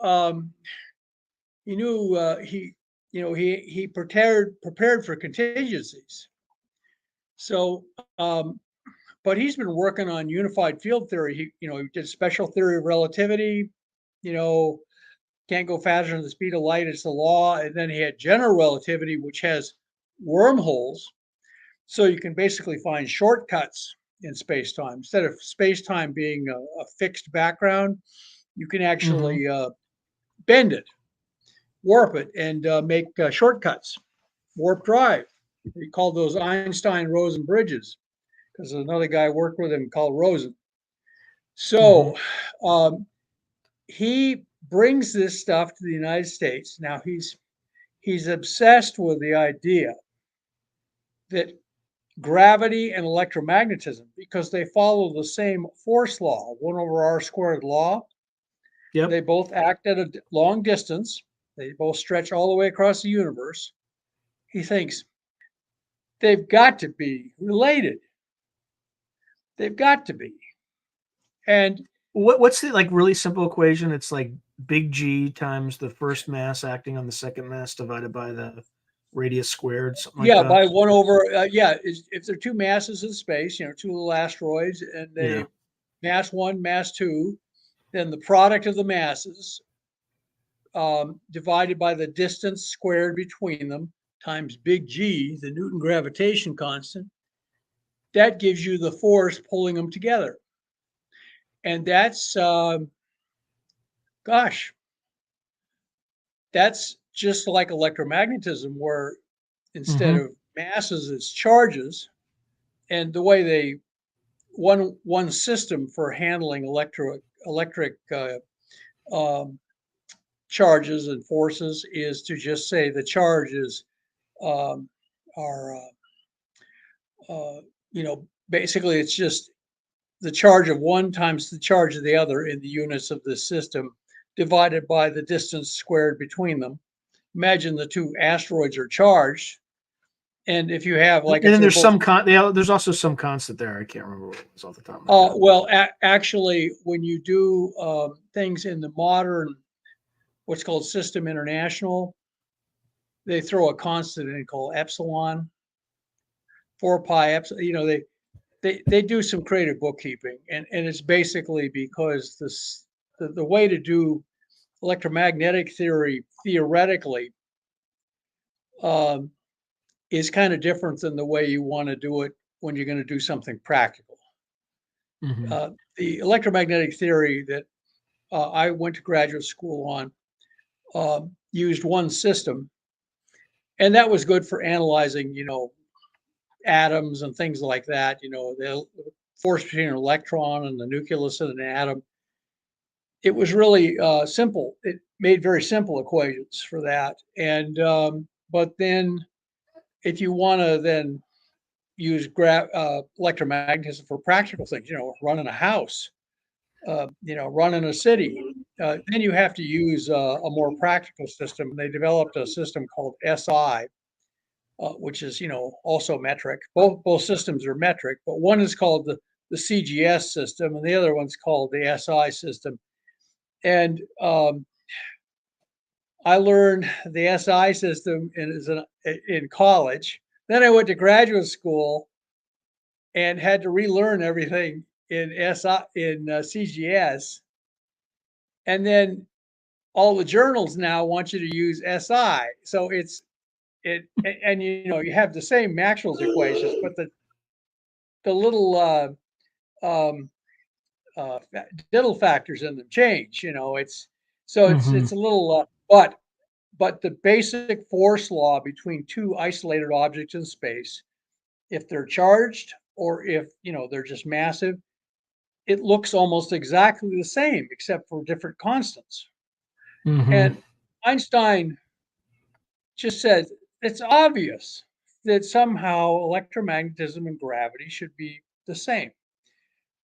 he knew he prepared for contingencies. So, but he's been working on unified field theory. He did special theory of relativity. Can't go faster than the speed of light. It's the law. And then he had general relativity, which has wormholes. So you can basically find shortcuts in space-time. Instead of space-time being a fixed background, you can actually bend it, warp it, and make shortcuts. Warp drive. He called those Einstein-Rosen bridges, because another guy worked with him called Rosen. So he brings this stuff to the United States. Now he's obsessed with the idea that gravity and electromagnetism, because they follow the same force law, 1/r² law. Yep. They both act at a long distance. They both stretch all the way across the universe. He thinks they've got to be related. They've got to be. And what's the really simple equation? It's like big G times the first mass acting on the second mass divided by the radius squared, something like Yeah, that. by 1 over, if there are two masses in space, two little asteroids, and they Yeah. mass 1, mass 2, then the product of the masses divided by the distance squared between them times big G, the Newton gravitation constant, that gives you the force pulling them together. And that's, gosh, that's just like electromagnetism, where instead Mm-hmm. of masses, it's charges. And the way they one system for handling electric um, charges and forces is to just say the charges um, are basically it's just the charge of one times the charge of the other in the units of the system divided by the distance squared between them. Imagine the two asteroids are charged, and if you have, And like, if then they're there's both there's also some constant there. I can't remember what it was off the top of my head. well, actually, when you do things in the modern, what's called System International, they throw a constant in called epsilon, 4 pi epsilon. They do some creative bookkeeping, and it's basically because the way to do electromagnetic theory theoretically um, is kind of different than the way you want to do it when you're going to do something practical. Mm-hmm. The electromagnetic theory that I went to graduate school on used one system, and that was good for analyzing, atoms and things like that. The force between an electron and the nucleus of an atom. It was really simple. It made very simple equations for that. And but then, if you want to then use electromagnetism for practical things, running a house, running a city, then you have to use a more practical system. They developed a system called SI, which is also metric. Both systems are metric, but one is called the CGS system, and the other one's called the SI system. And I learned the SI system in college. Then I went to graduate school and had to relearn everything in CGS. And then all the journals now want you to use SI. So and you have the same Maxwell's equations, but the little um, diddle factors in them change. Mm-hmm. It's a little but the basic force law between two isolated objects in space, if they're charged or if they're just massive, it looks almost exactly the same except for different constants. Mm-hmm. And Einstein just said it's obvious that somehow electromagnetism and gravity should be the same.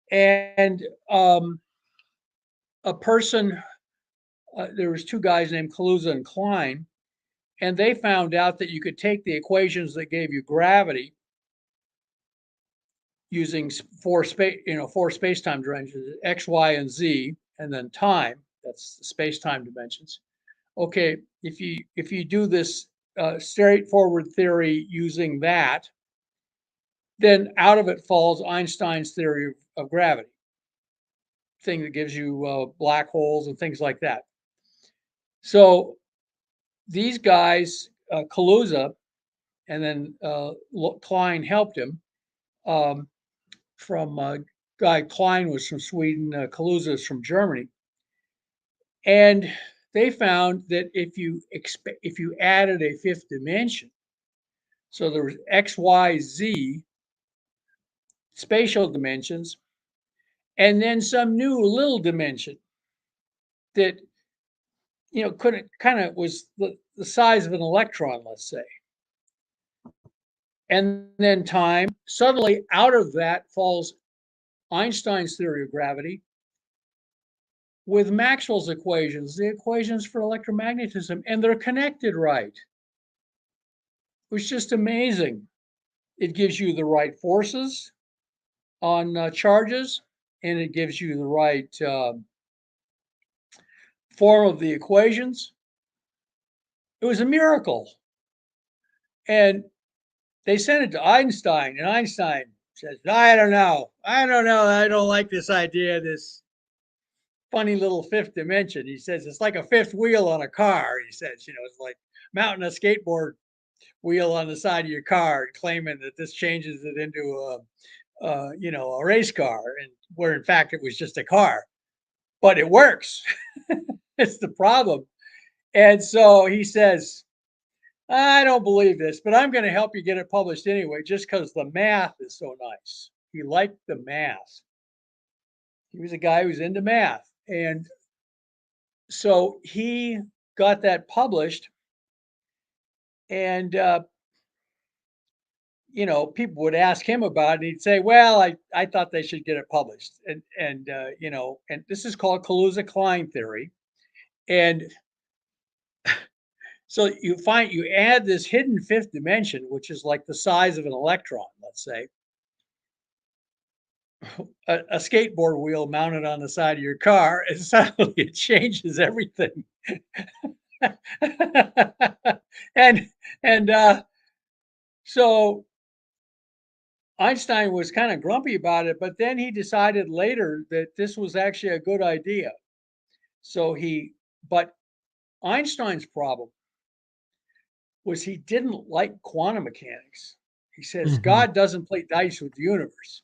And a person, there was two guys named Kaluza and Klein, and they found out that you could take the equations that gave you gravity using four space-time dimensions, x, y, and z, and then time. That's the space-time dimensions. Okay, if you do this straightforward theory using that, then out of it falls Einstein's theory of gravity, thing that gives you black holes and things like that. So these guys, Kaluza, and then Klein helped him. From guy Klein was from Sweden, Kaluza is from Germany, and they found that if you added a fifth dimension, so there was x, y, z spatial dimensions, and then some new little dimension that couldn't kind of was the size of an electron, let's say. And then time, suddenly out of that falls Einstein's theory of gravity with Maxwell's equations, the equations for electromagnetism, and they're connected right. It was just amazing. It gives you the right forces on charges, and it gives you the right form of the equations. It was a miracle. And they sent it to Einstein, and Einstein says, I don't know. I don't know. I don't like this idea, this funny little fifth dimension. He says, it's like a fifth wheel on a car. He says, it's like mounting a skateboard wheel on the side of your car and claiming that this changes it into a race car, and where in fact it was just a car, but it works. It's the problem. And so he says, I don't believe this, but I'm going to help you get it published anyway, just because the math is so nice. He liked the math. He was a guy who was into math. And so he got that published. And, people would ask him about it. And he'd say, well, I thought they should get it published. And this is called Kaluza-Klein theory. And so you add this hidden fifth dimension, which is like the size of an electron, let's say, a skateboard wheel mounted on the side of your car, and suddenly it changes everything. and so Einstein was kind of grumpy about it, but then he decided later that this was actually a good idea. But Einstein's problem was he didn't like quantum mechanics. He says, God doesn't play dice with the universe.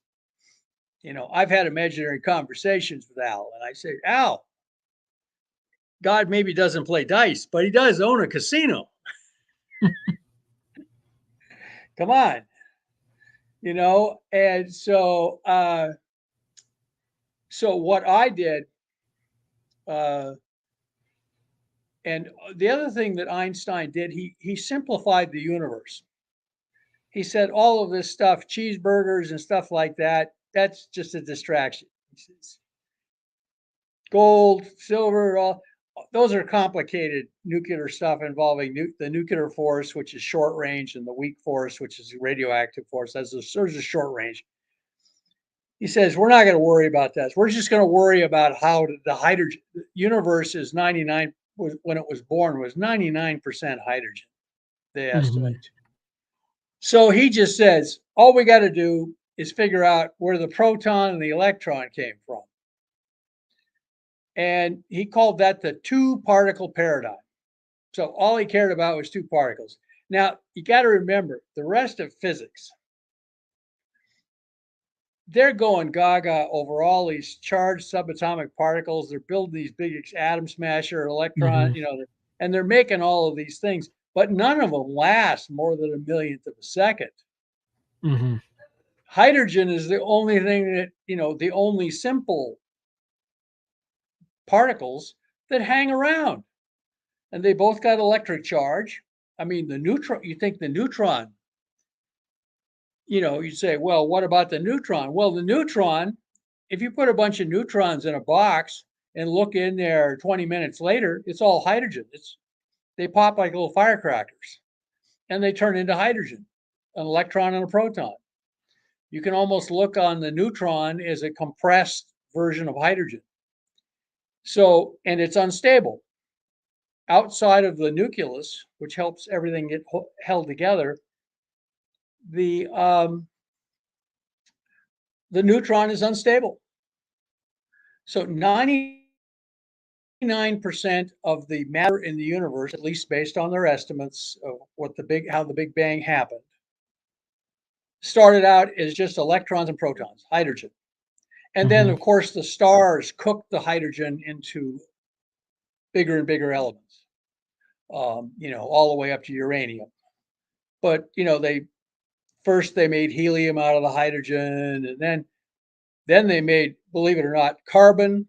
I've had imaginary conversations with Al, and I say, Al, God maybe doesn't play dice, but he does own a casino. Come on. And so what I did, and the other thing that Einstein did, he simplified the universe. He said all of this stuff, cheeseburgers and stuff like that, that's just a distraction. He says, gold, silver, those are complicated nuclear stuff involving the nuclear force, which is short range, and the weak force, which is radioactive force. There's a short range. He says, we're not going to worry about that. We're just going to worry about how the hydrogen universe is 99, when it was born, was 99% hydrogen, they estimate. So he just says, all we got to do is figure out where the proton and the electron came from. And he called that the two-particle paradigm. So all he cared about was two particles. Now, you got to remember, the rest of physics, they're going gaga over all these charged subatomic particles. They're building these big atom smasher electron, and they're making all of these things, but none of them last more than a millionth of a second. Hydrogen is the only thing that, the only simple particles that hang around, and they both got electric charge. I mean, the neutron, you think the neutron, you say, well, what about the neutron? Well, the neutron, if you put a bunch of neutrons in a box and look in there 20 minutes later, it's all hydrogen. They pop like little firecrackers, and they turn into hydrogen, an electron and a proton. You can almost look on the neutron as a compressed version of hydrogen. So, and it's unstable. Outside of the nucleus, which helps everything get held together, the neutron is unstable. So 99% of the matter in the universe, at least based on their estimates of how the Big Bang happened, started out as just electrons and protons, hydrogen. And then, of course, the stars cooked the hydrogen into bigger and bigger elements, all the way up to uranium. But, they made helium out of the hydrogen, and then they made, believe it or not, carbon,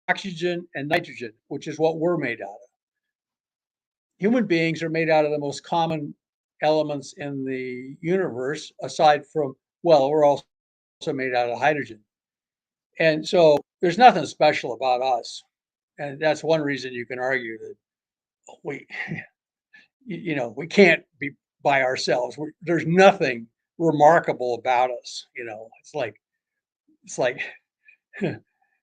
oxygen, and nitrogen, which is what we're made out of. Human beings are made out of the most common elements in the universe, aside from, we're also made out of hydrogen. And so there's nothing special about us. And that's one reason you can argue that we can't be by ourselves. There's nothing remarkable about us. It's like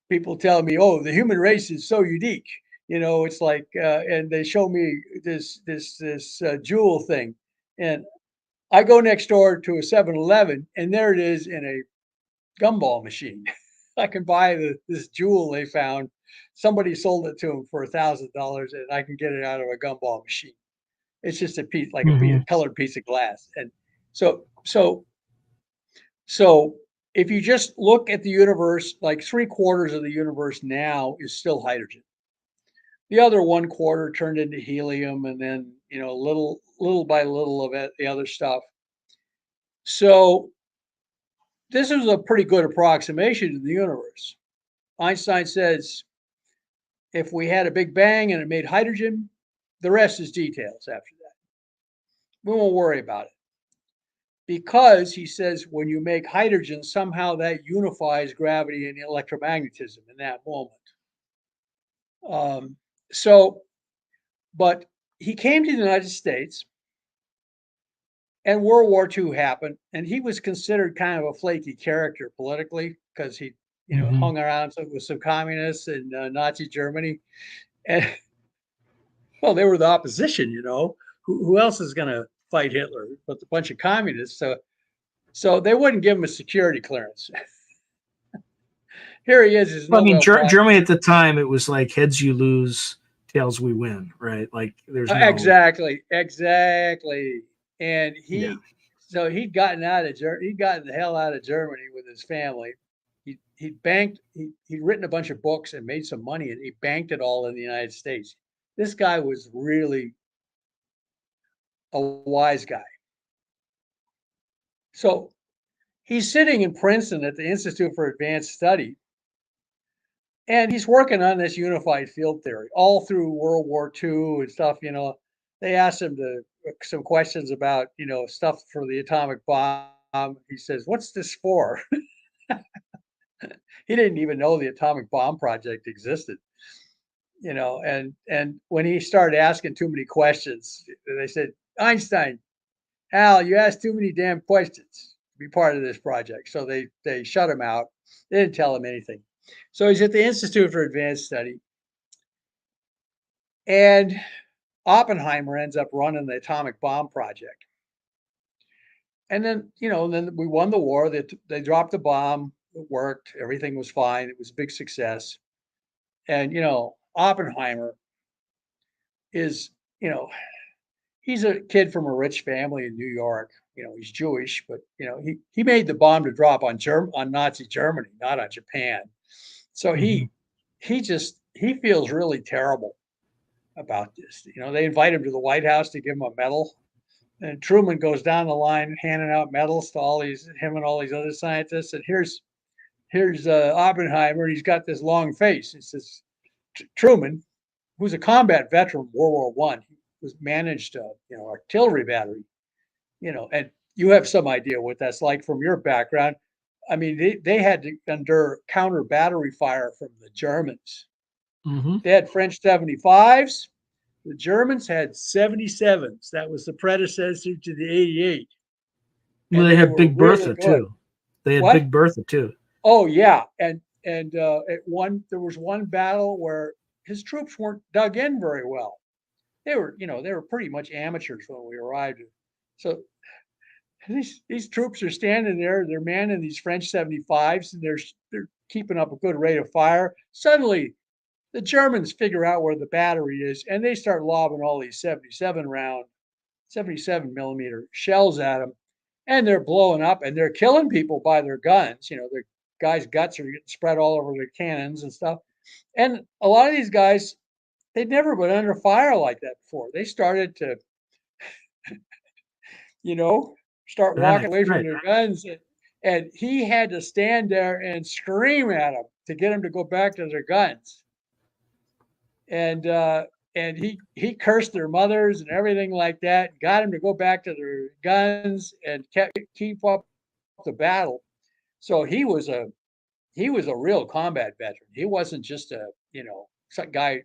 people tell me, oh, the human race is so unique. It's like, and they show me this jewel thing. And I go next door to a 7-Eleven, and there it is in a gumball machine. I can buy this jewel they found. Somebody sold it to them for $1,000, and I can get it out of a gumball machine. It's just a piece, like a colored piece of glass. And so, so, so if you just look at the universe, like 3/4 of the universe now is still hydrogen. The other 1/4 turned into helium, and then little by little of it, the other stuff. So this is a pretty good approximation of the universe. Einstein says if we had a big bang and it made hydrogen, the rest is details after that. We won't worry about it. Because he says when you make hydrogen, somehow that unifies gravity and electromagnetism in that moment. But he came to the United States, and World War II happened, and he was considered kind of a flaky character politically because he, hung around with some communists in Nazi Germany, and well, they were the opposition. Who else is going to fight Hitler but a bunch of communists? So they wouldn't give him a security clearance. Here he is. His Nobel Prize. Germany at the time, it was like heads you lose, tails we win, right? Like there's no... Exactly. And so he'd gotten the hell out of Germany with his family. He'd written a bunch of books and made some money, and he banked it all in the United States. This guy was really a wise guy. So he's sitting in Princeton at the Institute for Advanced Study, and he's working on this unified field theory all through World War II and stuff. They asked him some questions about, stuff for the atomic bomb. He says, "What's this for?" He didn't even know the atomic bomb project existed. And when he started asking too many questions, they said, "Einstein, Hal, you asked too many damn questions to be part of this project." So they shut him out. They didn't tell him anything. So he's at the Institute for Advanced Study, and Oppenheimer ends up running the atomic bomb project. And then, then we won the war. They dropped the bomb. It worked. Everything was fine. It was a big success. And, Oppenheimer is, he's a kid from a rich family in New York. He's Jewish, but, he made the bomb to drop on Nazi Germany, not on Japan. So he feels really terrible about this. They invite him to the White House to give him a medal, and Truman goes down the line handing out medals to him and all these other scientists. And here's Oppenheimer. He's got this long face. He says, Truman, who's a combat veteran of World War I, he was managed artillery battery, and you have some idea what that's like from your background. I mean, they had to endure counter battery fire from the Germans. They had French 75s. The Germans had 77s. That was the predecessor to the 88. Well, they had Big Bertha too. They had Big Bertha too. Oh yeah, and there was one battle where his troops weren't dug in very well. They were pretty much amateurs when we arrived. So these troops are standing there. They're manning these French 75s, and they're keeping up a good rate of fire. Suddenly, the Germans figure out where the battery is, and they start lobbing all these 77 millimeter shells at them, and they're blowing up, and they're killing people by their guns. Their guys' guts are getting spread all over their cannons and stuff. And a lot of these guys, they'd never been under fire like that before. They started to, start walking away from their guns, and he had to stand there and scream at them to get them to go back to their guns. And he cursed their mothers and everything like that, got them to go back to their guns and keep up the battle. So he was a real combat veteran. He wasn't just a some guy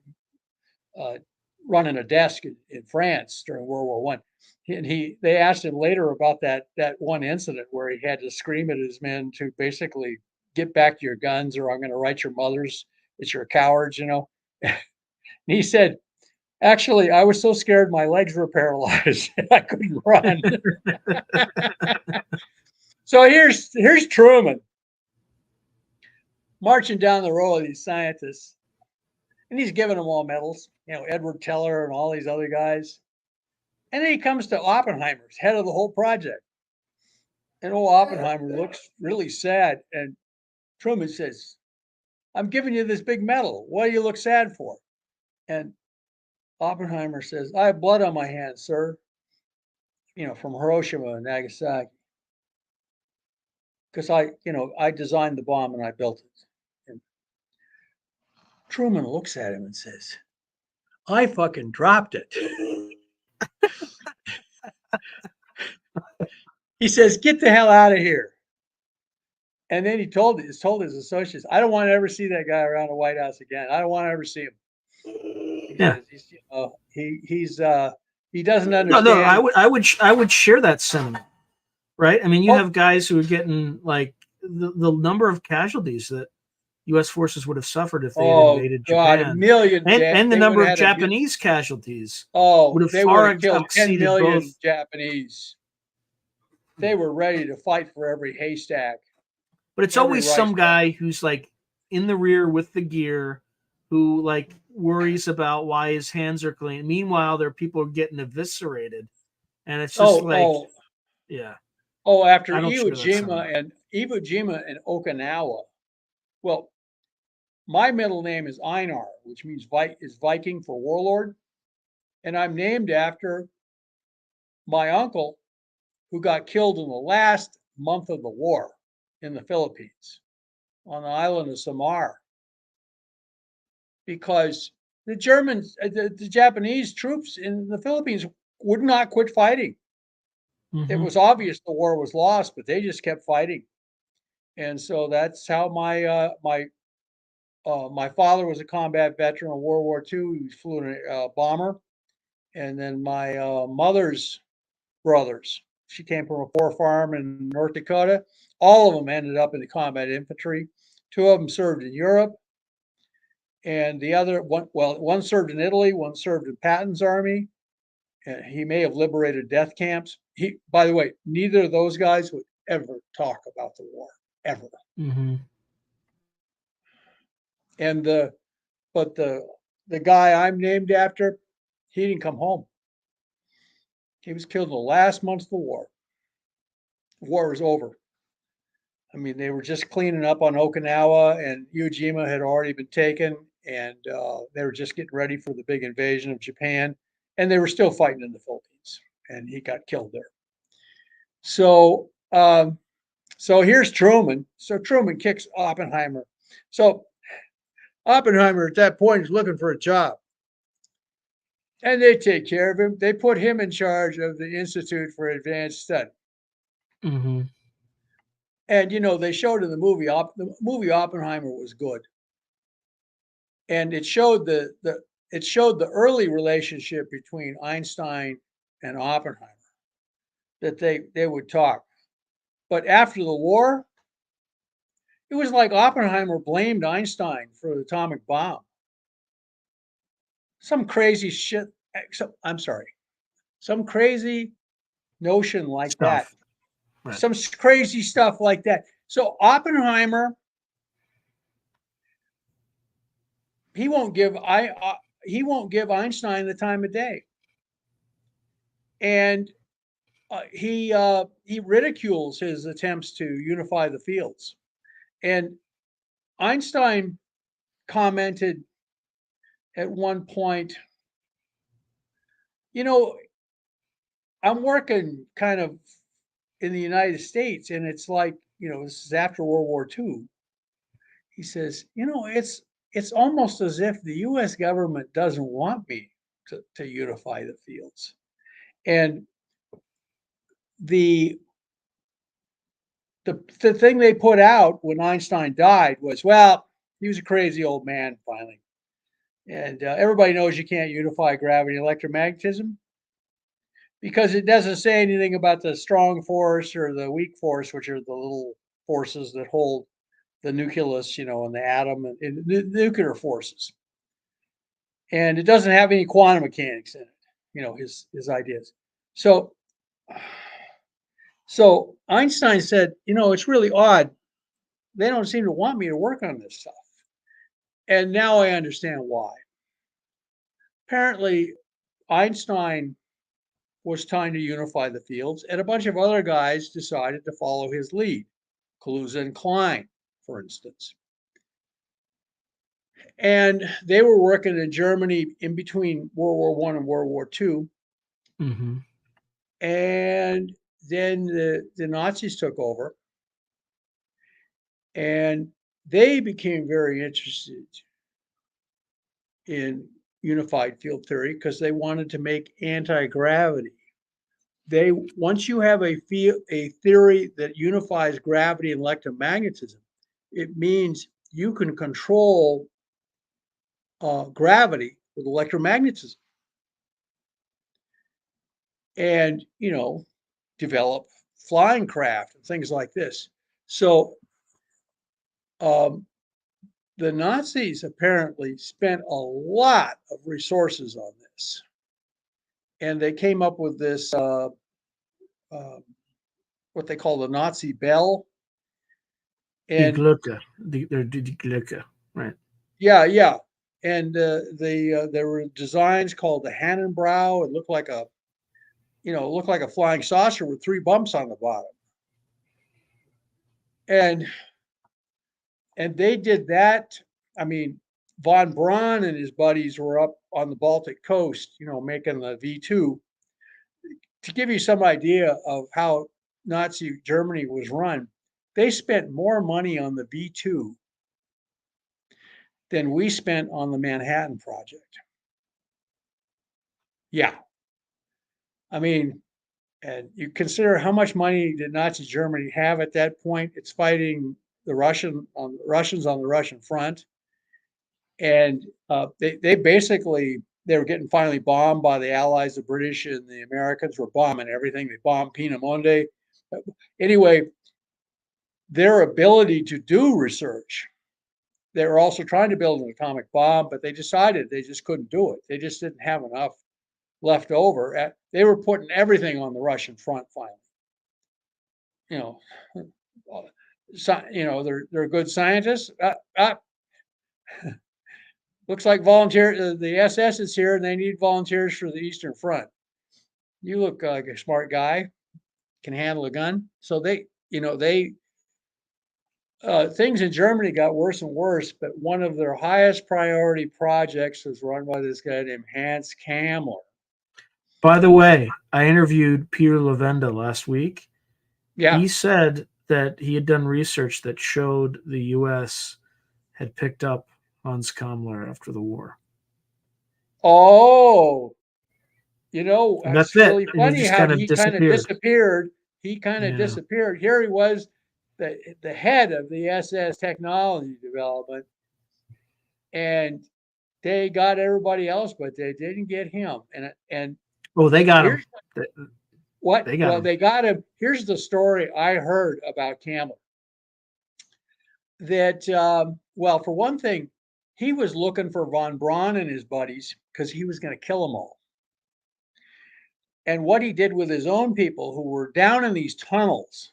running a desk in France during World War I. And they asked him later about that one incident where he had to scream at his men to basically get back to your guns, or I'm going to write your mothers that you're cowards. And he said, Actually, I was so scared my legs were paralyzed I couldn't run. So here's Truman marching down the row of these scientists, and he's giving them all medals. Edward Teller and all these other guys. And then he comes to Oppenheimer's head of the whole project, and old Oppenheimer looks really sad. And Truman says, "I'm giving you this big medal. What do you look sad for?" And Oppenheimer says, "I have blood on my hands, sir. From Hiroshima and Nagasaki, because I designed the bomb and I built it." And Truman looks at him and says, "I fucking dropped it." He says, "Get the hell out of here." And then he told his associates, "I don't want to ever see that guy around the White House again. I don't want to ever see him." Yeah. He doesn't understand. No, I would share that sentiment, right? I mean, you have guys who are getting like the number of casualties that U.S. forces would have suffered if they had invaded Japan, a million, and the number of Japanese casualties. Would have they far would have killed 10 million both. Japanese. They were ready to fight for every haystack. But it's always some guy who's like in the rear with the gear, who like worries about why his hands are clean. Meanwhile, there are people getting eviscerated, and it's just yeah. Oh, after Iwo Jima and Okinawa. Well, my middle name is Einar, which means Viking for warlord, and I'm named after my uncle who got killed in the last month of the war in the Philippines on the island of Samar, because the Japanese troops in the Philippines would not quit fighting. Mm-hmm. It was obvious the war was lost, but they just kept fighting. And so that's how my father was a combat veteran of World War II. He flew in a bomber. And then my mother's brothers, she came from a poor farm in North Dakota. All of them ended up in the combat infantry. Two of them served in Europe. And the other one served in Italy, one served in Patton's army. And he may have liberated death camps. By the way, neither of those guys would ever talk about the war, ever. Mm-hmm. And the guy I'm named after, he didn't come home. He was killed in the last months of the war. The war was over. I mean, they were just cleaning up on Okinawa, and Iwo Jima had already been taken, and they were just getting ready for the big invasion of Japan, and they were still fighting in the Philippines, and he got killed there. So here's Truman. So Truman kicks Oppenheimer. So Oppenheimer at that point is looking for a job. And they take care of him. They put him in charge of the Institute for Advanced Study. Mm-hmm. And they showed in the movie Oppenheimer was good, and it showed the early relationship between Einstein and Oppenheimer, that they would talk. But after the war, it was like Oppenheimer blamed Einstein for the atomic bomb. Some crazy shit. Some crazy notion like that. Right. Some crazy stuff like that. So Oppenheimer, he won't give Einstein the time of day, and he ridicules his attempts to unify the fields. And Einstein commented at one point, I'm working kind of in the United States, and it's like, this is after World War II. He says, it's almost as if the U.S. government doesn't want me to unify the fields. And the thing they put out when Einstein died was, well, he was a crazy old man finally. And everybody knows you can't unify gravity and electromagnetism, because it doesn't say anything about the strong force or the weak force, which are the little forces that hold the nucleus, and the atom and the nuclear forces. and it doesn't have any quantum mechanics in it. His ideas. So Einstein said, it's really odd. They don't seem to want me to work on this stuff. And now I understand why. Apparently, Einstein was trying to unify the fields, and a bunch of other guys decided to follow his lead, Kaluza and Klein, for instance. And they were working in Germany in between World War I and World War II. Mm-hmm. And then the Nazis took over, and they became very interested in unified field theory because they wanted to make anti-gravity. Once you have a theory that unifies gravity and electromagnetism, it means you can control gravity with electromagnetism, and develop flying craft and things like this. So the Nazis apparently spent a lot of resources on this, and they came up with this what they call the Nazi bell. Die And Glocke. Die Glocke. Right. yeah. And there were designs called the Hannenbrau. It looked like a flying saucer with 3 bumps on the bottom. And they did that. I mean, von Braun and his buddies were up on the Baltic coast, making the V2. To give you some idea of how Nazi Germany was run, they spent more money on the V2 than we spent on the Manhattan Project. Yeah. I mean, and you consider how much money did Nazi Germany have at that point? It's fighting the Russians on the Russian front. And they basically, they were getting finally bombed by the Allies. The British and the Americans were bombing everything. They bombed Piemonte. Anyway, their ability to do research, they were also trying to build an atomic bomb, but they decided they just couldn't do it. They just didn't have enough left over. They were putting everything on the Russian front finally. They're good scientists. Looks like the SS is here and they need volunteers for the Eastern Front. You look like a smart guy, can handle a gun. So things in Germany got worse and worse, but one of their highest priority projects was run by this guy named Hans Kammler. By the way, I interviewed Peter Lavenda last week. Yeah. He said that he had done research that showed the U.S. had picked up Hans Kammler after the war. Oh, That's it's really it. funny how he kind of disappeared. Yeah. Disappeared. Here he was, the head of the SS technology development, and they got everybody else, but they didn't get him. And they got him. What? They got him. They got him. Here's the story I heard about Kammler. That for one thing, he was looking for von Braun and his buddies because he was going to kill them all. And what he did with his own people who were down in these tunnels,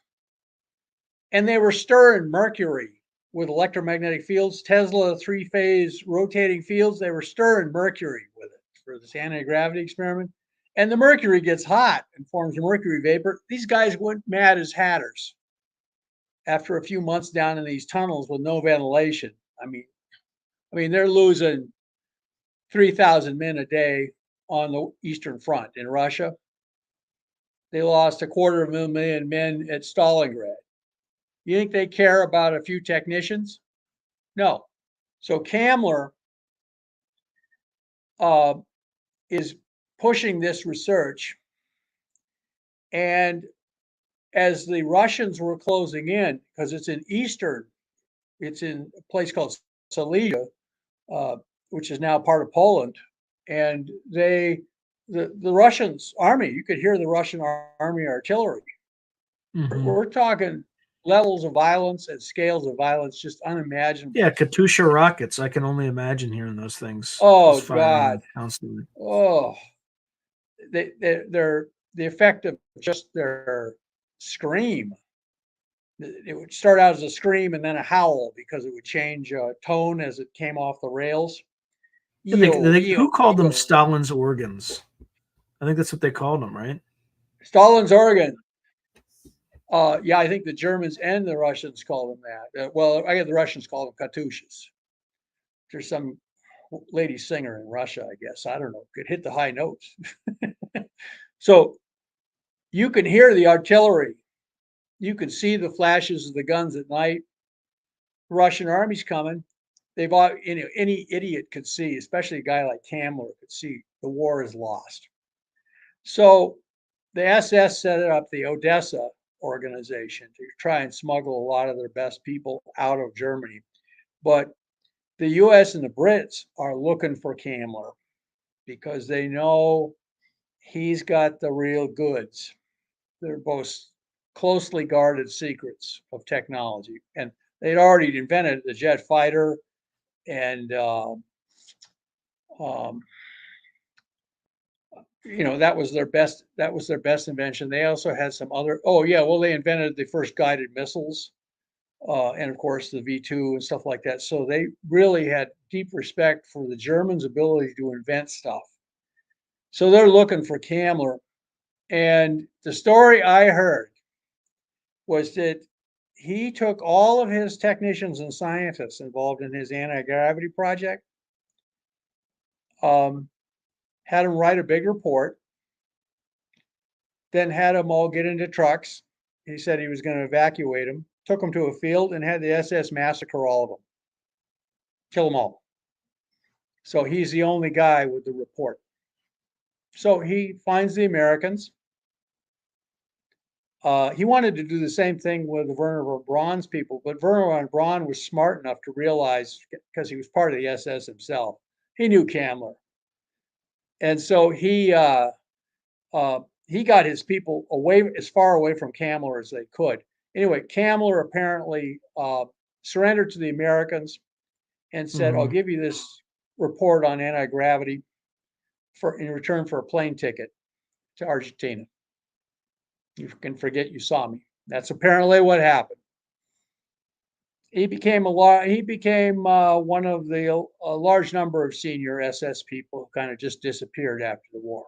and they were stirring mercury with electromagnetic fields, Tesla 3-phase rotating fields, they were stirring mercury with it for this anti-gravity experiment. And the mercury gets hot and forms mercury vapor. These guys went mad as hatters after a few months down in these tunnels with no ventilation. I mean, they're losing 3,000 men a day on the Eastern Front in Russia. They lost 250,000 men at Stalingrad. You think they care about a few technicians? No. So Kammler is pushing this research, and as the Russians were closing in, because it's in a place called Silesia, which is now part of Poland, and the Russian army, you could hear the Russian army artillery. Mm-hmm. We're talking levels of violence and scales of violence just unimaginable. Yeah, Katusha rockets. I can only imagine hearing those things Oh just God. firing constantly. Oh, they're the effect of just their scream. It would start out as a scream and then a howl because it would change tone as it came off the rails. Eo, Who eo, called them eo. Stalin's organs? I think that's what they called them, right? Stalin's organ. Yeah, I think the Germans and the Russians call them that. Well, I guess the Russians call them Katyushas. There's some lady singer in Russia, I guess. I don't know. Could hit the high notes. So you can hear the artillery. You can see the flashes of the guns at night. The Russian army's coming. They've all, any idiot could see, especially a guy like Kamler could see the war is lost. So the SS set up the Odessa organization to try and smuggle a lot of their best people out of Germany. But the US and the Brits are looking for Kamler because they know he's got the real goods. They're both closely guarded secrets of technology. And they'd already invented the jet fighter and um, that was their best invention. They also had some other, oh yeah, well, they invented the first guided missiles, and of course the V2 and stuff like that. So they really had deep respect for the Germans' ability to invent stuff. So they're looking for Kamler. And the story I heard was that he took all of his technicians and scientists involved in his anti-gravity project, had them write a big report, then had them all get into trucks. He said he was going to evacuate them, took them to a field and had the SS massacre all of them, kill them all. So he's the only guy with the report. So he finds the Americans. He wanted to do the same thing with the Werner von Braun's people, but Werner von Braun was smart enough to realize, because he was part of the SS himself, he knew Kamler. And so he got his people away, as far away from Kamler as they could. Anyway, Kamler apparently surrendered to the Americans and said, I'll give you this report on anti-gravity in return for a plane ticket to Argentina. You can forget you saw me. That's apparently what happened. He became one of the a large number of senior SS people who kind of just disappeared after the war.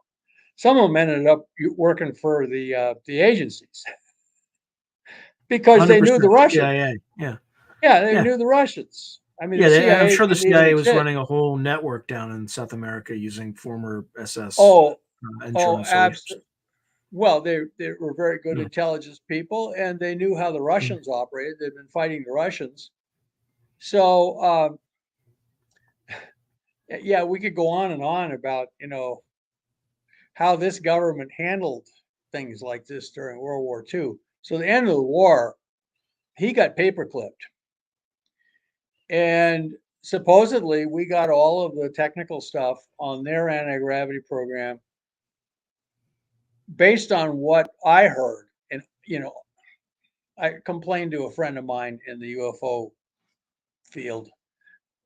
Some of them ended up working for the agencies because they knew the Russians. CIA. Yeah. Yeah, they knew the Russians. I mean, yeah, the CIA I'm sure the CIA was exist. running a whole network down in South America using former SS. Absolutely. Well, they were very good intelligence people, and they knew how the Russians operated. They've been fighting the Russians. So, yeah, we could go on and on about, how this government handled things like this during World War II. So the end of the war, he got paperclipped. And supposedly we got all of the technical stuff on their anti-gravity program based on what I heard. And, I complained to a friend of mine in the UFO field.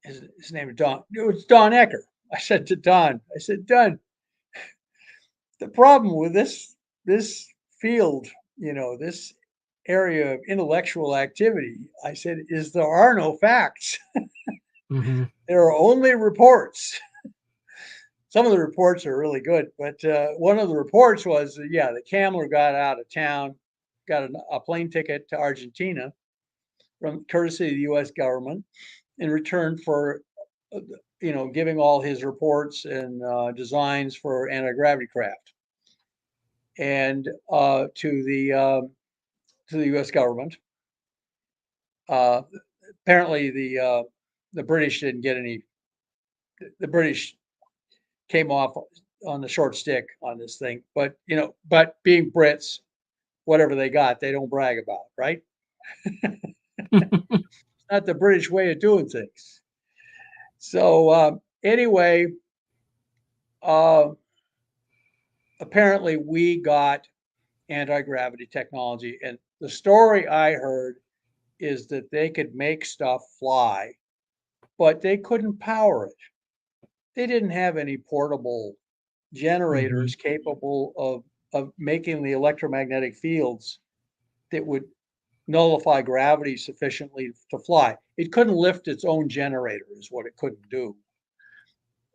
His name is Don. It was Don Ecker. I said to Don, Don, the problem with this field, this area of intellectual activity, I said, is there are no facts. There are only reports. Some of the reports are really good, but one of the reports was, the Kamler got out of town, got a plane ticket to Argentina from courtesy of the U.S. government in return for, giving all his reports and designs for anti-gravity craft, and to the U.S. government. Apparently, the British didn't get any. The British came off on the short stick on this thing, but being Brits, whatever they got, they don't brag about, right? It's not the British way of doing things. So anyway, apparently we got anti-gravity technology, and the story I heard is that they could make stuff fly, but they couldn't power it. They didn't have any portable generators capable of making the electromagnetic fields that would nullify gravity sufficiently to fly. It couldn't lift its own generator, is what it couldn't do.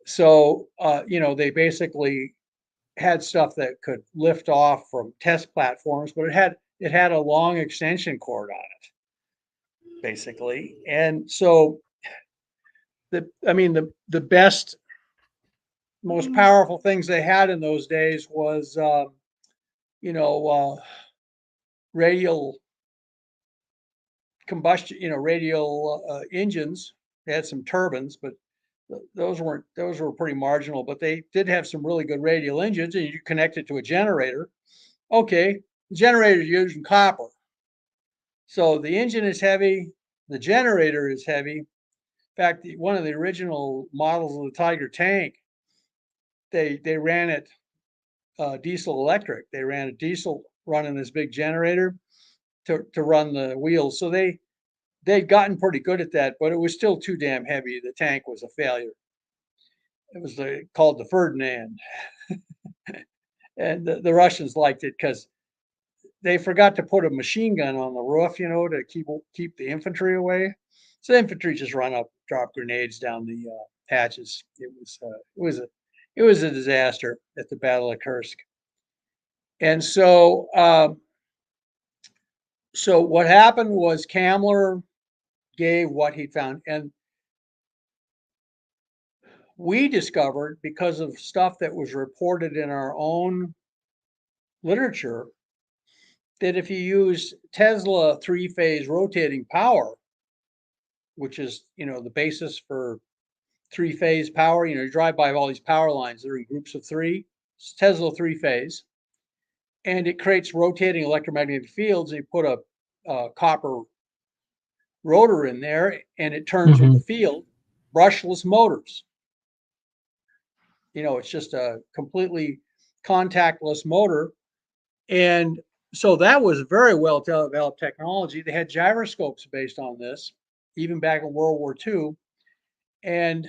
So, they basically had stuff that could lift off from test platforms, but it had a long extension cord on it, basically. And so, the best, most powerful things they had in those days was, radial combustion, radial engines. They had some turbines, but those were pretty marginal. But they did have some really good radial engines, and you connect it to a generator. Okay, the generator is using copper, so the engine is heavy, the generator is heavy. In fact, one of the original models of the Tiger tank, they ran it diesel electric. They ran a diesel running this big generator to run the wheels. So they'd gotten pretty good at that, but it was still too damn heavy. The tank was a failure. It was called the Ferdinand. And the Russians liked it because they forgot to put a machine gun on the roof, to keep the infantry away. So the infantry just run up, drop grenades down the hatches. It was a disaster at the Battle of Kursk. And so what happened was Kamler gave what he found, and we discovered, because of stuff that was reported in our own literature, that if you use Tesla three-phase rotating power, which is the basis for three-phase power, you drive by all these power lines, they're in groups of three. It's Tesla three-phase, and it creates rotating electromagnetic fields. And you put a copper rotor in there, and it turns with the field. Brushless motors. It's just a completely contactless motor. And so that was very well developed technology. They had gyroscopes based on this, even back in World War II. And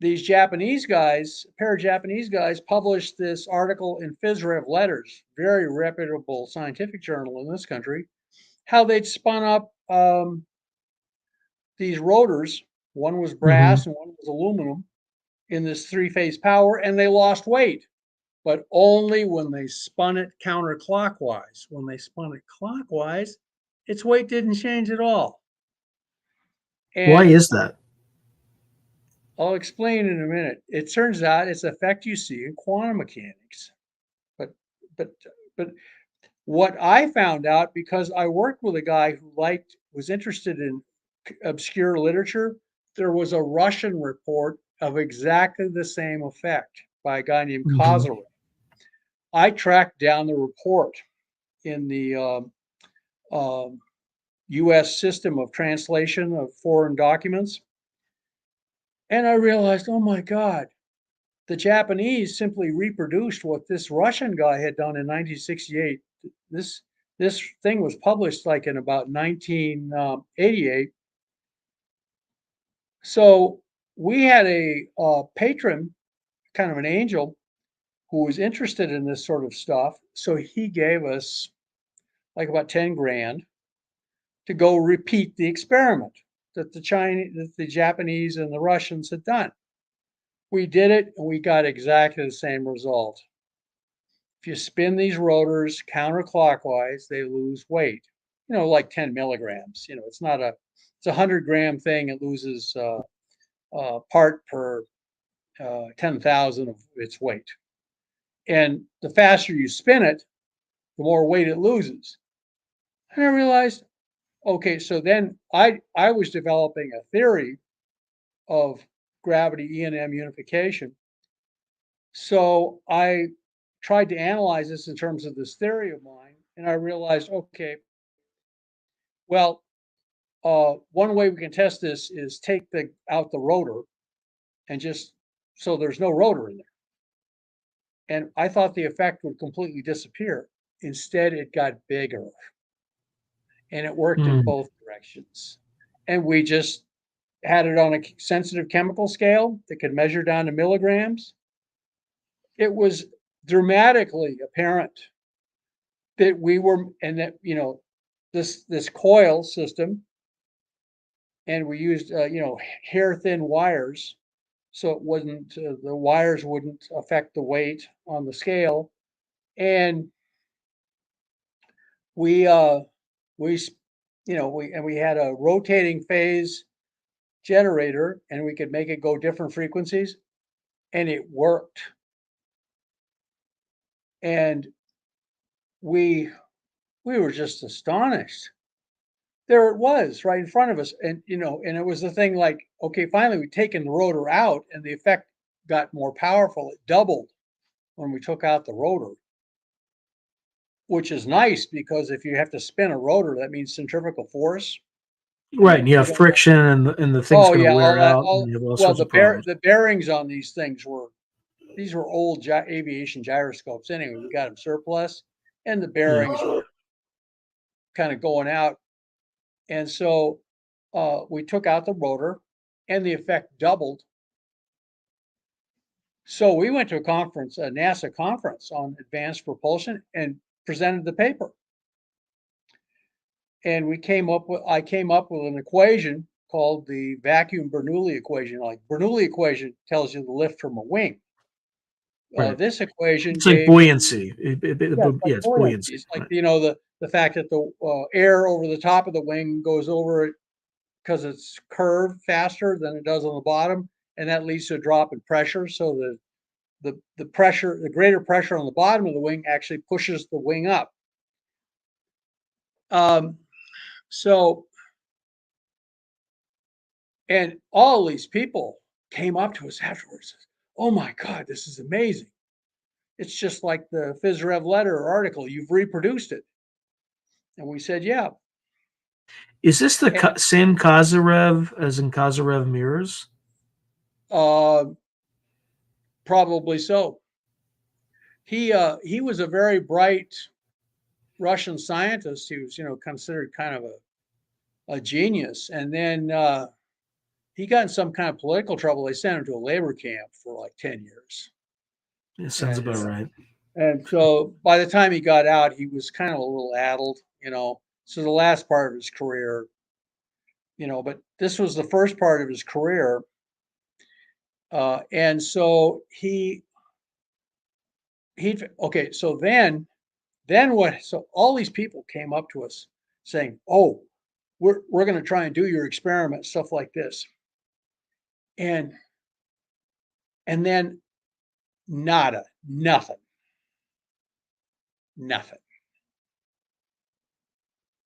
these Japanese guys, a pair of Japanese guys, published this article in PhysRev Letters, very reputable scientific journal in this country, how they'd spun up these rotors. One was brass and one was aluminum in this three-phase power, and they lost weight, but only when they spun it counterclockwise. When they spun it clockwise, its weight didn't change at all. And why is that? I'll explain in a minute. It turns out it's an effect you see in quantum mechanics. But what I found out, because I worked with a guy who was interested in obscure literature, there was a Russian report of exactly the same effect by a guy named Kozarov. I tracked down the report in the U.S. system of translation of foreign documents, and I realized, oh my God, the Japanese simply reproduced what this Russian guy had done in 1968. This thing was published like in about 1988. So we had a patron, kind of an angel, who was interested in this sort of stuff. So he gave us like about 10 grand to go repeat the experiment that the Japanese and the Russians had done. We did it, and we got exactly the same result. If you spin these rotors counterclockwise, they lose weight, like 10 milligrams. It's not it's a 100-gram thing. It loses part per 10,000 of its weight. And the faster you spin it, the more weight it loses. And I realized, okay, so then I was developing a theory of gravity E&M unification. So I tried to analyze this in terms of this theory of mine, and I realized, okay, well, one way we can test this is take out the rotor, and just so there's no rotor in there. And I thought the effect would completely disappear. Instead, it got bigger. and it worked in Hmm. both directions. And we just had it on a sensitive chemical scale that could measure down to milligrams. It was dramatically apparent that we were, and that, this coil system, and we used, hair thin wires, so it wasn't, the wires wouldn't affect the weight on the scale. And we, we, we had a rotating phase generator, and we could make it go different frequencies, and it worked. And we, we were just astonished. There it was right in front of us. And, and it was the thing, like, okay, finally we'd taken the rotor out and the effect got more powerful. It doubled when we took out the rotor, which is nice because if you have to spin a rotor, that means centrifugal force. Right, and you You have don't want, friction, and the thing's oh going to yeah, all wear that, out, and you have all well, sorts of problems. the bearings on these things were, these were old aviation gyroscopes. Anyway, we got them surplus, and the Yeah. bearings were kind of going out. And so we took out the rotor, and the effect doubled. So we went to a conference, a NASA conference on advanced propulsion, and presented the paper. And I came up with an equation called the vacuum Bernoulli equation. Like, Bernoulli equation tells you the lift from a wing. Right. This equation It's like gave me, buoyancy. yeah, it's like Yeah, it's buoyancy. buoyancy. It's like, Right. the fact that the air over the top of the wing goes over it because it's curved faster than it does on the bottom, and that leads to a drop in pressure. So the pressure, the greater pressure on the bottom of the wing actually pushes the wing up. Um, so, and all these people came up to us afterwards. Oh my God, this is amazing. It's just like the Phys letter or article. You've reproduced it. And we said, yeah. Is this the And, same Kazarev as in Kazarev mirrors? uh, probably so. He was a very bright Russian scientist. He was, considered kind of a genius. And then he got in some kind of political trouble. They sent him to a labor camp for like 10 years. It sounds And about right. and so by the time he got out, he was kind of a little addled, So the last part of his career, but this was the first part of his career. And so okay, so then what? So all these people came up to us saying, "Oh, we're going to try and do your experiment, stuff like this," and then nada, nothing.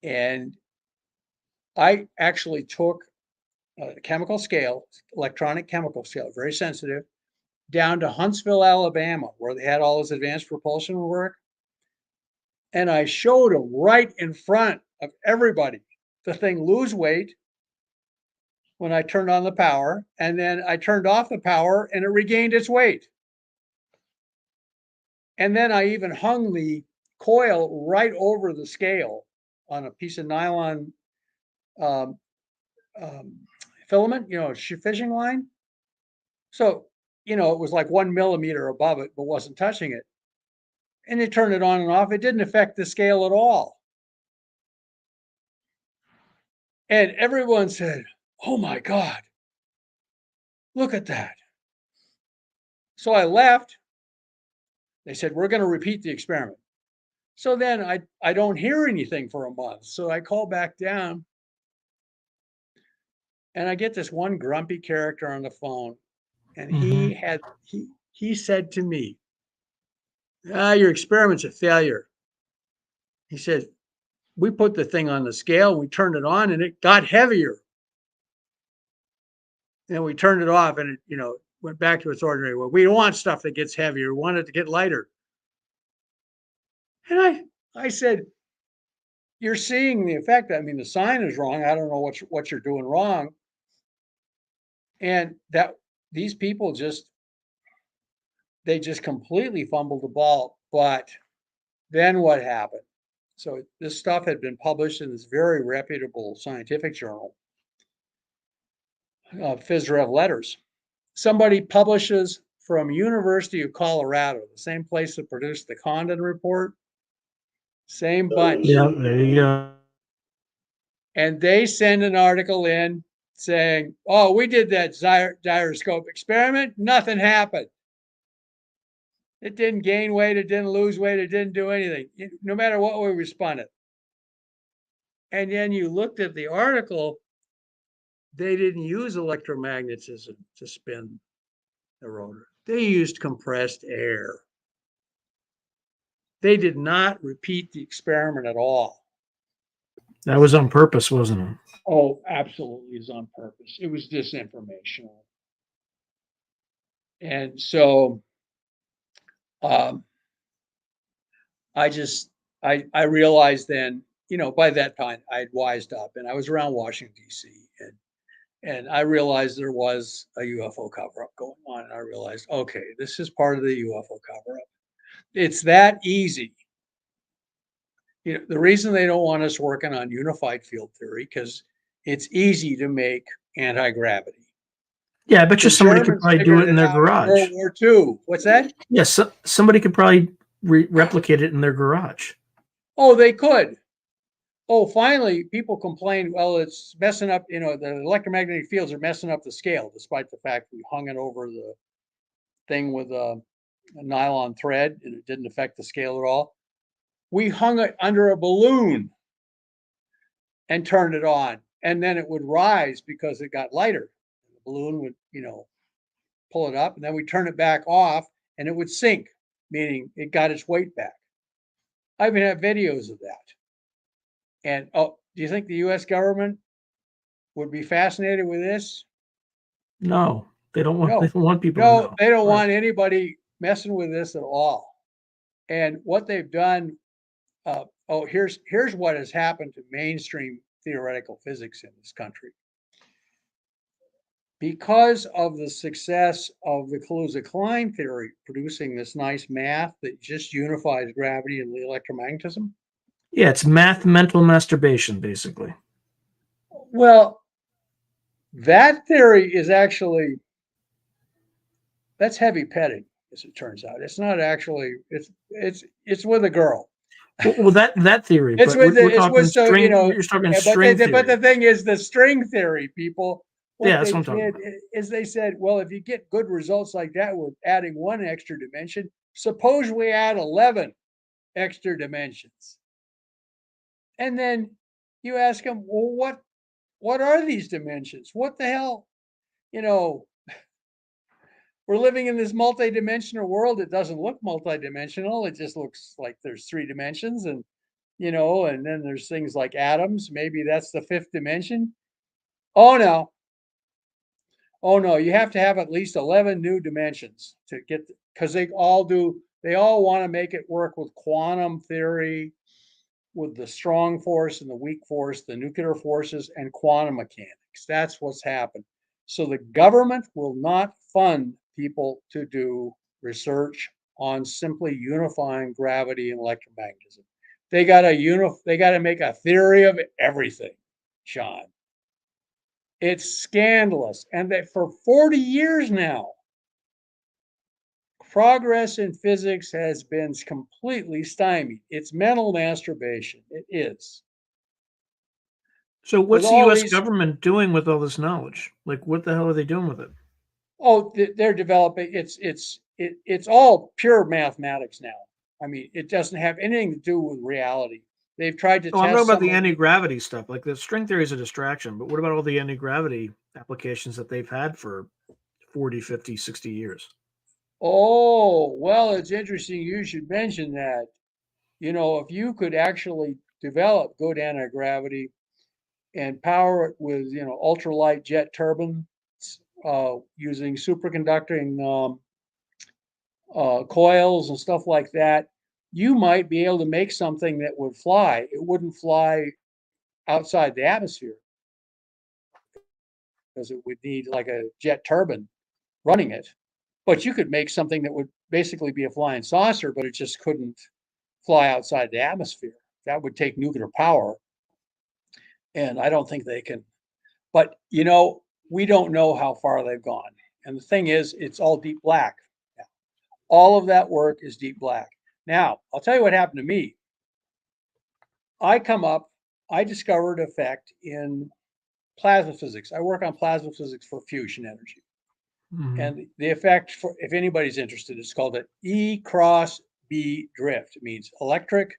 And I actually took a chemical scale, electronic chemical scale, very sensitive, down to Huntsville, Alabama, where they had all this advanced propulsion work. And I showed them right in front of everybody the thing lose weight when I turned on the power, and then I turned off the power and it regained its weight. And then I even hung the coil right over the scale on a piece of nylon um, um, filament, fishing line. So, it was like 1 millimeter above it, but wasn't touching it. And you turn it on and off. It didn't affect the scale at all. And everyone said, "Oh my God, look at that." So I left. They said, "We're going to repeat the experiment." So then I don't hear anything for a month. So I call back down and I get this one grumpy character on the phone. And Hmm. he said to me, "Your experiment's a failure." He said, "We put the thing on the scale, we turned it on, and it got heavier. And we turned it off, and it, went back to its ordinary way. We don't want stuff that gets heavier. We want it to get lighter." And I said, "You're seeing the effect. I mean, the sign is wrong. I don't know what you're doing wrong." And that these people they just completely fumbled the ball. But then what happened? So this stuff had been published in this very reputable scientific journal, Phys Rev Letters. Somebody publishes from University of Colorado, the same place that produced the Condon report, same bunch. Yeah, there you go. And they send an article in saying, oh, we did that gyroscope experiment, nothing happened. It didn't gain weight, it didn't lose weight, it didn't do anything, no matter what way we spun it. And then you looked at the article, they didn't use electromagnetism to spin the rotor. They used compressed air. They did not repeat the experiment at all. That was on purpose, wasn't it? Oh, absolutely is on purpose. It was disinformational. And so I realized then, by that time I'd wised up, and I was around Washington, D.C. And I realized there was a UFO cover-up going on. And I realized, okay, this is part of the UFO cover-up. It's that easy. The reason they don't want us working on unified field theory, because it's easy to make anti-gravity. Yeah, I bet you somebody could probably do it in their garage. World War II. What's that? Yes, somebody could probably replicate it in their garage. Oh, they could. Oh, finally, people complained, well, it's messing up, the electromagnetic fields are messing up the scale, despite the fact we hung it over the thing with a nylon thread and it didn't affect the scale at all. We hung it under a balloon and turned it on, and then it would rise because it got lighter. The balloon would, pull it up, and then we turn it back off and it would sink, meaning it got its weight back. I even have videos of that. And do you think the U.S. government would be fascinated with this? No, they don't want. No. They don't want people. No, to know. they don't want anybody messing with this at all. And what they've done. Here's what has happened to mainstream theoretical physics in this country. Because of the success of the Kaluza-Klein theory, producing this nice math that just unifies gravity and electromagnetism. Yeah, it's mental masturbation, basically. Well, that theory is actually, that's heavy petting, as it turns out. It's not actually, it's with a girl. Well, that theory. It's with we're talking so string. you know. You're talking But theory. the thing is, the string theory, people. Yeah, that's what I'm talking about. Is they said, well, if you get good results like that with adding one extra dimension, suppose we add 11 extra dimensions, and then you ask them, well, what are these dimensions? What the hell? We're living in this multi-dimensional world. It doesn't look multi-dimensional. It just looks like there's 3 dimensions, and and then there's things like atoms. Maybe that's the 5th dimension. Oh no, you have to have at least 11 new dimensions to get, because they all want to make it work with quantum theory, with the strong force and the weak force, the nuclear forces, and quantum mechanics. That's what's happened. So the government will not fund people to do research on simply unifying gravity and electromagnetism. They got to make a theory of everything, Sean. It's scandalous. And that for 40 years now, progress in physics has been completely stymied. It's mental masturbation. It is. So what's the U.S. government doing with all this knowledge? Like, what the hell are they doing with it? Oh, they're developing. It's all pure mathematics now. I mean, it doesn't have anything to do with reality. They've tried to test. I'm talking about the anti-gravity stuff. Like, the string theory is a distraction, but what about all the anti-gravity applications that they've had for 40, 50, 60 years? Oh, well, it's interesting you should mention that. If you could actually develop good anti-gravity and power it with, ultralight jet turbines using superconducting coils and stuff like that, you might be able to make something that would fly. It wouldn't fly outside the atmosphere because it would need like a jet turbine running it. But you could make something that would basically be a flying saucer, but it just couldn't fly outside the atmosphere. that would take nuclear power. And I don't think they can. But, you know, we don't know how far they've gone. And the thing is, it's all deep black. All of that work is deep black. Now, I'll tell you what happened to me. I discovered effect in plasma physics. I work on plasma physics for fusion energy. Mhm. And the effect, for if anybody's interested, it's called an E cross B drift. It means electric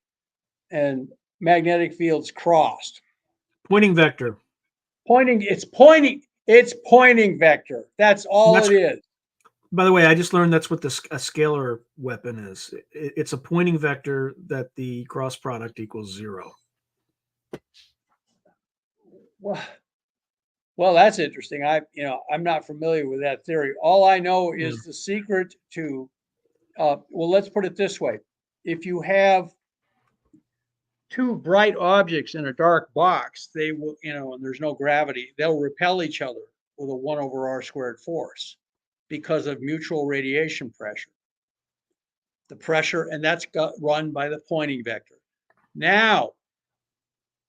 and magnetic fields crossed. Pointing vector. It's pointing vector. That's And all that's, it is. by the way, I just learned that's what a scalar weapon is. It's a pointing vector that the cross product equals 0. Well, well, that's interesting. I'm not familiar with that theory. All I know Yeah. is the secret to, well, let's put it this way. If you have two bright objects in a dark box, they will, and there's no gravity, they'll repel each other with a 1 over r squared force because of mutual radiation pressure. The pressure, and that's run by the pointing vector. Now,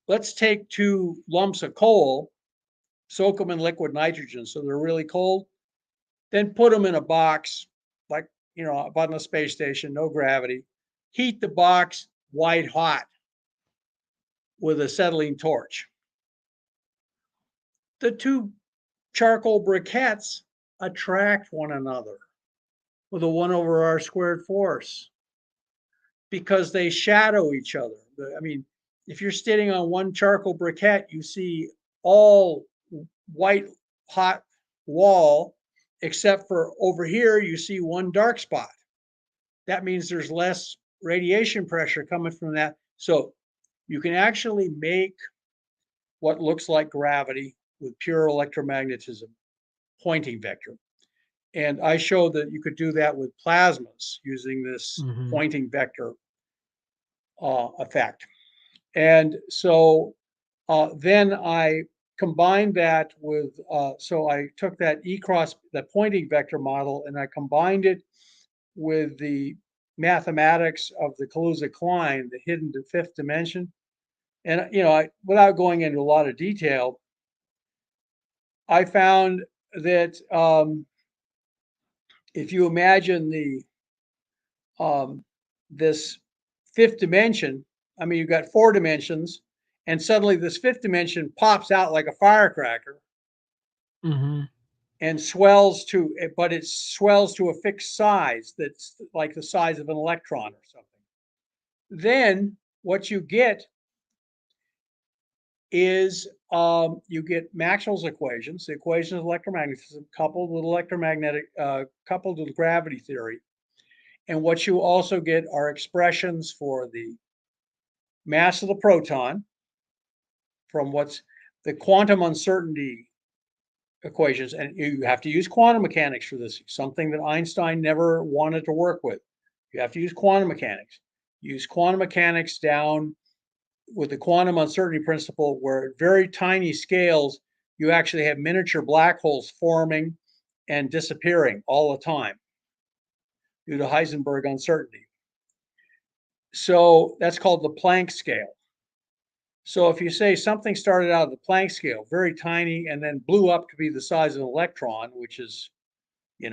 let's take two lumps of coal, soak them in liquid nitrogen so they're really cold, then put them in a box, like, up on the space station, no gravity, heat the box white hot with a acetylene torch. The two charcoal briquettes attract one another with a 1 over r squared force because they shadow each other. I mean, if you're sitting on one charcoal briquette, you see all white hot wall, except for over here, you see one dark spot. That means there's less radiation pressure coming from that. So you can actually make what looks like gravity with pure electromagnetism, pointing vector. And I showed that you could do that with plasmas using this Mhm. pointing vector effect. And so then I combined that with, so I took that that pointing vector model, and I combined it with the mathematics of the Kaluza-Klein, the hidden fifth dimension. And, without going into a lot of detail, I found that if you imagine this fifth dimension, I mean, you've got 4 dimensions, and suddenly this fifth dimension pops out like a firecracker Mhm. and but it swells to a fixed size that's like the size of an electron or something. Then what you get is you get Maxwell's equations, the equations of electromagnetism coupled with gravity theory. And what you also get are expressions for the mass of the proton from what's the quantum uncertainty equations. And you have to use quantum mechanics for this, something that Einstein never wanted to work with. You have to use quantum mechanics. Use quantum mechanics down with the quantum uncertainty principle, where at very tiny scales, you actually have miniature black holes forming and disappearing all the time due to Heisenberg uncertainty. So that's called the Planck scale. So if you say something started out at the Planck scale, very tiny, and then blew up to be the size of an electron, which is, 10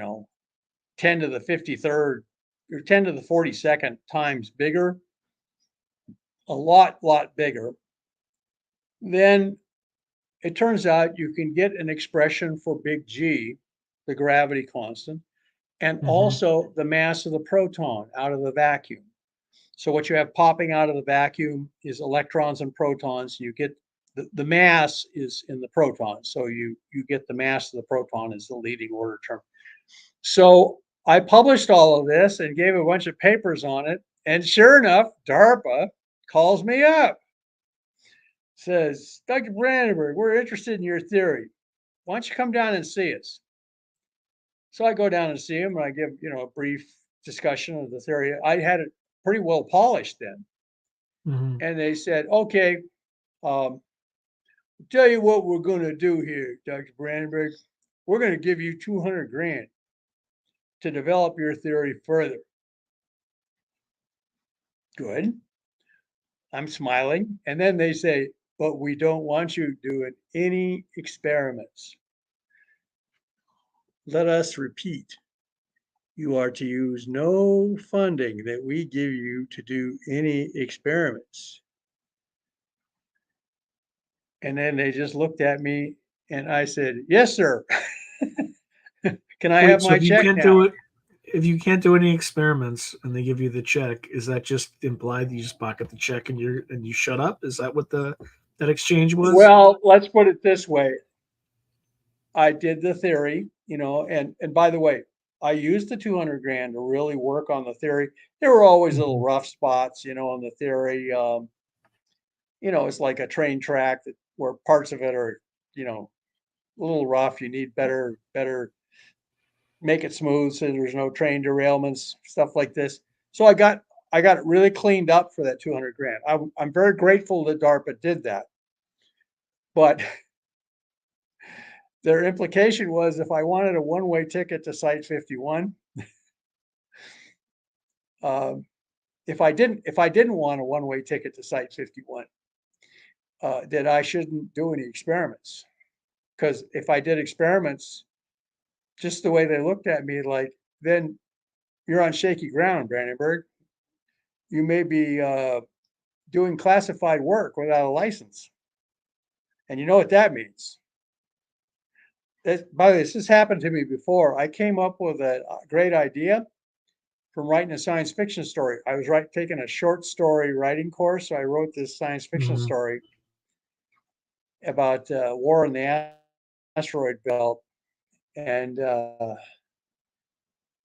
to the 53rd or 10 to the 42nd times bigger, a lot bigger, then it turns out you can get an expression for big G, the gravity constant, and Mhm. also the mass of the proton out of the vacuum. So what you have popping out of the vacuum is electrons and protons. You get the mass is in the proton. So you get the mass of the proton as the leading order term. So I published all of this and gave a bunch of papers on it. And sure enough, DARPA calls me up, says, Dr. Brandenburg, we're interested in your theory. Why don't you come down and see us? So I go down and see him, and I give, a brief discussion of the theory. I had it pretty well polished then. Mhm. And they said, okay, tell you what we're going to do here, Dr. Brandenburg. We're going to give you 200 grand to develop your theory further. Good. I'm smiling. And then they say, but we don't want you doing any experiments. Let us repeat. You are to use no funding that we give you to do any experiments. And then they just looked at me and I said, yes, sir. Can I Wait, have so my if you check can't do now? it, if you can't do any experiments and they give you the check, is that just implied that you just pocket the check and you shut up? Is that what the that exchange was? Well, let's put it this way. I did the theory, and by the way, I used the 200 grand to really work on the theory. There were always little Mhm. rough spots, on the theory. It's like a train track where parts of it are, a little rough. You need better make it smooth so there's no train derailments, stuff like this. So I got it really cleaned up for that 200 grand. I'm very grateful that DARPA did that, but their implication was if I wanted a one-way ticket to Site 51, um, if I didn't want a one-way ticket to Site 51, that I shouldn't do any experiments. Because if I did experiments, just the way they looked at me, like, then you're on shaky ground, Brandenburg. You may be doing classified work without a license. And you know what that means. By the way, this has happened to me before. I came up with a great idea from writing a science fiction story. I was taking a short story writing course. So I wrote this science fiction Mhm. story about war in the asteroid belt. And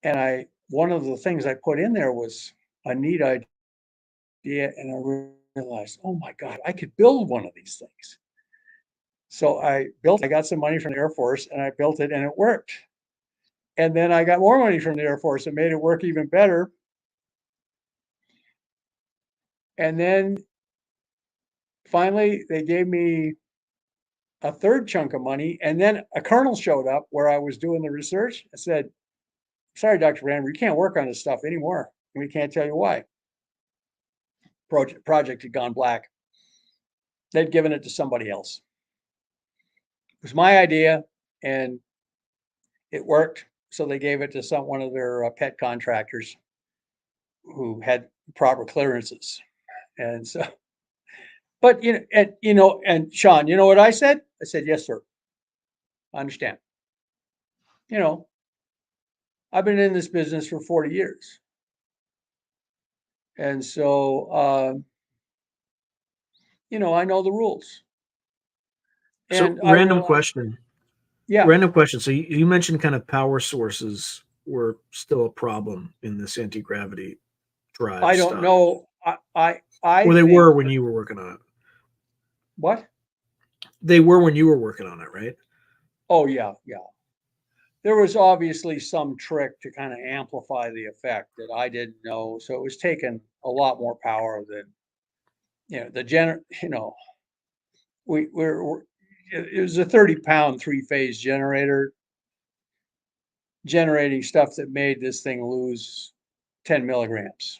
I one of the things I put in there was a neat idea, and I realized, oh my God, I could build one of these things. So I got some money from the Air Force and I built it and it worked. And then I got more money from the Air Force and made it work even better. And then finally they gave me a third chunk of money. And then a colonel showed up where I was doing the research and said, sorry, Dr. Rand, we can't work on this stuff anymore. And we can't tell you why. Project had gone black. They'd given it to somebody else. It was my idea and it worked. So they gave it to one of their pet contractors who had proper clearances. And so, but and Sean, you know what I said? I said, yes, sir. I understand. You know, I've been in this business for 40 years. And so, I know the rules. So And I random realized, question. yeah, Random question. So you mentioned kind of power sources were still a problem in this anti-gravity drive I don't stuff. know. I Or they think were when that you were working on it. what? They were when you were working on it, right? Oh, yeah, yeah. There was obviously some trick to kind of amplify the effect that I didn't know. So it was taking a lot more power than, we're it was a 30-pound three-phase generator generating stuff that made this thing lose 10 milligrams.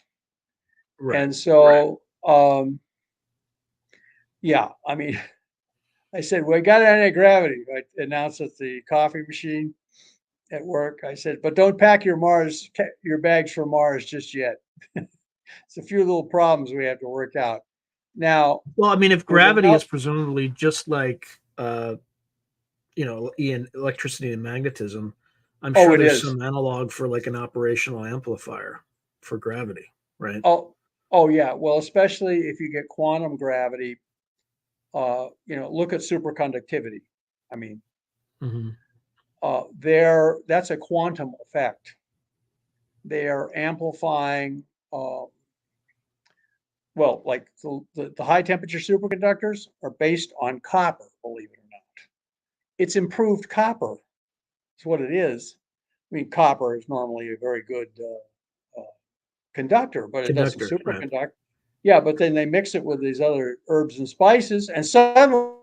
Right. And so, yeah, I mean, I said, we got anti-gravity. I announced at the coffee machine at work. I said, but don't pack your bags for Mars just yet. It's a few little problems we have to work out. Now, Well, I mean, if there's gravity enough. is presumably just like electricity and magnetism, I'm Oh, sure it there's is. some analog for like an operational amplifier for gravity, right? Oh, oh yeah. Well, especially if you get quantum gravity, look at superconductivity. I mean, Hmm. that's a quantum effect. They are amplifying, uh, well, like the high temperature superconductors are based on copper, believe it or not. It's improved copper. It's what it is. I mean, copper is normally a very good conductor, but it doesn't Conductor, right? superconduct. Yeah, but then they mix it with these other herbs and spices, and suddenly,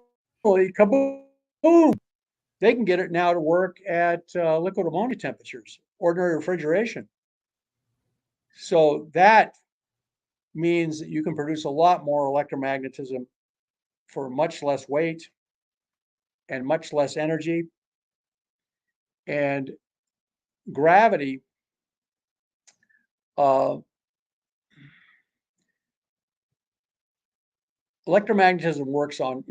kaboom! They can get it now to work at liquid ammonia temperatures, ordinary refrigeration. So that means that you can produce a lot more electromagnetism for much less weight and much less energy. And gravity, uh, electromagnetism works on,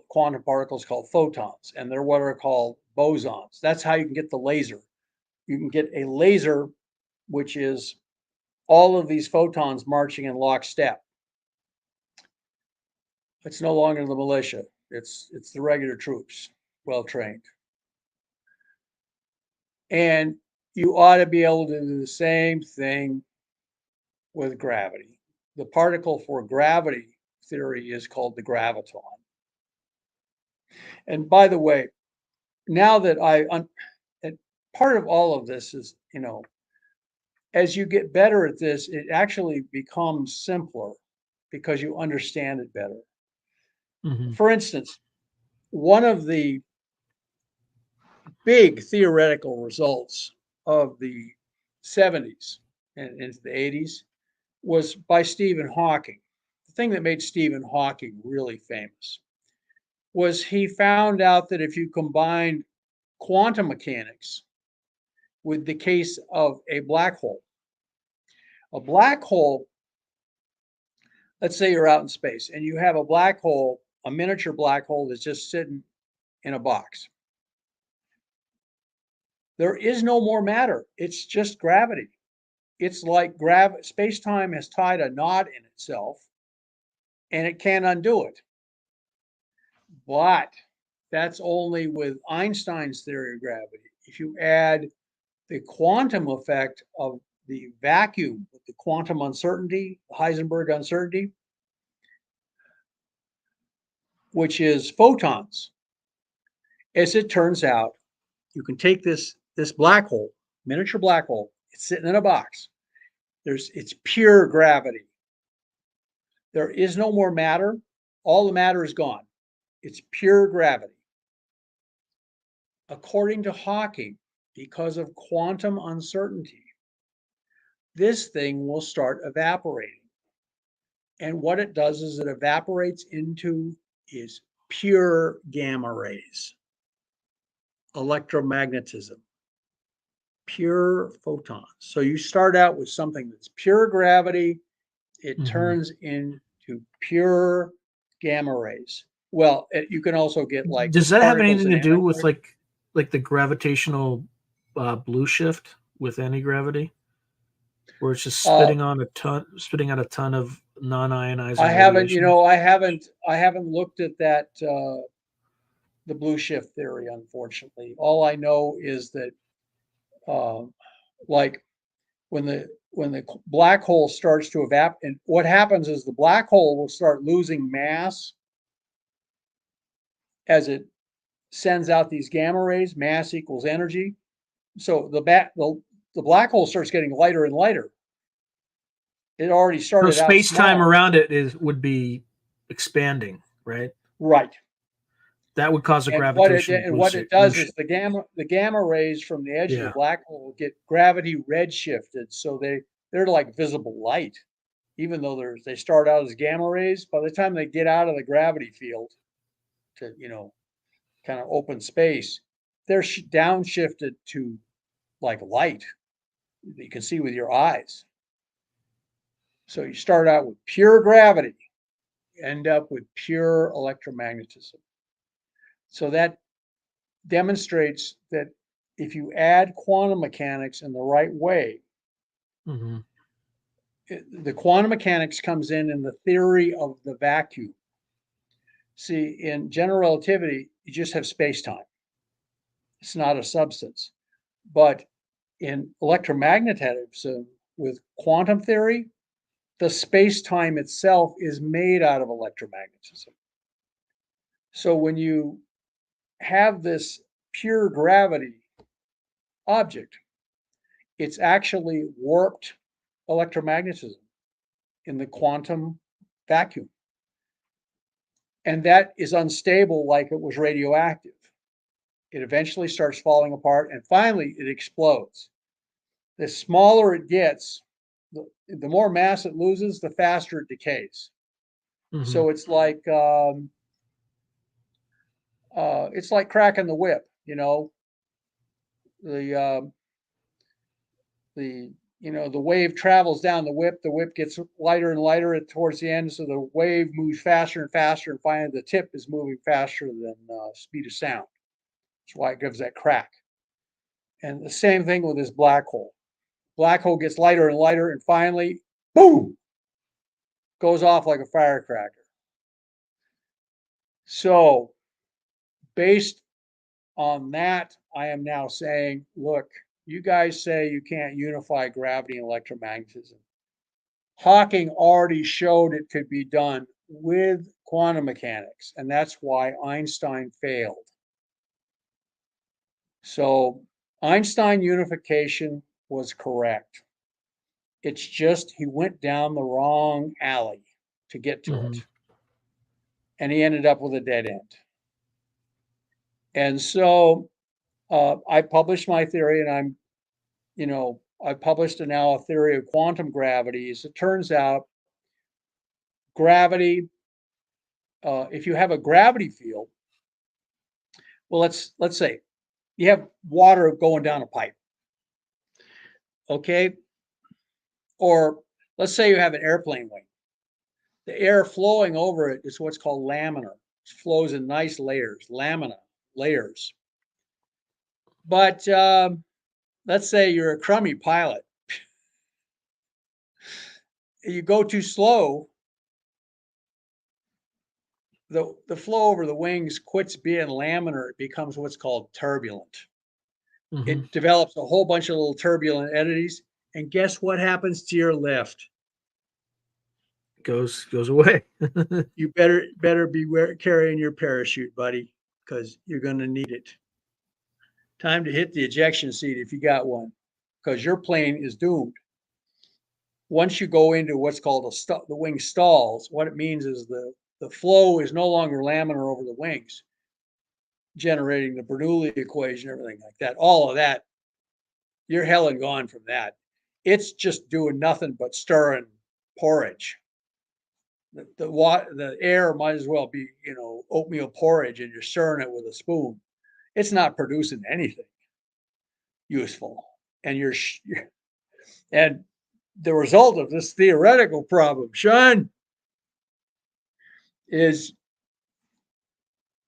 quantum particles called photons, and they're what are called bosons. That's how you can get the laser. You can get a laser, which is all of these photons marching in lockstep. It's no longer the militia. It's the regular troops, well trained. And you ought to be able to do the same thing with gravity. The particle for gravity theory is called the graviton. And by the way, now that and part of all of this is, as you get better at this, it actually becomes simpler because you understand it better. Mhm. For instance, one of the big theoretical results of the 70s and into the 80s was by Stephen Hawking. The thing that made Stephen Hawking really famous was he found out that if you combined quantum mechanics with the case of a black hole, let's say you're out in space and you have a black hole, a miniature black hole that's just sitting in a box. There is no more matter. It's just gravity. It's like space-time has tied a knot in itself and it can't undo it. But that's only with Einstein's theory of gravity. If you add the quantum effect of the vacuum, the quantum uncertainty, the Heisenberg uncertainty, which is photons, as it turns out, you can take this black hole, miniature black hole, it's sitting in a box. It's pure gravity. There is no more matter. All the matter is gone. It's pure gravity. According to Hawking, because of quantum uncertainty, this thing will start evaporating. And what it does is it evaporates into is pure gamma rays, electromagnetism, pure photons. So you start out with something that's pure gravity, it turns into pure gamma rays. Well, you can also get like Does that have particles anything in to do with antimatter. like the gravitational blue shift with antigravity, where it's just Uh, spitting out a ton of non-ionizing I haven't, radiation? I haven't looked at that the blue shift theory. Unfortunately, all I know is that like when the black hole starts to evaporate, and what happens is the black hole will start losing mass as it sends out these gamma rays. Mass equals energy. So the black hole starts getting lighter and lighter. It already So started out space-time small. around it would be expanding, right? Right. That would cause a And gravitational what it blue does is shift. the gamma rays from the edge of the Yeah. black hole get gravity redshifted, so they're like visible light, even though they start out as gamma rays. By the time they get out of the gravity field to kind of open space, they're downshifted to like light that you can see with your eyes. So you start out with pure gravity, end up with pure electromagnetism. So that demonstrates that if you add quantum mechanics in the right way, Mm-hmm. the quantum mechanics comes in the theory of the vacuum. See, in general relativity, you just have space-time. It's not a substance. But in electromagnetism with quantum theory, the space-time itself is made out of electromagnetism. So when you have this pure gravity object, it's actually warped electromagnetism in the quantum vacuum. And that is unstable like it was radioactive. It eventually starts falling apart and finally it explodes. The smaller it gets, the more mass it loses, the faster it decays. Mhm. So it's like cracking the whip. You know, the the the wave travels down the whip. The whip gets lighter and lighter towards the end, so the wave moves faster and faster, and finally the tip is moving faster than speed of sound. That's why it gives that crack. And the same thing with this black hole. Black hole gets lighter and lighter, and finally, boom, goes off like a firecracker. So, based on that, I am now saying, look, you guys say you can't unify gravity and electromagnetism. Hawking already showed it could be done with quantum mechanics, and that's why Einstein failed. So, Einstein unification was correct. It's just he went down the wrong alley to get to it. And he ended up with a dead end. And so I published my theory, and I published now a theory of quantum gravity. As it turns out, gravity, if you have a gravity field, well, let's say you have water going down a pipe, okay? Or let's say you have an airplane wing. The air flowing over it is what's called laminar. It flows in nice layers, lamina layers. But let's say you're a crummy pilot. You go too slow, the flow over the wings quits being laminar. It becomes what's called turbulent. It develops a whole bunch of little turbulent entities. And guess what happens to your lift? Goes away. You better be carrying your parachute, buddy, because you're going to need it. Time to hit the ejection seat if you got one, because your plane is doomed. Once you go into what's called the wing stalls, what it means is the flow is no longer laminar over the wings, generating the Bernoulli equation, everything like that. All of that, you're hell and gone from that. It's just doing nothing but stirring porridge. The air might as well be, oatmeal porridge, and you're stirring it with a spoon. It's not producing anything useful. And and the result of this theoretical problem, Sean, is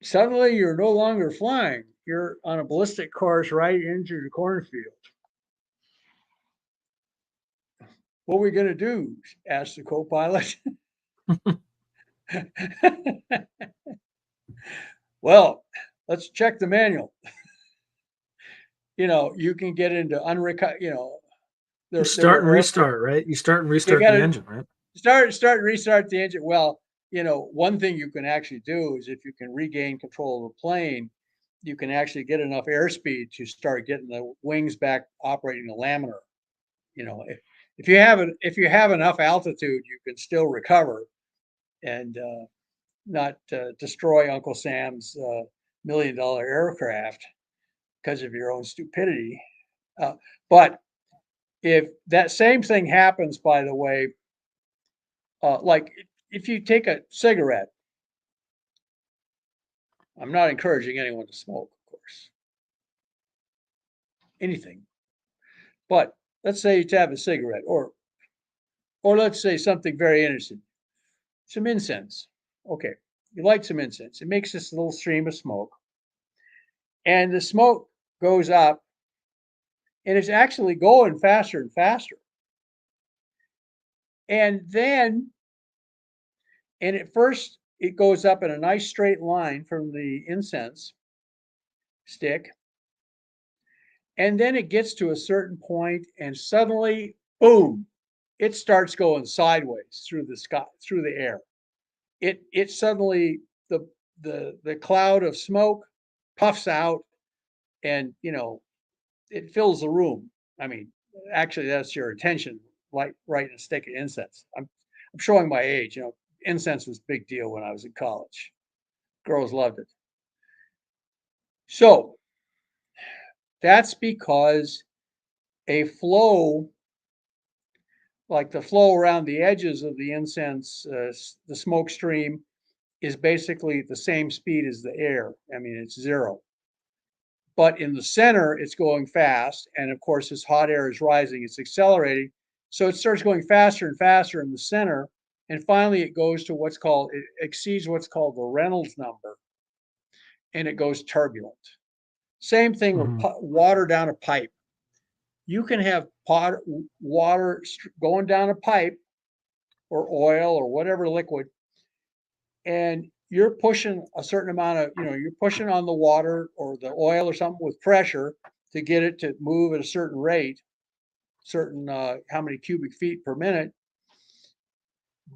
suddenly you're no longer flying. You're on a ballistic course right into the cornfield. What are we going to do? Asked the co-pilot. Well, let's check the manual. You can get into Start and restart, right? You start and restart the engine, right? Start and restart the engine. Well, one thing you can actually do is if you can regain control of the plane, you can actually get enough airspeed to start getting the wings back operating the laminar. If you have enough altitude, you can still recover and not destroy Uncle Sam's $1 million aircraft because of your own stupidity. But if that same thing happens, by the way, like if you take a cigarette, I'm not encouraging anyone to smoke, of course, anything. But let's say you have a cigarette, or let's say something very innocent, some incense. Okay, you light some incense. It makes this little stream of smoke, and the smoke goes up, and it's actually going faster and faster. And at first, it goes up in a nice straight line from the incense stick. And then it gets to a certain point, and suddenly, boom, it starts going sideways through the sky, through the air. It suddenly, the cloud of smoke puffs out, and it fills the room. I mean, actually, that's your attention, like right in a stick of incense. I'm showing my age. Incense was a big deal when I was in college. Girls loved it. So that's because a flow like the flow around the edges of the incense, the smoke stream is basically the same speed as the air. I mean, it's zero. But in the center, it's going fast. And of course, as hot air is rising, it's accelerating. So it starts going faster and faster in the center. And finally, it goes to what's called, it exceeds what's called the Reynolds number, and it goes turbulent. Same thing with Mhm. water down a pipe. You can have water going down a pipe or oil or whatever liquid, and you're pushing a certain amount of, you're pushing on the water or the oil or something with pressure to get it to move at a certain rate, certain how many cubic feet per minute.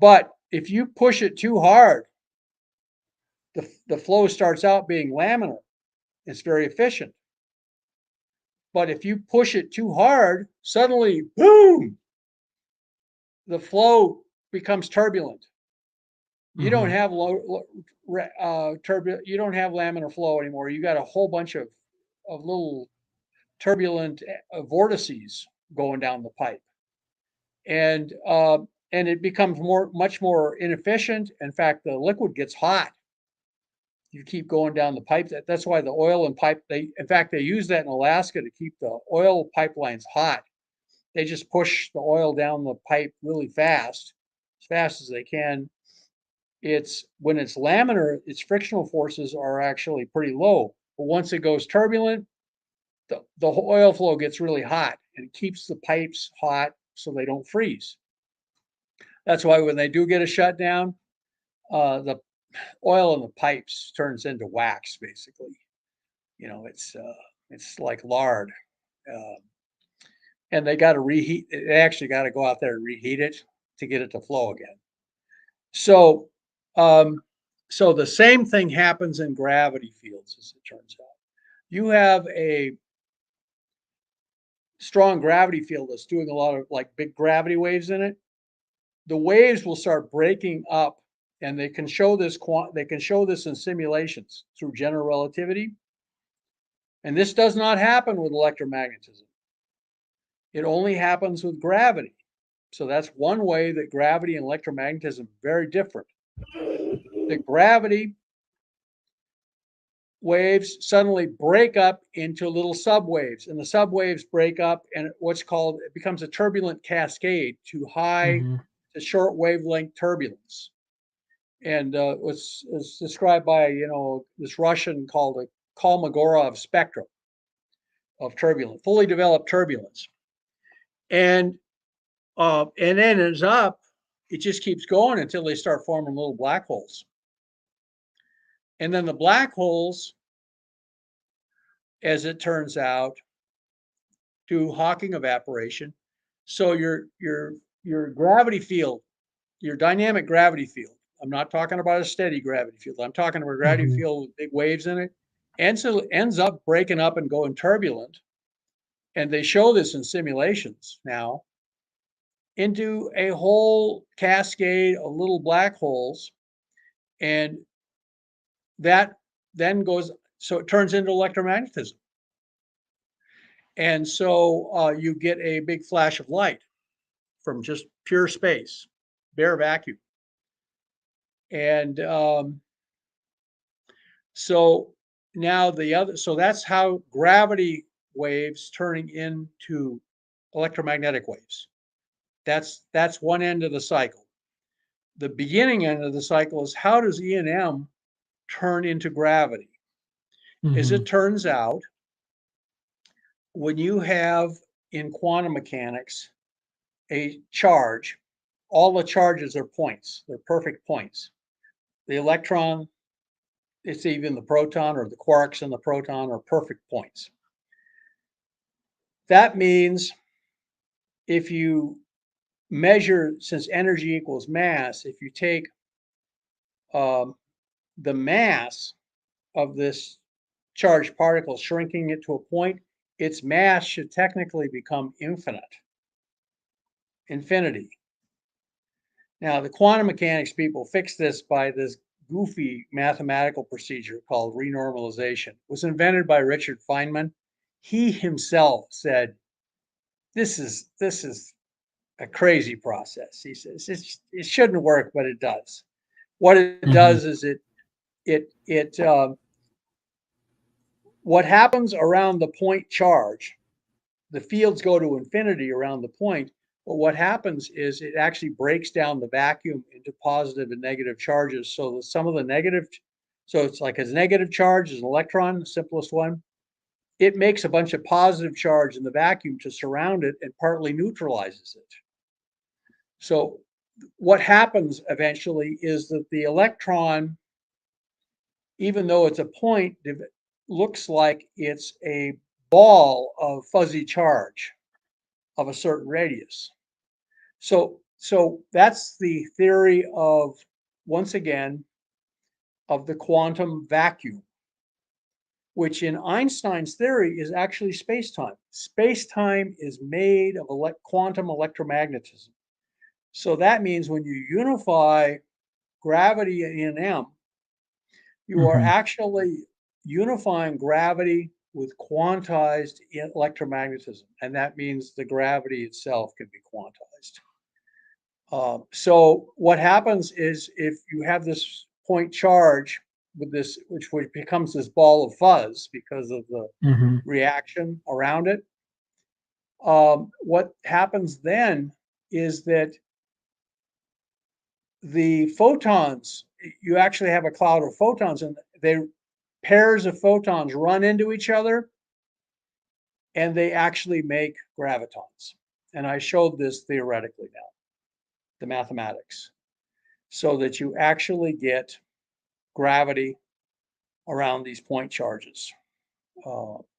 But if you push it too hard, the flow starts out being laminar. It's very efficient. But if you push it too hard, suddenly, boom, the flow becomes turbulent. You don't Mhm. have turbulent. You don't have laminar flow anymore. You got a whole bunch of little turbulent vortices going down the pipe, and it becomes much more inefficient. In fact, the liquid gets hot. You keep going down the pipe. That's why the oil and pipe. In fact, they use that in Alaska to keep the oil pipelines hot. They just push the oil down the pipe really fast as they can. It's when it's laminar, its frictional forces are actually pretty low. But once it goes turbulent, the oil flow gets really hot and it keeps the pipes hot so they don't freeze. That's why when they do get a shutdown, the oil in the pipes turns into wax, basically. It's like lard, uh, and they got to reheat. They actually got to go out there and reheat it to get it to flow again. So, um, so the same thing happens in gravity fields, as it turns out. You have a strong gravity field that's doing a lot of like big gravity waves in it. The waves will start breaking up, and they can show this. They can show this in simulations through general relativity. And this does not happen with electromagnetism. It only happens with gravity. So that's one way that gravity and electromagnetism are very different. The gravity waves suddenly break up into little subwaves, and the subwaves break up, and it becomes a turbulent cascade to high Mhm. to short wavelength turbulence. And was described by this Russian called a Kolmogorov spectrum of turbulence, fully developed turbulence, and then ends up, it just keeps going until they start forming little black holes, and then the black holes, as it turns out, do Hawking evaporation. So your gravity field, your dynamic gravity field. I'm not talking about a steady gravity field. I'm talking about a gravity Mhm. field with big waves in it. Ends up breaking up and going turbulent. And they show this in simulations now into a whole cascade of little black holes. And that then goes, so it turns into electromagnetism. And so you get a big flash of light from just pure space, bare vacuum. And so now so that's how gravity waves turning into electromagnetic waves. That's one end of the cycle. The beginning end of the cycle is, how does E and M turn into gravity? As it Mhm. turns out, when you have in quantum mechanics a charge, all the charges are points. They're perfect points. The electron, it's even the proton, or the quarks and the proton, are perfect points. That means if you measure, since energy equals mass, if you take um, the mass of this charged particle, shrinking it to a point, its mass should technically become infinity. Now, the quantum mechanics people fixed this by this goofy mathematical procedure called renormalization. It was invented by Richard Feynman. He himself said, this is a crazy process. He says it shouldn't work, but it does. What it Mhm. does is it what happens around the point charge, the fields go to infinity around the point, but what happens is it actually breaks down the vacuum into positive and negative charges. So that some of the negative, so it's like a negative charge is an electron, the simplest one. It makes a bunch of positive charge in the vacuum to surround it and partly neutralizes it. So what happens eventually is that the electron, even though it's a point, looks like it's a ball of fuzzy charge of a certain radius. So that's the theory of, once again, of the quantum vacuum, which in Einstein's theory is actually space-time. Space-time is made of quantum electromagnetism. So that means when you unify gravity in M, you are Mhm. actually unifying gravity with quantized electromagnetism. And that means the gravity itself can be quantized. So what happens is if you have this point charge with this, which becomes this ball of fuzz because of the Mhm. reaction around it, what happens then is that the photons, you actually have a cloud of photons, and pairs of photons run into each other, and they actually make gravitons. And I showed this theoretically now, the mathematics, so that you actually get gravity around these point charges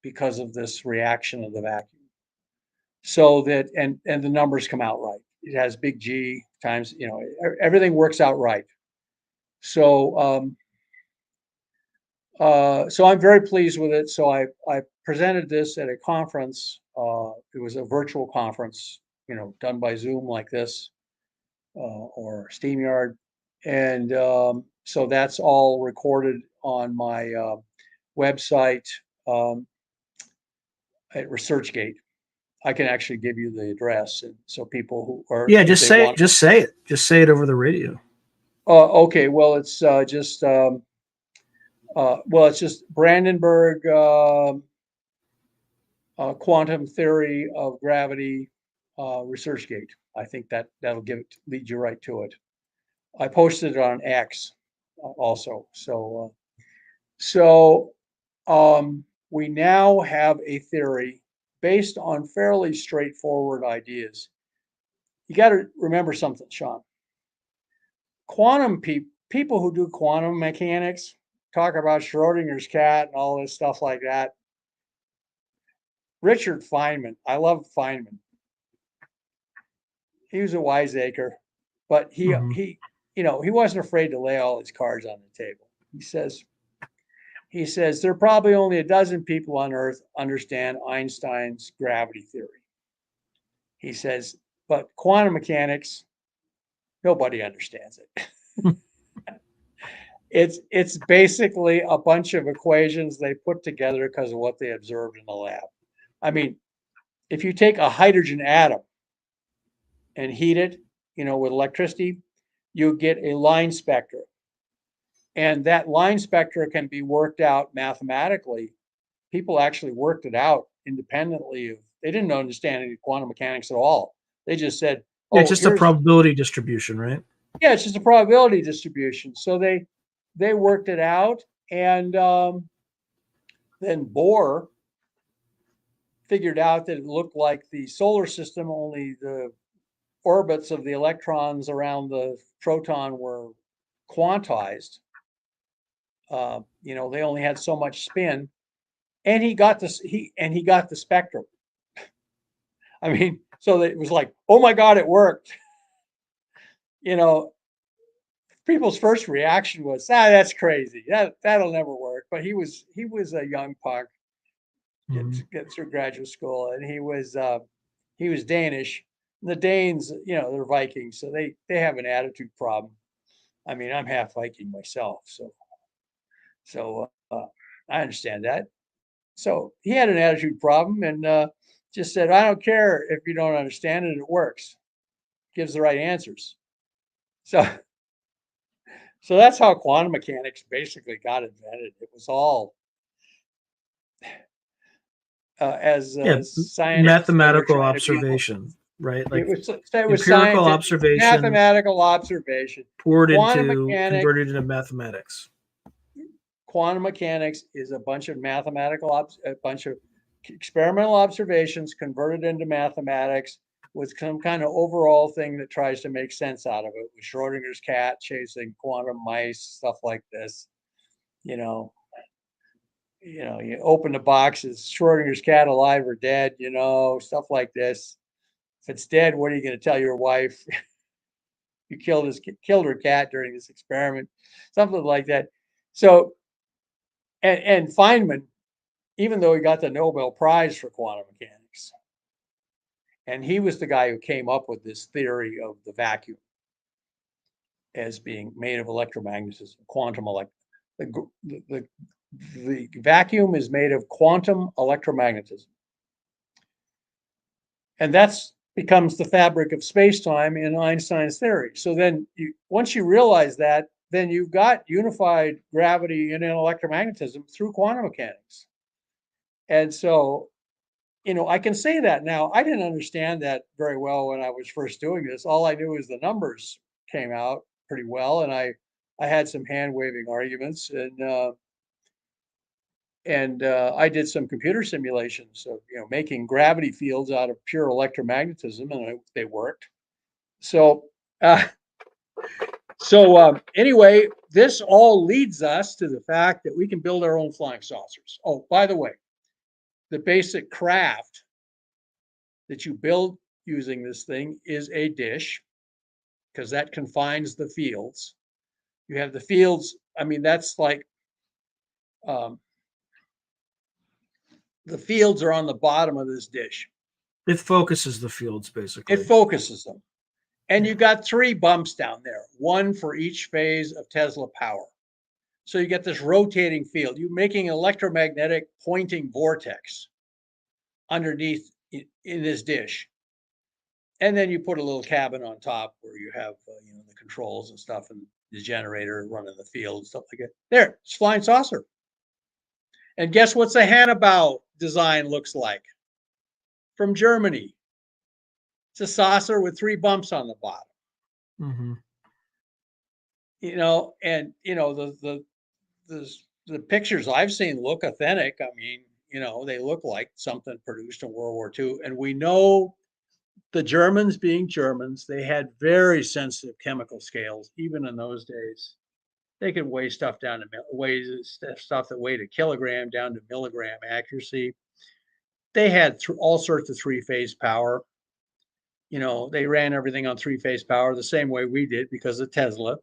because of this reaction of the vacuum. So that, and the numbers come out right. It has big G times, everything works out right. So so I'm very pleased with it. So I presented this at a conference. It was a virtual conference, done by Zoom like this, or SteamYard. And so that's all recorded on my website at ResearchGate. I can actually give you the address, and so people who are, Yeah, if just they say it. want. Just say it. Just say it over the radio. Okay, well, it's just it's just Brandenburg Quantum Theory of Gravity ResearchGate. I think that'll lead you right to it. I posted it on X also. So we now have a theory based on fairly straightforward ideas. You got to remember something, Sean. Quantum people who do quantum mechanics talk about Schrodinger's cat and all this stuff like that. Richard Feynman, I love Feynman. He was a wiseacre, but Mhm. he wasn't afraid to lay all his cards on the table. He says there are probably only a dozen people on Earth understand Einstein's gravity theory. He says, but quantum mechanics, nobody understands it. It's basically a bunch of equations they put together because of what they observed in the lab. I mean, if you take a hydrogen atom and heat it, with electricity, you get a line spectra. And that line spectra can be worked out mathematically. People actually worked it out independently. They didn't understand any quantum mechanics at all. They just said, Yeah, oh, just a probability distribution, right? yeah, it's just a probability distribution. So they worked it out, and then Bohr figured out that it looked like the solar system, only the orbits of the electrons around the proton were quantized. They only had so much spin, and he got this. He got the spectrum. I mean, so it was like, oh my God, it worked. People's first reaction was, that's crazy. That'll never work. But he was a young punk Mhm. getting through graduate school, and he was Danish. The Danes, they're Vikings, so they have an attitude problem. I mean, I'm half Viking myself, so I understand that. So he had an attitude problem, and just said, I don't care if you don't understand it, it works. gives the right answers. So, so that's how quantum mechanics basically got invented. It was all as Yeah, scientists, they were mathematical trying to be able. observation, right? It Like was empirical scientific, it was observation mathematical observation. poured Quantum into mechanics, converted into mathematics. quantum mechanics is a bunch of a bunch of experimental observations converted into mathematics with some kind of overall thing that tries to make sense out of it. With Schrodinger's cat chasing quantum mice, stuff like this. You know, you open the box, is Schrodinger's cat alive or dead? Stuff like this. If it's dead, what are you going to tell your wife? You killed her cat during this experiment, something like that. So, and Feynman, even though he got the Nobel Prize for quantum mechanics, and he was the guy who came up with this theory of the vacuum as being made of electromagnetism, the vacuum is made of quantum electromagnetism. And that's becomes the fabric of space-time in Einstein's theory. So then once you realize that, then you've got unified gravity and electromagnetism through quantum mechanics. And so, I can say that now. I didn't understand that very well when I was first doing this. All I knew is the numbers came out pretty well, and I had some hand-waving arguments, and I did some computer simulations of making gravity fields out of pure electromagnetism, and they worked. So anyway, this all leads us to the fact that we can build our own flying saucers. Oh, by the way, the basic craft that you build using this thing is a dish, because that confines the fields. You have the fields. I mean, that's like the fields are on the bottom of this dish. It focuses the fields, basically. It focuses them. And you got 3 bumps down there, one for each phase of Tesla power. So you get this rotating field. You're making an electromagnetic pointing vortex underneath in this dish. And then you put a little cabin on top where you have the controls and stuff, and the generator running the field, stuff like that. There, it's flying saucer. And guess what the Hannibal design looks like? From Germany. It's a saucer with 3 bumps on the bottom. Mm-hmm. The pictures I've seen look authentic. I mean, they look like something produced in World War II. And we know the Germans, being Germans, they had very sensitive chemical scales, even in those days. They could weigh stuff down to stuff that weighed a kilogram down to milligram accuracy. They had all sorts of 3-phase power. They ran everything on 3-phase power the same way we did because of Tesla's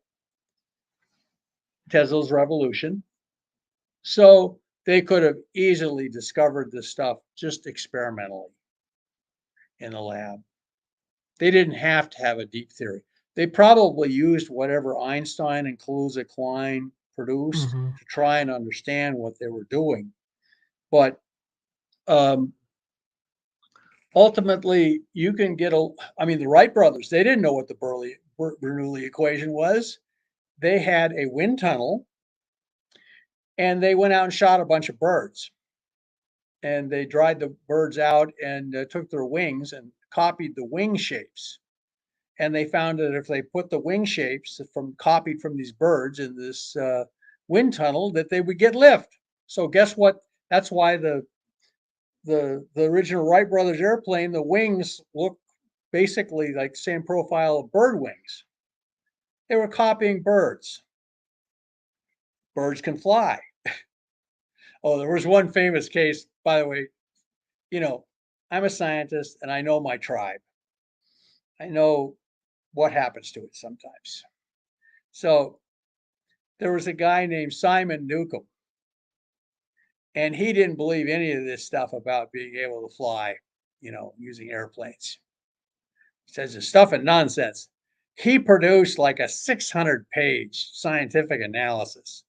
revolution. So they could have easily discovered this stuff just experimentally in the lab. They didn't have to have a deep theory. They probably used whatever Einstein and Kaluza-Klein produced to try and understand what they were doing. But ultimately, you can get the Wright brothers, they didn't know what the Bernoulli equation was. They had a wind tunnel, and they went out and shot a bunch of birds. And they dried the birds out and took their wings and copied the wing shapes. And they found that if they put the wing shapes copied from these birds in this wind tunnel, that they would get lift. So guess what? That's why the original Wright brothers airplane, the wings look basically like the same profile of bird wings. They were copying birds. Birds can fly. Oh, there was one famous case, by the way. I'm a scientist and I know my tribe. I know what happens to it sometimes. So there was a guy named Simon Newcomb, and he didn't believe any of this stuff about being able to fly, using airplanes. He says it's stuff and nonsense. He produced like a 600-page scientific analysis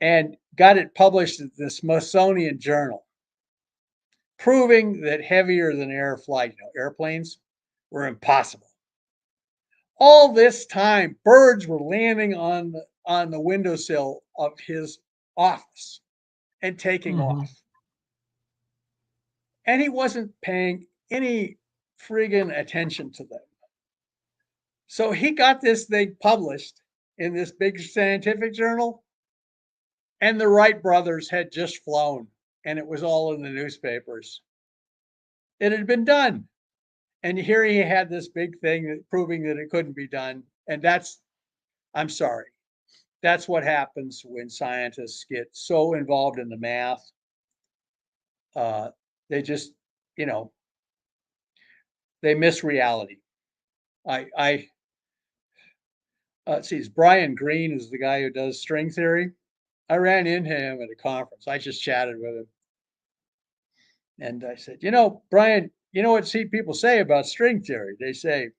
and got it published in the Smithsonian Journal, proving that heavier than air flight, airplanes, were impossible. All this time, birds were landing on the windowsill of his office and taking Hmm. off. And he wasn't paying any friggin' attention to them. So he got this thing published in this big scientific journal, and the Wright brothers had just flown, and it was all in the newspapers. It had been done. And here he had this big thing proving that it couldn't be done. And I'm sorry, that's what happens when scientists get so involved in the math. They just, you know, they miss reality. I see, Brian Greene is the guy who does string theory. I ran into him at a conference. I just chatted with him. And I said, Brian, you know what people say about string theory? They say,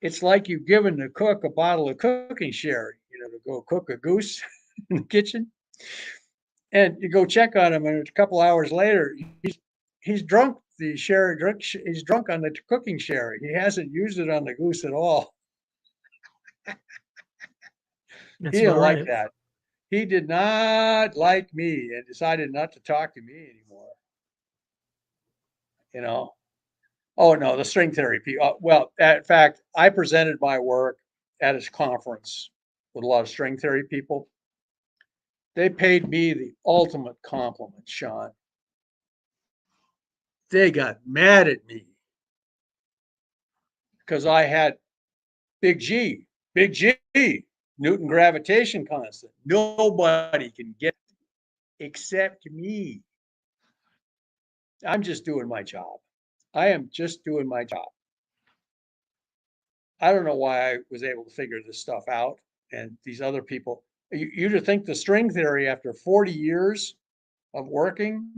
it's like you've given the cook a bottle of cooking sherry, to go cook a goose in the kitchen. And you go check on him, and a couple hours later, he's drunk the sherry. He's drunk on the cooking sherry. He hasn't used it on the goose at all. That's He didn't about like right. that. He did not like me and decided not to talk to me anymore. Oh no, the string theory people. Well, in fact, I presented my work at his conference with a lot of string theory people. They paid me the ultimate compliment, Sean. They got mad at me because I had big G, Newton gravitation constant. Nobody can get it except me. I'm just doing my job. I am just doing my job. I don't know why I was able to figure this stuff out. And these other people, you'd think the string theory after 40 years of working,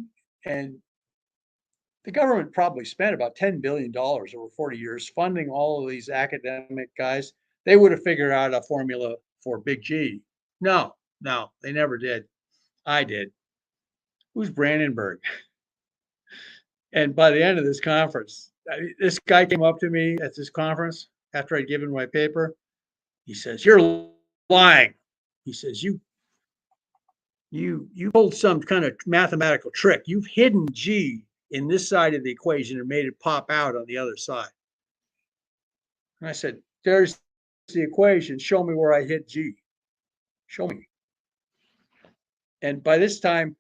and the government probably spent about $10 billion over 40 years funding all of these academic guys. They would have figured out a formula for big G. No, they never did. I did. Who's Brandenburg? And by the end of this conference, this guy came up to me at this conference after I'd given my paper. He says, "You're lying." He says, you pulled some kind of mathematical trick. You've hidden G in this side of the equation and made it pop out on the other side." And I said, "There's the equation. Show me where I hid G. Show me." And by this time,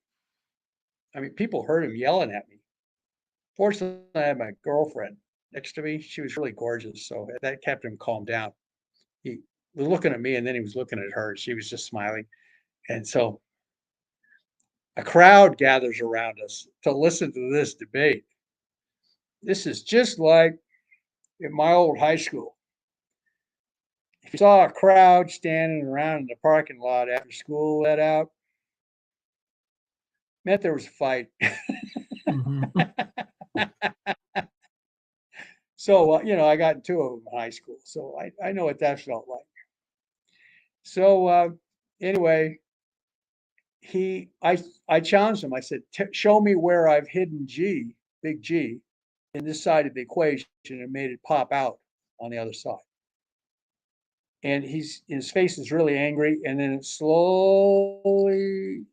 people heard him yelling at me. Fortunately, I had my girlfriend next to me. She was really gorgeous, so that kept him calmed down. He was looking at me, and then he was looking at her. She was just smiling. And so a crowd gathers around us to listen to this debate. This is just like in my old high school. If you saw a crowd standing around in the parking lot after school let out, meant there was a fight. Hmm. So, I got two of them in high school, so I know what that felt like. So, anyway, I challenged him. I said, "Show me where I've hidden G, big G, in this side of the equation and made it pop out on the other side." And his face is really angry, and then it slowly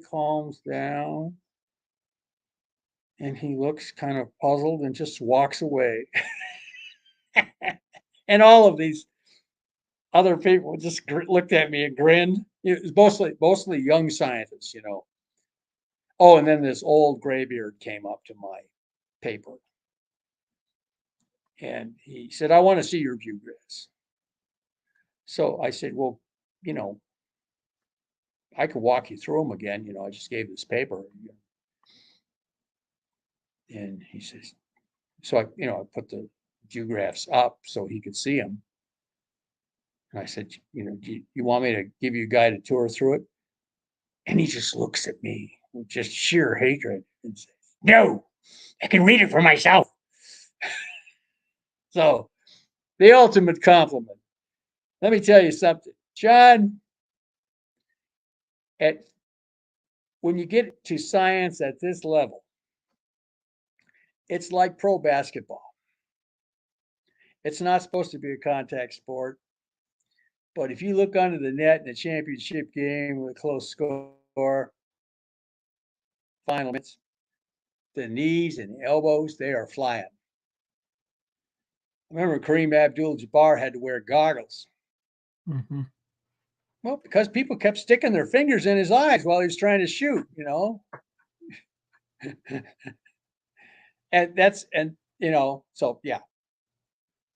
calms down, and he looks kind of puzzled and just walks away. And all of these other people just looked at me and grinned. It was mostly young scientists. Oh, and then this old graybeard came up to my paper, and he said, "I want to see your view grids." So I said, "Well, you know, I could walk you through them again. I just gave this paper." And he says, so I put the view graphs up so he could see them. And I said, "Do you want me to give you a guided tour through it?" And he just looks at me with just sheer hatred and says, "No, I can read it for myself." So the ultimate compliment. Let me tell you something, John, when you get to science at this level, it's like pro basketball. It's not supposed to be a contact sport, but if you look under the net in a championship game with a close score, final minutes, the knees and elbows, they are flying. I remember Kareem Abdul-Jabbar had to wear goggles. Mm-hmm. Well, because people kept sticking their fingers in his eyes while he was trying to shoot, you know. and you know, so yeah.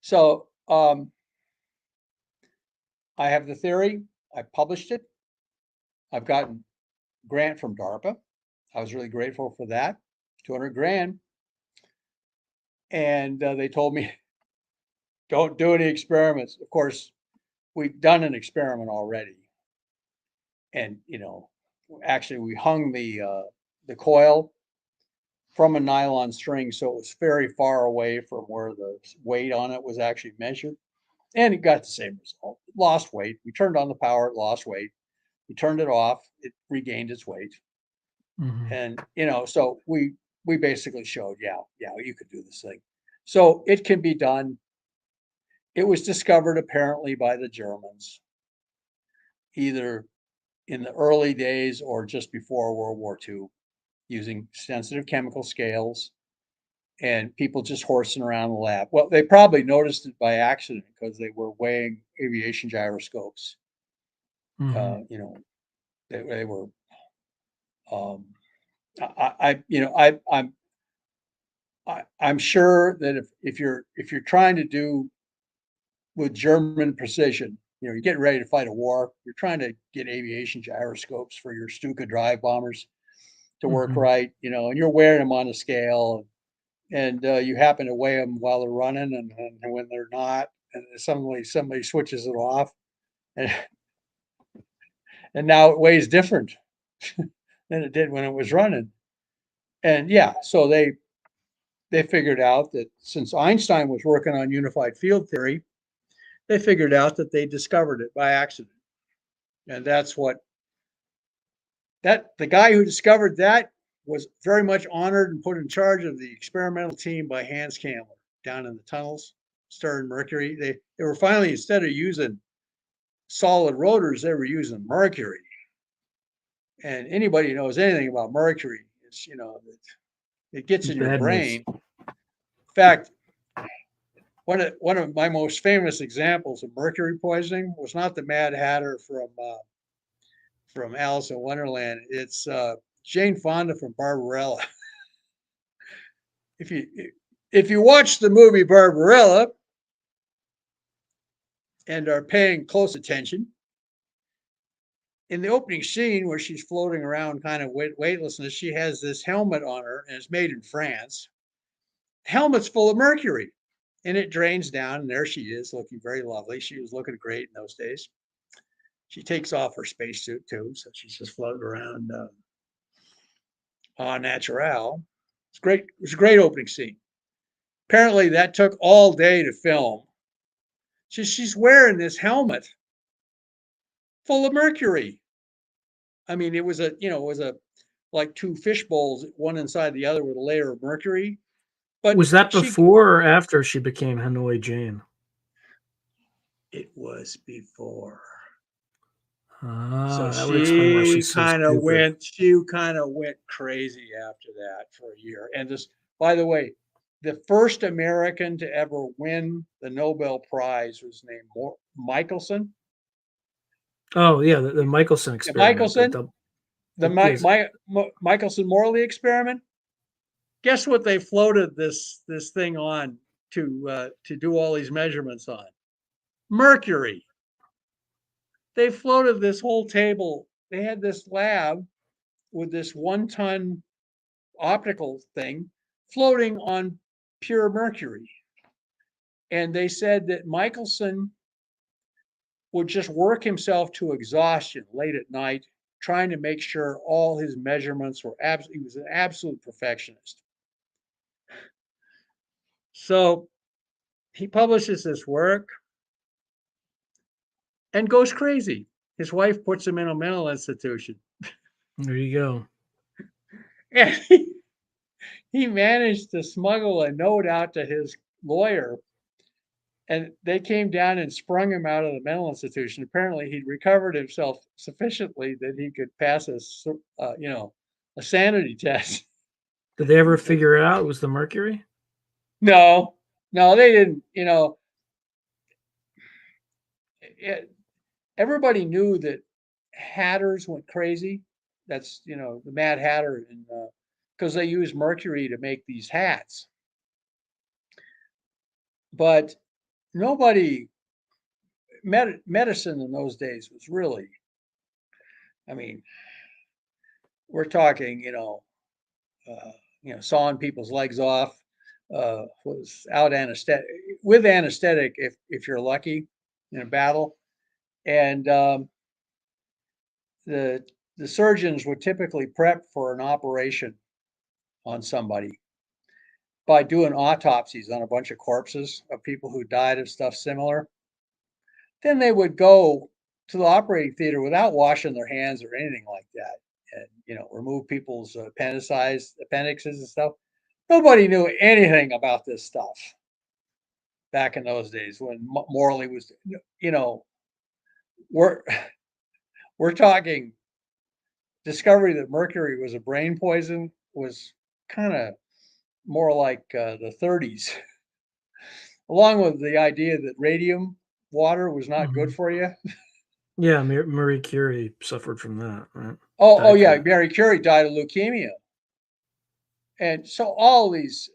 So I have the theory. I published it. I've gotten a grant from DARPA. I was really grateful for that. 200 grand. And they told me, don't do any experiments. Of course, we've done an experiment already. And, you know, actually we hung the coil from a nylon string, so it was very far away from where the weight on it was actually measured. And it got the same result. It lost weight. We turned on the power, it lost weight. We turned it off, it regained its weight. Mm-hmm. And, you know, so we basically showed, yeah, you could do this thing. So it can be done. It was discovered apparently by the Germans, either in the early days or just before World War II, using sensitive chemical scales and people just horsing around the lab. Well, they probably noticed it by accident because they were weighing aviation gyroscopes. Mm-hmm. You know, they were. You know, I'm sure that if you're trying to do with German precision, you know, you're getting ready to fight a war, you're trying to get aviation gyroscopes for your Stuka drive bombers to work Mm-hmm. right, you know, and you're wearing them on a scale, and you happen to weigh them while they're running, and when they're not, and suddenly somebody switches it off, and now it weighs different than it did when it was running. And yeah, so they figured out that since Einstein was working on unified field theory, they figured out that they discovered it by accident. And that's what the guy who discovered that was very much honored and put in charge of the experimental team by Hans Kammler down in the tunnels, Stern Mercury. They were finally, instead of using solid rotors, they were using mercury. And anybody who knows anything about mercury, it's, you know, it gets in your Bad brain. news. In fact, one of my most famous examples of mercury poisoning was not the Mad Hatter from Alice in Wonderland. It's Jane Fonda from Barbarella. If you watch the movie Barbarella and are paying close attention, in the opening scene where she's floating around kind of weightlessness, she has this helmet on her, and it's made in France. Helmet's full of mercury, and it drains down, and there she is looking very lovely. She was looking great in those days. She takes off her spacesuit too, so she's just floating around en natural. It's great. It was a great opening scene. Apparently, that took all day to film. She's wearing this helmet full of mercury. I mean, it was like two fish bowls, one inside the other, with a layer of mercury. But Was that before or after she became Hanoi Jane? It was before. Ah, So that would explain why she she's so kind of stupid. went crazy after that for a year. And just, by the way, the first American to ever win the Nobel Prize was named Michelson. Oh yeah, the Michelson experiment. Yes. Michelson-Morley experiment. Guess what they floated this thing on to do all these measurements on? Mercury. They floated this whole table. They had this lab with this 1-ton optical thing floating on pure mercury. And they said that Michelson would just work himself to exhaustion late at night, trying to make sure all his measurements were absolutely, he was an absolute perfectionist. So he publishes this work and goes crazy. His wife puts him in a mental institution. There you go. And he managed to smuggle a note out to his lawyer, and they came down and sprung him out of the mental institution. Apparently, he'd recovered himself sufficiently that he could pass a sanity test. Did they ever figure out it was the mercury? No, no, they didn't. Everybody knew that hatters went crazy. That's the Mad Hatter, and because they used mercury to make these hats. But nobody medicine in those days was really, I mean, we're talking, sawing people's legs off, was out anesthetic with anesthetic if you're lucky in a battle, and the surgeons would typically prep for an operation on somebody by doing autopsies on a bunch of corpses of people who died of stuff similar. Then they would go to the operating theater without washing their hands or anything like that, and remove people's appendixes and stuff. Nobody knew anything about this stuff back in those days when Morley was, we're we're talking discovery that mercury was a brain poison was kind of more like the 30s, along with the idea that radium water was not good for you. Yeah, Marie Curie suffered from that, right? Oh yeah, Mary Curie died of leukemia, and so all these.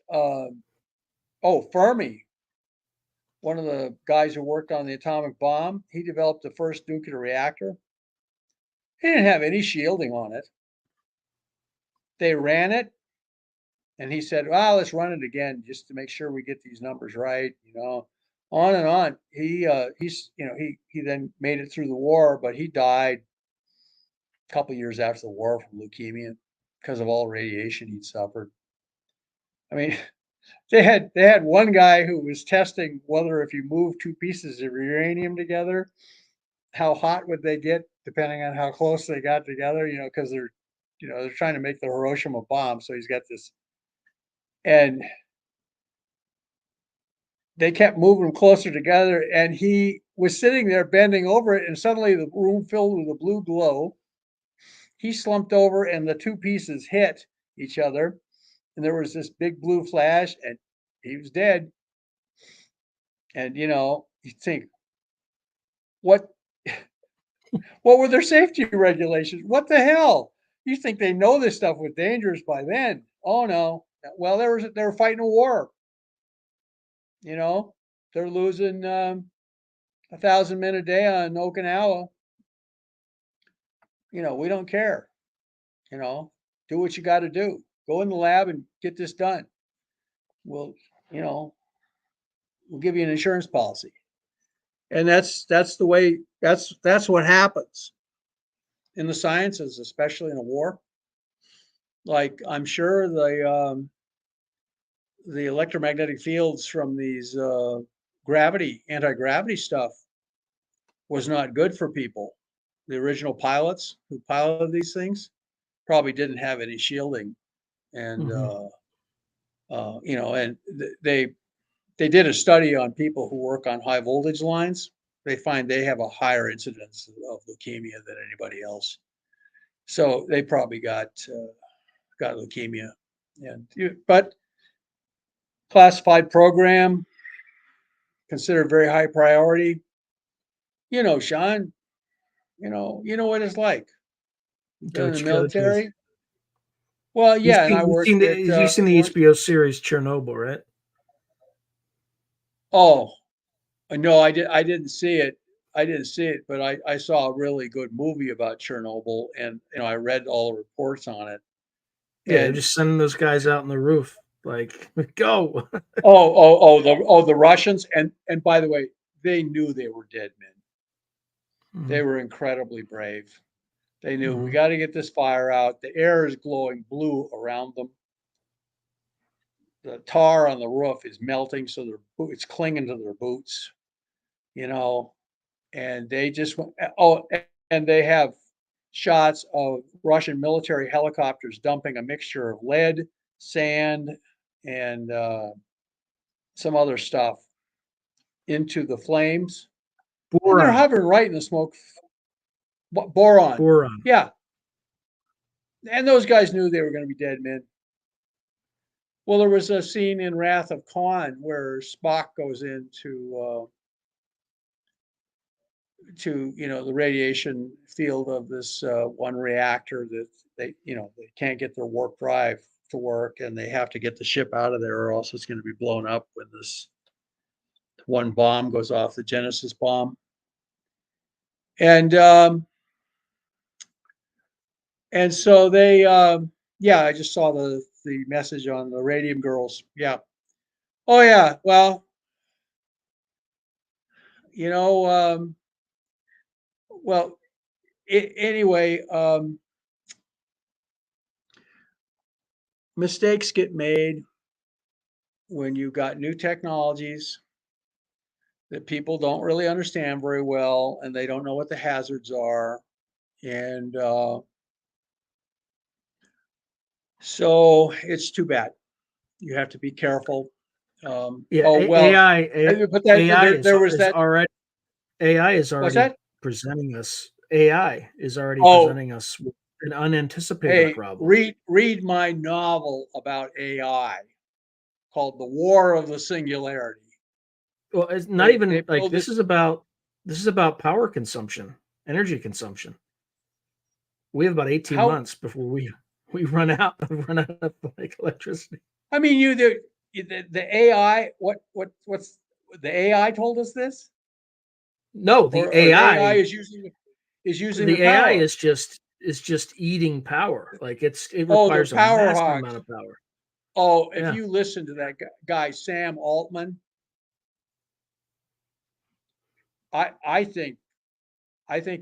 Fermi, one of the guys who worked on the atomic bomb, he developed the first nuclear reactor. He didn't have any shielding on it. They ran it, and he said, "Well, let's run it again just to make sure we get these numbers right." On and on. He then made it through the war, but he died a couple years after the war from leukemia because of all the radiation he'd suffered. I mean, they had one guy who was testing whether if you move two pieces of uranium together, how hot would they get depending on how close they got together, because they're trying to make the Hiroshima bomb. So he's got this, and they kept moving them closer together, and he was sitting there bending over it, and suddenly the room filled with a blue glow. He slumped over and the two pieces hit each other, and there was this big blue flash, and he was dead. And you think, what were their safety regulations? What the hell? You think they know this stuff was dangerous by then? Oh no. Well, they were fighting a war. They're losing 1,000 men a day on Okinawa. We don't care. Do what you got to do. Go in the lab and get this done. We'll give you an insurance policy. And that's the way, that's what happens in the sciences, especially in a war. Like, I'm sure the electromagnetic fields from these anti-gravity stuff was not good for people. The original pilots who piloted these things probably didn't have any shielding, and and they did a study on people who work on high voltage lines. They find they have a higher incidence of leukemia than anybody else. So they probably got leukemia, but classified program, considered very high priority. Sean, what it's like. Been in the military. Well, yeah, and I worked. You've seen the HBO series Chernobyl, right? Oh, no, I didn't see it. But I saw a really good movie about Chernobyl, and I read all the reports on it. Yeah, they're just sending those guys out on the roof, like, go. The Russians, and by the way, they knew they were dead men. They were incredibly brave. They knew we got to get this fire out. The air is glowing blue around them. The tar on the roof is melting, so it's clinging to their boots, and they just went. Oh, and they have shots of Russian military helicopters dumping a mixture of lead, sand, and some other stuff into the flames, and they're Boron. hovering right in the smoke. Boron. Boron. Yeah. And those guys knew they were going to be dead men. Well, there was a scene in Wrath of Khan where Spock goes into the radiation field of this one reactor that they can't get their warp drive to work, and they have to get the ship out of there, or else it's going to be blown up when this one bomb goes off, the Genesis bomb. And so they I just saw the message on the Radium Girls. Yeah. Oh yeah. Well, well, anyway, mistakes get made when you've got new technologies that people don't really understand very well, and they don't know what the hazards are. And so it's too bad. You have to be careful. Yeah, oh well, but there was that. AI is What's already that? presenting us. AI is already Oh, presenting us with an unanticipated hey, problem. read my novel about AI called "The War of the Singularity." Well, it's not They even like build this this. is about power consumption, energy consumption. We have about 18 How? months before we run out of like electricity. I mean, the AI. What's the AI told us this, No, or the AI is using the the AI power. is just eating power. Like it Oh, they're requires a power massive hogs. amount of power. Oh, if Yeah. you listen to that guy Sam Altman, I think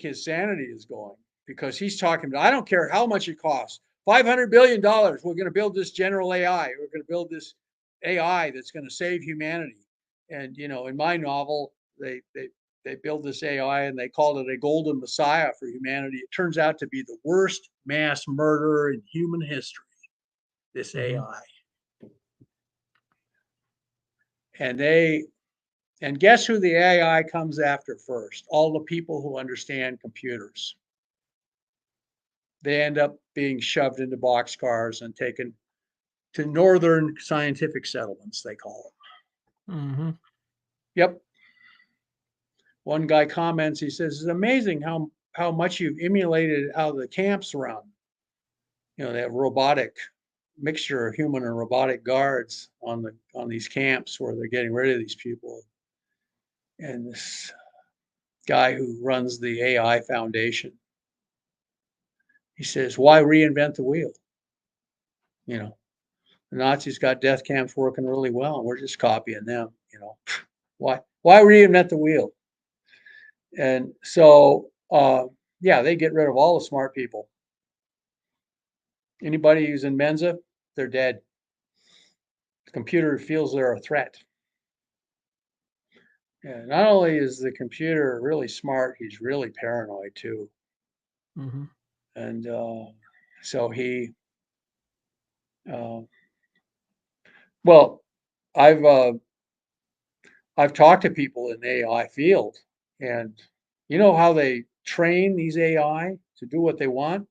his sanity is going, because he's talking about, I don't care how much it costs, $500 billion. We're going to build this general AI. We're going to build this AI that's going to save humanity. And in my novel, they build this AI and they called it a golden messiah for humanity. It turns out to be the worst mass murderer in human history. This AI. And guess who the AI comes after first? All the people who understand computers. They end up being shoved into boxcars and taken to northern scientific settlements, they call them. Mm-hmm. Yep. One guy comments, he says, it's amazing how much you've emulated out of the camps around. They have robotic mixture of human and robotic guards on these camps where they're getting rid of these people. And this guy who runs the AI Foundation, he says, why reinvent the wheel? The Nazis got death camps working really well, and we're just copying them. Why reinvent the wheel? And so, they get rid of all the smart people. Anybody who's in Mensa, they're dead. The computer feels they're a threat. And not only is the computer really smart, he's really paranoid too. Mm-hmm. And so he, well, I've talked to people in the AI field, and you know how they train these AI to do what they want?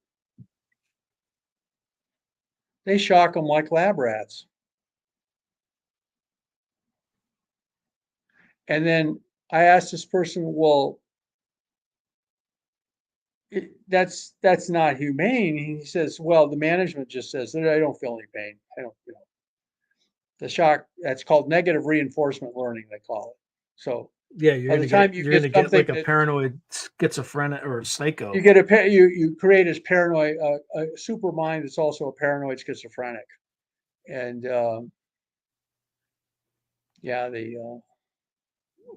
They shock them like lab rats. And then I asked this person, well, that's not humane. He says, well, the management just says that I don't feel any pain. I don't, the shock, that's called negative reinforcement learning, they call it. So Yeah, by the time you get get something like a that paranoid schizophrenic or psycho. you create as paranoid a super mind that's also a paranoid schizophrenic. And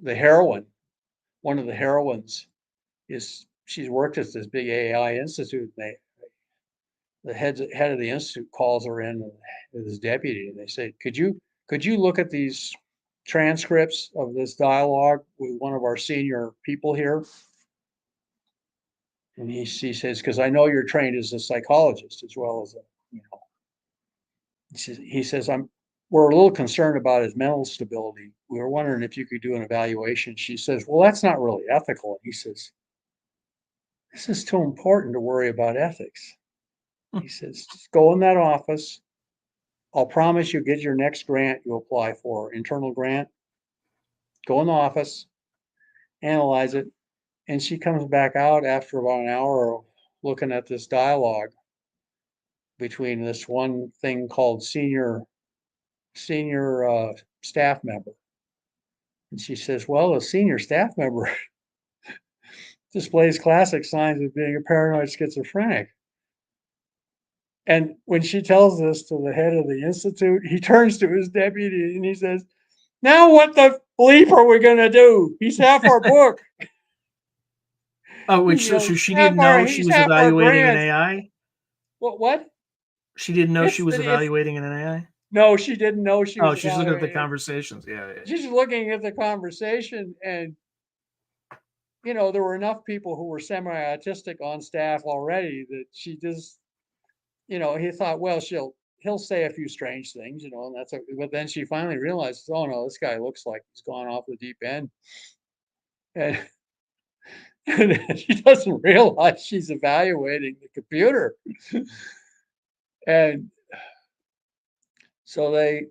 the heroine, one of the heroines, she's worked at this big AI institute. And the head of the institute calls her in with his deputy, and they say, could you look at these transcripts of this dialogue with one of our senior people here? And he says, because I know you're trained as a psychologist as well as he says, we're a little concerned about his mental stability. We were wondering if you could do an evaluation. She says, well, that's not really ethical. And he says, this is too important to worry about ethics. He says, just go in that office. I'll promise you get your next grant you apply for, internal grant. Go in the office, analyze it. And she comes back out after about an hour of looking at this dialogue between this one thing called senior staff member. And she says, well, a senior staff member displays classic signs of being a paranoid schizophrenic. And when she tells this to the head of the institute, he turns to his deputy and he says, now what the bleep are we going to do? He's half our book. Oh, which You so know, she didn't know she he's was half our evaluating an grants. AI? What? She didn't know she was It's evaluating an AI? no, she didn't know she Oh, was she's looking at the evaluating. conversations. Yeah. She's looking at the conversation, and you know, there were enough people who were semi-autistic on staff already that she just, you know, he thought, well, he'll say a few strange things, you know, and that's but then she finally realized, oh no, this guy looks like he's gone off the deep end. And, and she doesn't realize she's evaluating the computer. And so they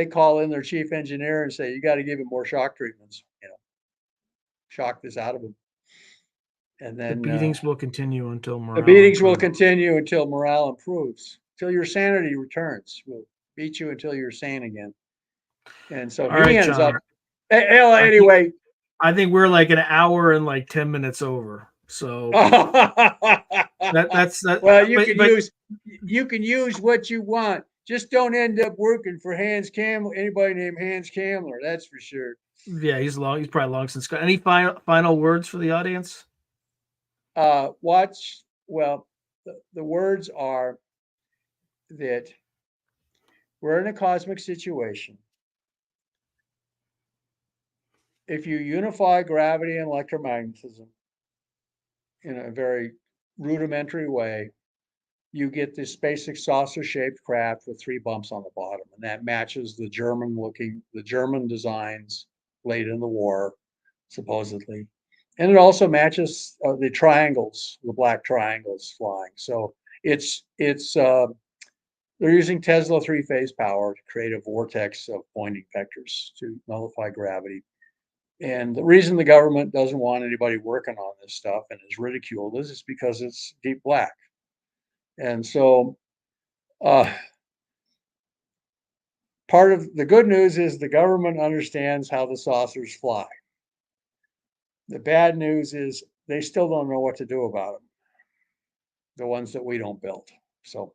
call in their chief engineer and say, you got to give him more shock treatments, you know, shock this out of him. And The then beatings will continue until the morale beatings will improves. continue until morale improves, till your sanity returns. We'll beat you until you're sane again. And so All he right, ends up. John. Anyway, I think we're like an hour and like 10 minutes over. So that's that. well, you can use what you want. Just don't end up working for anybody named Hans Kamler. That's for sure. Yeah, he's probably long since gone. Any final words for the audience? Watch. Well, the words are that we're in a cosmic situation. If you unify gravity and electromagnetism in a very rudimentary way, you get this basic saucer-shaped craft with 3 bumps on the bottom, and that matches the German designs late in the war, supposedly. And it also matches the triangles, the black triangles flying. So it's they're using Tesla 3-phase power to create a vortex of Poynting vectors to nullify gravity. And the reason the government doesn't want anybody working on this stuff and is ridiculed is because it's deep black. And so part of the good news is the government understands how the saucers fly. The bad news is they still don't know what to do about them, the ones that we don't build. So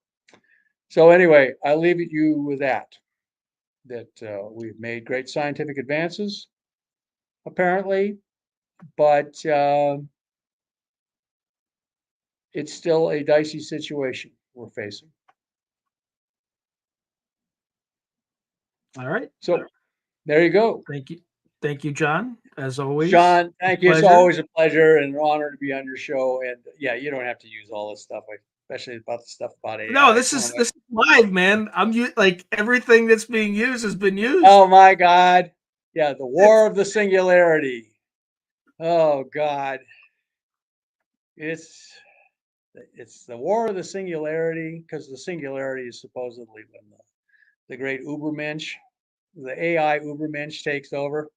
anyway, I leave you with that we've made great scientific advances, apparently, but it's still a dicey situation we're facing. All right. So there you go. Thank you, John. As always, Sean, thank you. It's always a pleasure and an honor to be on your show. And yeah, you don't have to use all this stuff, especially about the stuff about AI. No, this is live, man. Like everything that's being used has been used. Oh my God. Yeah, the war of the singularity. Oh God. It's the war of the singularity, because the singularity is supposedly when the great Ubermensch, the AI Ubermensch takes over.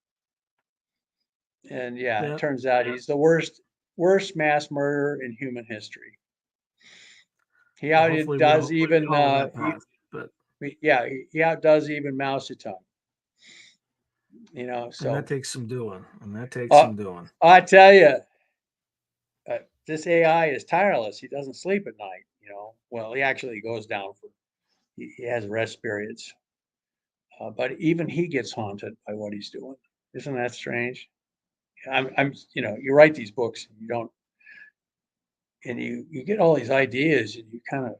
And yeah, it turns out he's the worst mass murderer in human history. He outdoes even he outdoes even Mao Zedong. You know, so and that takes some doing. I tell you, this AI is tireless. He doesn't sleep at night. You know, well, he actually goes down he has rest periods, but even he gets haunted by what he's doing. Isn't that strange? I'm you know, you write these books and you don't, and you get all these ideas and you kind of,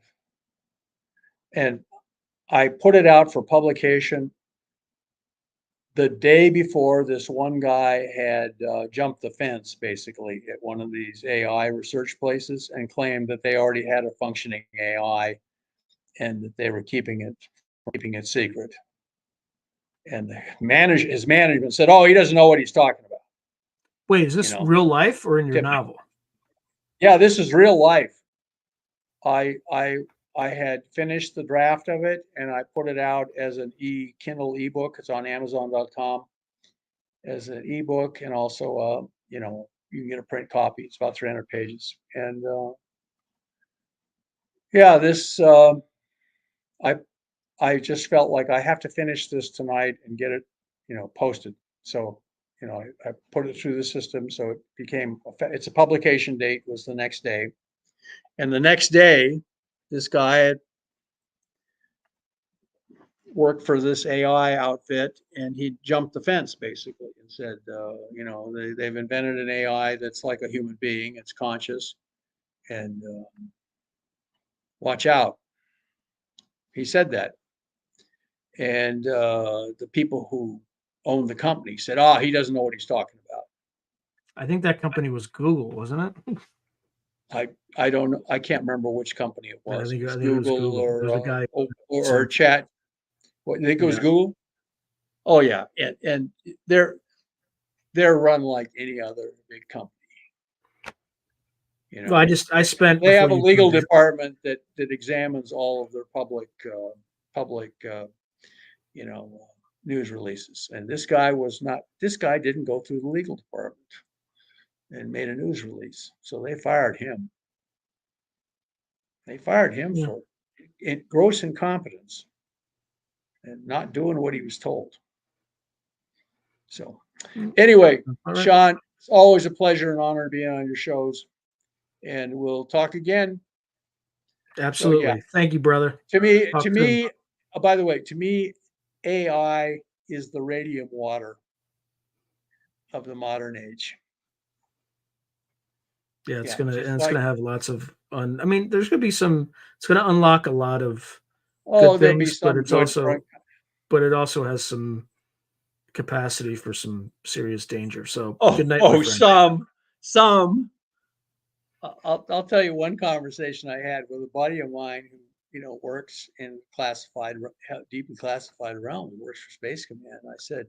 and I put it out for publication the day before this one guy had jumped the fence basically at one of these AI research places and claimed that they already had a functioning AI and that they were keeping it keeping it secret. And his management said, "Oh, he doesn't know what he's talking about." Wait, is this real life or in your novel? Yeah, this is real life. I had finished the draft of it and I put it out as an Kindle ebook. It's on Amazon.com as an ebook, and also you can get a print copy. It's about 300 pages. And yeah, this I just felt like I have to finish this tonight and get it, posted. So, I put it through the system. So it became, it's a publication date was the next day. And the next day, this guy had worked for this AI outfit and he jumped the fence basically and said, they've invented an AI that's like a human being. It's conscious, and watch out. He said that. And the people who owned the company said, "Oh, he doesn't know what he's talking about." I think that company was Google, wasn't it? I don't know. I can't remember which company it I was. think It was it was Google Google. There's a guy. or Chat. What, you think it was Yeah. Google? Oh yeah, and they're run like any other big company. Well, I spent. They have a before you legal come in- department that examines all of their public news releases. And this guy didn't go through the legal department and made a news release. So they fired him. They fired him Yeah. for gross incompetence and not doing what he was told. So anyway, All right. Sean, it's always a pleasure and honor being on your shows. And we'll talk again. Absolutely. So, yeah. Thank you, brother. To me, Talk soon. by the way, to me, AI is the radium water of the modern age. Yeah, it's Yeah, gonna just and it's like- gonna have lots of I mean, there's gonna be some. It's gonna unlock a lot of Oh, good there'll be things, some but it's good also but it also has some capacity for some serious danger. So good night, my friend. some. I'll tell you one conversation I had with a buddy of mine who works in deeply classified realm, works for Space Command. I said,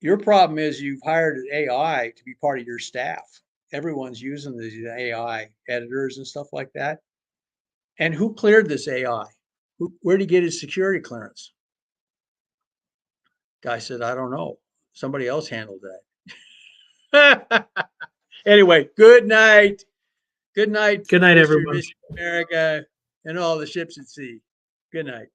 your problem is you've hired an AI to be part of your staff. Everyone's using these AI editors and stuff like that. And who cleared this AI? Where'd he get his security clearance? Guy said, "I don't know. Somebody else handled that." Anyway, good night. Good night. Good night, Mr. everyone. Miss America and all the ships at sea. Good night.